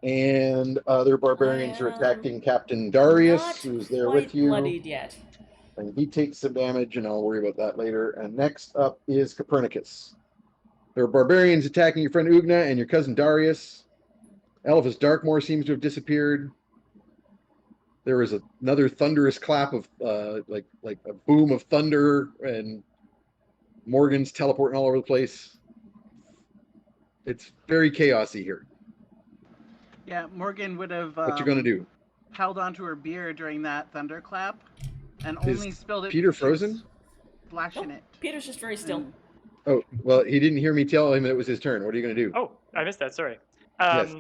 B: And other barbarians are attacking Captain Darius,
A: Not
B: who's there
A: quite
B: with you.
A: bloodied yet.
B: and he takes some damage, and I'll worry about that later. And next up is Copernicus. There are barbarians attacking your friend Ugna and your cousin Darius. Elphus Darkmoor seems to have disappeared. There is another thunderous clap of like a boom of thunder, and Morgan's teleporting all over the place. It's very chaosy here.
E: Yeah, Morgan would have
B: What you gonna do?
E: held onto her beer during that thunderclap and
B: Is
E: only spilled it.
B: Peter
E: because she was
B: frozen?
E: Splashing
A: Nope.
E: it.
A: Peter's just very still.
E: Mm.
B: Oh, well, he didn't hear me tell him it was his turn. What are you gonna do?
C: Oh, I missed that. Sorry.
B: Yes.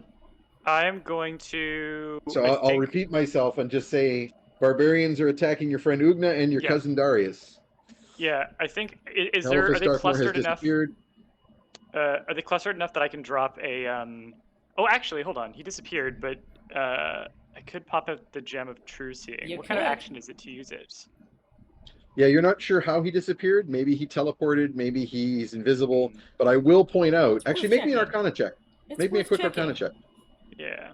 C: I'm going to.
B: So
C: I
B: I'll
C: think-
B: repeat myself and just say barbarians are attacking your friend Ugna and your
C: Yeah.
B: cousin Darius.
C: Yeah, I think. Is
B: Elphus
C: there? Are they
B: Darkmoor
C: clustered
B: has
C: enough?
B: disappeared.
C: Are they clustered enough that I can drop a? Oh, actually, hold on. He disappeared, but I could pop out the gem of true seeing.
A: You
C: What kind of
A: could.
C: action is it to use it?
B: Yeah, you're not sure how he disappeared. Maybe he teleported. Maybe he's invisible. But I will point out.
A: It's
B: Actually,
A: worth
B: make me an
A: checking.
B: Arcana check.
A: It's
B: Make me a
A: worth
B: quick
A: checking.
B: Arcana check.
C: Yeah.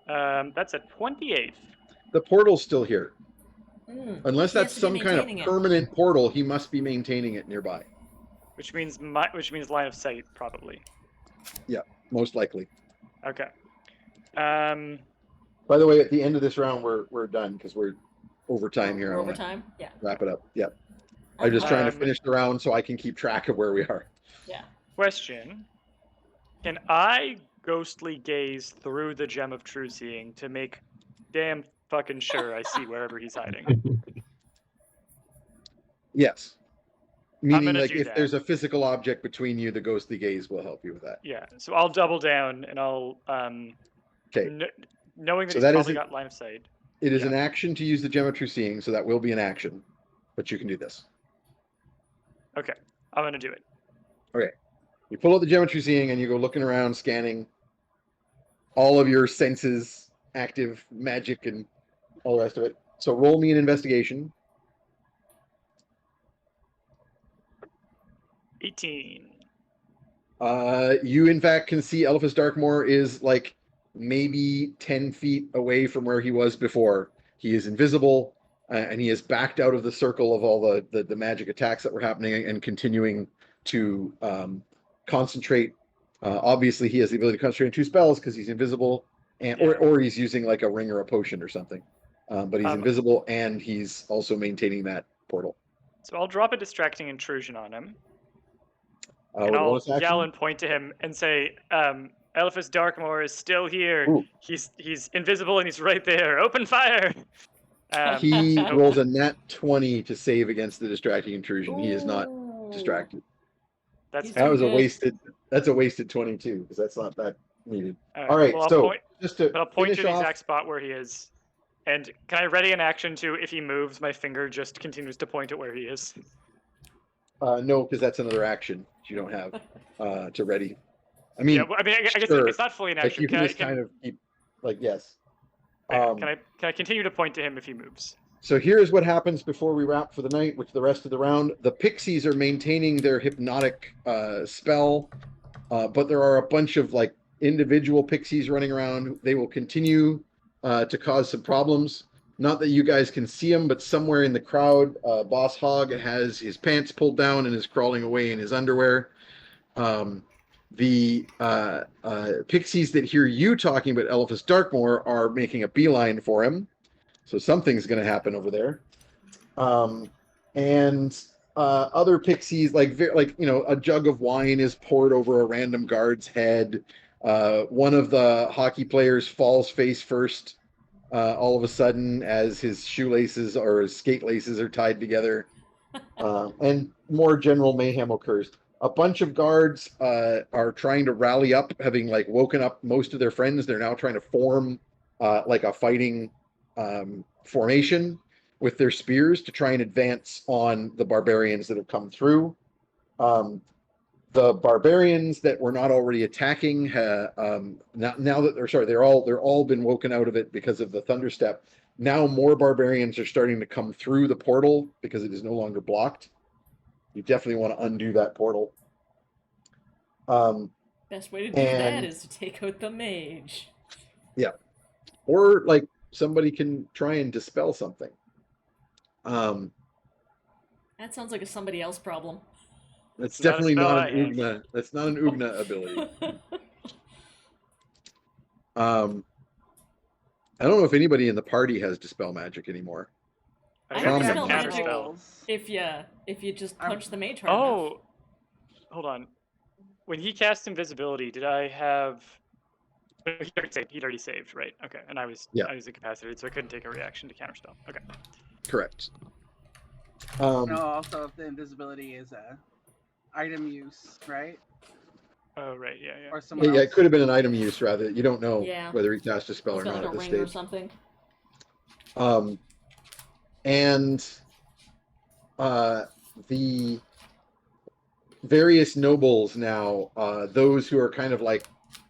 C: That's a 28.
B: The portal's still here.
A: Mm.
B: Unless
A: He has
B: that's
A: to be
B: some kind of
A: maintaining it.
B: permanent portal, he must be maintaining it nearby.
C: Which means line of sight, probably.
B: Most likely.
C: Okay.
B: By the way, at the end of this round, we're done because we're over time here.
A: We're
B: I
A: over
B: wanna
A: time? Yeah.
B: wrap it up. Yeah. I'm just trying to
C: Um,
B: finish the round so I can keep track of where we are.
A: Yeah.
C: Question: Can I ghostly gaze through the gem of true seeing to make damn fucking sure I see wherever he's hiding?
B: Yes. Meaning,
C: gonna
B: like,
C: do
B: if
C: that.
B: there's a physical object between you, the ghostly gaze will help you with that.
C: Yeah. So I'll double down and I'll
B: Okay.
C: knowing that
B: So
C: he's
B: that
C: probably
B: isn't-
C: got line of sight.
B: It is
C: Yeah.
B: an action to use the gem of true seeing, so that will be an action. But you can do this.
C: Okay, I'm gonna do it.
B: You pull out the gem of true seeing and you go looking around, scanning all of your senses, active magic, and all the rest of it. So roll me an investigation.
C: 18.
B: You in fact can see Elphus Darkmoor is like maybe 10 feet away from where he was before. He is invisible, and he is backed out of the circle of all the magic attacks that were happening and continuing to concentrate. Obviously, he has the ability to concentrate on 2 spells because he's invisible, and
C: Yeah.
B: or he's using like a ring or a potion or something. But he's
C: Um,
B: invisible, and he's also maintaining that portal.
C: So I'll drop a distracting intrusion on him, and
B: With
C: I'll
B: bonus action?
C: yell and point to him and say, Eliphas Darkmoor is still here.
B: Ooh.
C: He's invisible and he's right there. Open fire!
B: He
C: so-
B: rolls a nat 20 to save against the distracting intrusion. He is not
A: Ooh.
B: distracted.
C: That's
A: He's
B: That was a
A: good.
B: wasted. That's a wasted 22 because that's not that needed.
C: All
B: All right,
C: well,
B: so
C: point,
B: just to
C: but I'll point to
B: finish
C: the
B: off,
C: exact spot where he is. And can I ready an action to, if he moves, my finger just continues to point at where he is?
B: no, because that's another action you don't have to ready. I mean,
C: Yeah, well, I mean, I guess
B: sure.
C: it's not fully an
B: like
C: action.
B: you can
C: Can
B: just kind of keep, like, yes.
C: can I continue to point to him if he moves?
B: So here's what happens before we wrap for the night, which the rest of the round. The pixies are maintaining their hypnotic spell, but there are a bunch of like individual pixies running around. They will continue to cause some problems. Not that you guys can see them, but somewhere in the crowd, Boss Hog has his pants pulled down and is crawling away in his underwear. The pixies that hear you talking about Eliphas Darkmoor are making a beeline for him. So something's going to happen over there. And other pixies, like a jug of wine is poured over a random guard's head. One of the hockey players falls face first all of a sudden as his shoelaces or his skate laces are tied together. And more general mayhem occurs. A bunch of guards are trying to rally up, having like woken up most of their friends. They're now trying to form like a fighting formation with their spears to try and advance on the barbarians that have come through. The barbarians that were not already attacking, now that they're all been woken out of it because of the thunderstep. Now more barbarians are starting to come through the portal because it is no longer blocked. You definitely want to undo that portal.
A: Best way to do that is to take out the mage.
B: Or like somebody can try and dispel something.
A: That sounds like a somebody else problem.
B: That's
C: Not a
B: definitely
C: spell
B: not
C: I
B: an
C: have.
B: Ugna. That's not an Ugna ability. I don't know if anybody in the party has dispel magic anymore.
C: I
A: I
C: think
A: can
C: I
A: dispel
C: have
A: magic.
C: counterspell.
A: if you just
E: I'm-
A: punch the mage hard enough.
C: Oh, hold on. When he cast invisibility, did I have? He'd already saved, right? Okay, and I was incapacitated, so I couldn't take a reaction to counterspell. Okay.
B: Correct.
E: No, also if the invisibility is a item use, right?
C: Oh right, yeah.
E: Or someone else.
B: Yeah, it could have been an item use rather. You don't know
A: Yeah.
B: whether he cast a spell
A: It's
B: or
A: got
B: not
A: like a
B: at this
A: ring or
B: stage.
A: something.
B: And the various nobles now, those who are kind of like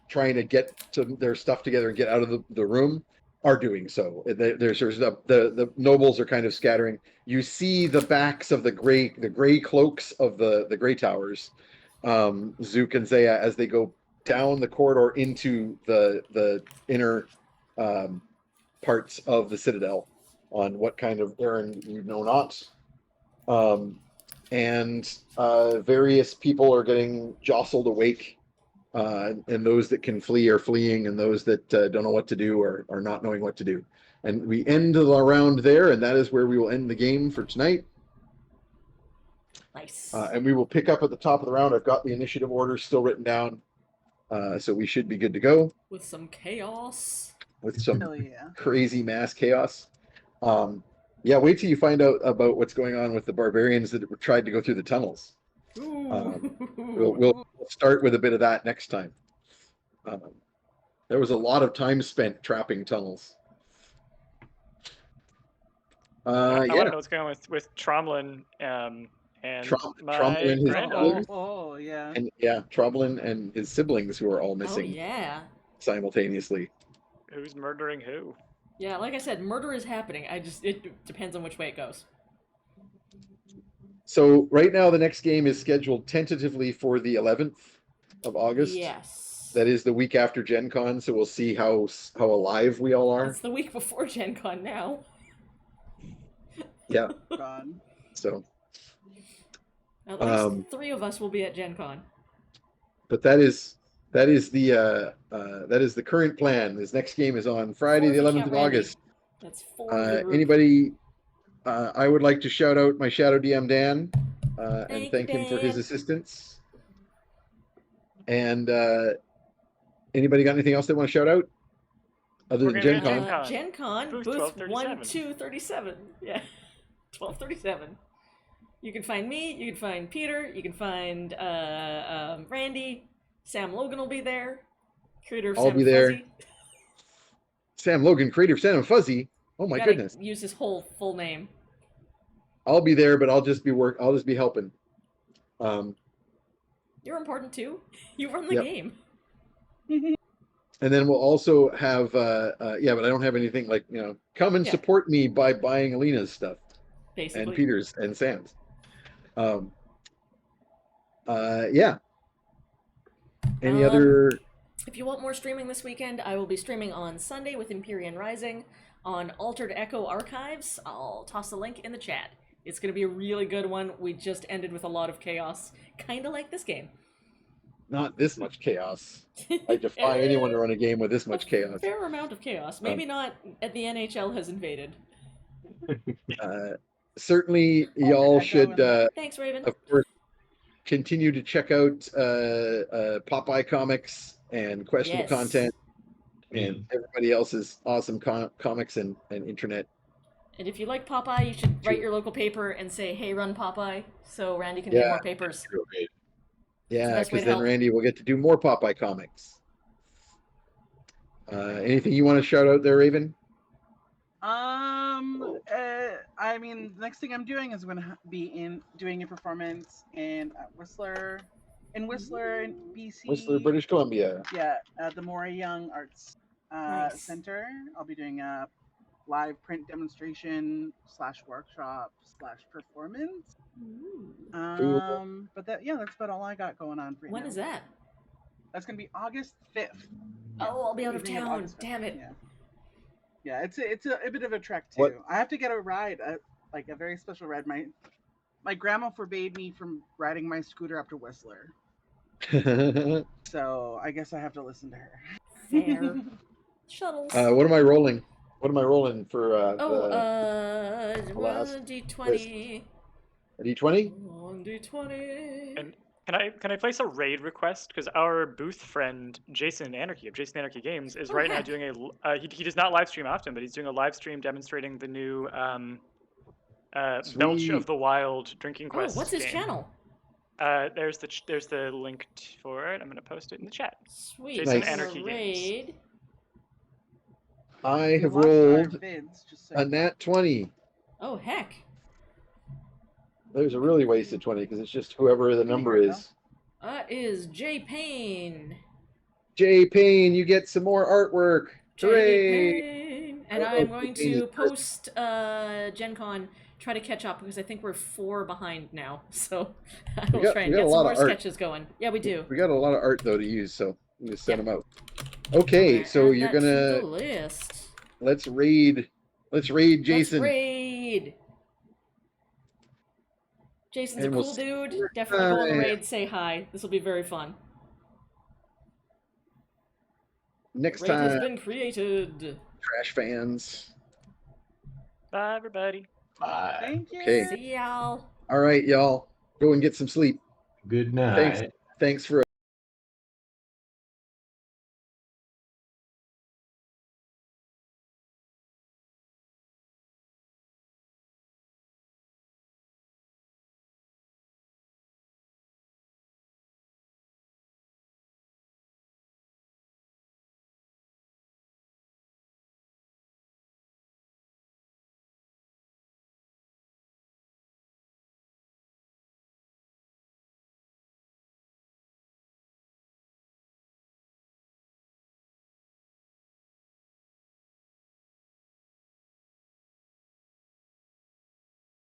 B: trying to get their stuff together and get out of the room, are doing so. The nobles are kind of scattering. You see the backs of the gray cloaks of the gray towers, Zook and Zaya, as they go down the corridor into the inner parts of the citadel on what kind of errand you know not. And various people are getting jostled awake, and those that can flee are fleeing, and those that don't know what to do are not knowing what to do. And we end the round there, and that is where we will end the game for tonight.
A: Nice.
B: And we will pick up at the top of the round. I've got the initiative order still written down, so we should be good to go
A: With some chaos.
B: with some
E: Hell yeah.
B: crazy mass chaos. Yeah, wait till you find out about what's going on with the barbarians that tried to go through the tunnels. We'll start with a bit of that next time. There was a lot of time spent trapping tunnels.
C: I want
B: Yeah,
C: to know what's going on with Tromlin and my
B: Tromblin and his
C: granddaughter.
B: brothers.
E: Oh, yeah.
B: And yeah, Tromblin and his siblings who are all
A: Oh
B: missing
A: yeah.
B: simultaneously.
C: Who's murdering who?
A: Yeah, like I said, murder is happening. It depends on which way it goes.
B: So right now the next game is scheduled tentatively for the 11th of August.
A: Yes.
B: That is the week after Gen Con, so we'll see how alive we all are.
A: It's the week before Gen Con now.
B: Yeah.
E: God.
B: So
A: At least 3 of us will be at Gen Con.
B: but that is the current plan. This next game is on Friday, the 11th of August.
A: That's 4 of the group.
B: Anybody? I would like to shout out my Shadow DM Dan and thank him for his
A: Dan.
B: assistance. And anybody got anything else they want to shout out other
C: We're
B: than
C: gonna
B: Gen
C: be at
B: Con?
C: Gen Con.
A: Gen Con,
C: Booth
A: booth
C: 1237.
A: 1237. Yeah, 1237. You can find me. You can find Peter. You can find Randy. Sam Logan will be there. Creator of
B: I'll
A: Sam
B: be
A: and
B: there.
A: Fuzzy.
B: Sam Logan, creator of Sam and Fuzzy. Oh my
A: Gotta
B: goodness.
A: Use his whole full name.
B: I'll be there, but I'll just be helping.
A: You're important too. You run the
B: Yep.
A: game.
B: And then we'll also have but I don't have anything like, come and
A: Yeah.
B: support me by buying Alina's stuff
A: Basically.
B: and Peter's and Sam's. Yeah. Any other?
A: If you want more streaming this weekend, I will be streaming on Sunday with Empyrean Rising on Altered Echo Archives. I'll toss the link in the chat. It's going to be a really good one. We just ended with a lot of chaos, kind of like this game.
B: Not this much chaos. I defy anyone to run a game with this much chaos.
A: Fair amount of chaos. Maybe not at the NHL has invaded.
B: Certainly, y'all should,
A: Thanks, Raven.
B: of course, continue to check out Popeye Comics and questionable
A: Yes.
B: content and everybody else's awesome comics and internet.
A: And if you like Popeye, you should write your local paper and say, "Hey, run Popeye," so Randy can do more papers.
B: Yeah,
A: best way
B: because
A: to
B: then
A: help.
B: Randy will get to do more Popeye comics. Anything you want to shout out there, Raven?
E: I mean, the next thing I'm doing is going to be doing a performance in Whistler, in BC.
B: Whistler, British Columbia.
E: Yeah, at the Maury Young Arts
A: Nice.
E: Center. I'll be doing a live print demonstration / workshop / performance.
A: Ooh.
E: But that's about all I got going on for
A: When
E: now.
A: is that?
E: That's gonna be August 5th.
A: Oh, I'll be out of
E: Evening
A: town.
E: August 5th,
A: Damn it.
E: Yeah. Yeah, it's a bit of a trek too.
B: What-
E: I have to get a ride, like a very special ride. My grandma forbade me from riding my scooter up to Whistler, so I guess I have to listen to her.
A: Fair. Shuttles.
B: what am I rolling? What am I rolling for last
A: D20.
B: a D20?
A: On D20.
C: And can I place a raid request? Because our booth friend Jason Anarchy of Jason Anarchy Games is
A: Oh,
C: right now
A: heck.
C: doing he does not live stream often, but he's doing a live stream demonstrating the new Belch
B: Sweet.
C: of the Wild drinking
A: Oh,
C: quest.
A: what's his
C: game.
A: channel?
C: There's the link for it. I'm gonna post it in the chat.
A: Sweet.
C: Jason
B: Nice.
C: Anarchy Games.
A: Raid.
B: I
E: We
B: have
E: watched our
B: rolled
E: vids, just so
B: a
E: you know.
B: nat 20.
A: Oh, heck.
B: There's a really wasted 20 because it's just whoever the number
E: you go.
B: is.
A: That is J Payne.
B: Jay Payne, you get some more artwork.
A: J
B: Hooray!
A: Payne. And
B: Oh,
A: I'm going
B: Payne is
A: to post Gen Con, try to catch up because I think we're 4 behind now. So I will try and
B: we got
A: get
B: a
A: some
B: lot
A: more
B: of art.
A: sketches going. Yeah, we do.
B: We got a lot of art though to use, so I'm gonna send them out. Okay,
A: I'm
B: so
A: gonna
B: you're
A: add that to
B: gonna
A: the list.
B: let's raid Jason.
A: Let's raid. Jason's
B: And
A: a
B: we'll
A: cool
B: see
A: dude.
B: you
A: Definitely go in the
B: next
A: raid, say hi. This will be very fun.
B: Next
A: Raid has
B: time,
A: been created.
B: trash fans.
C: Bye, everybody.
D: Bye.
E: Thank you.
B: Okay.
A: See y'all.
B: All right, y'all, go and get some sleep.
D: Good night.
B: Thanks for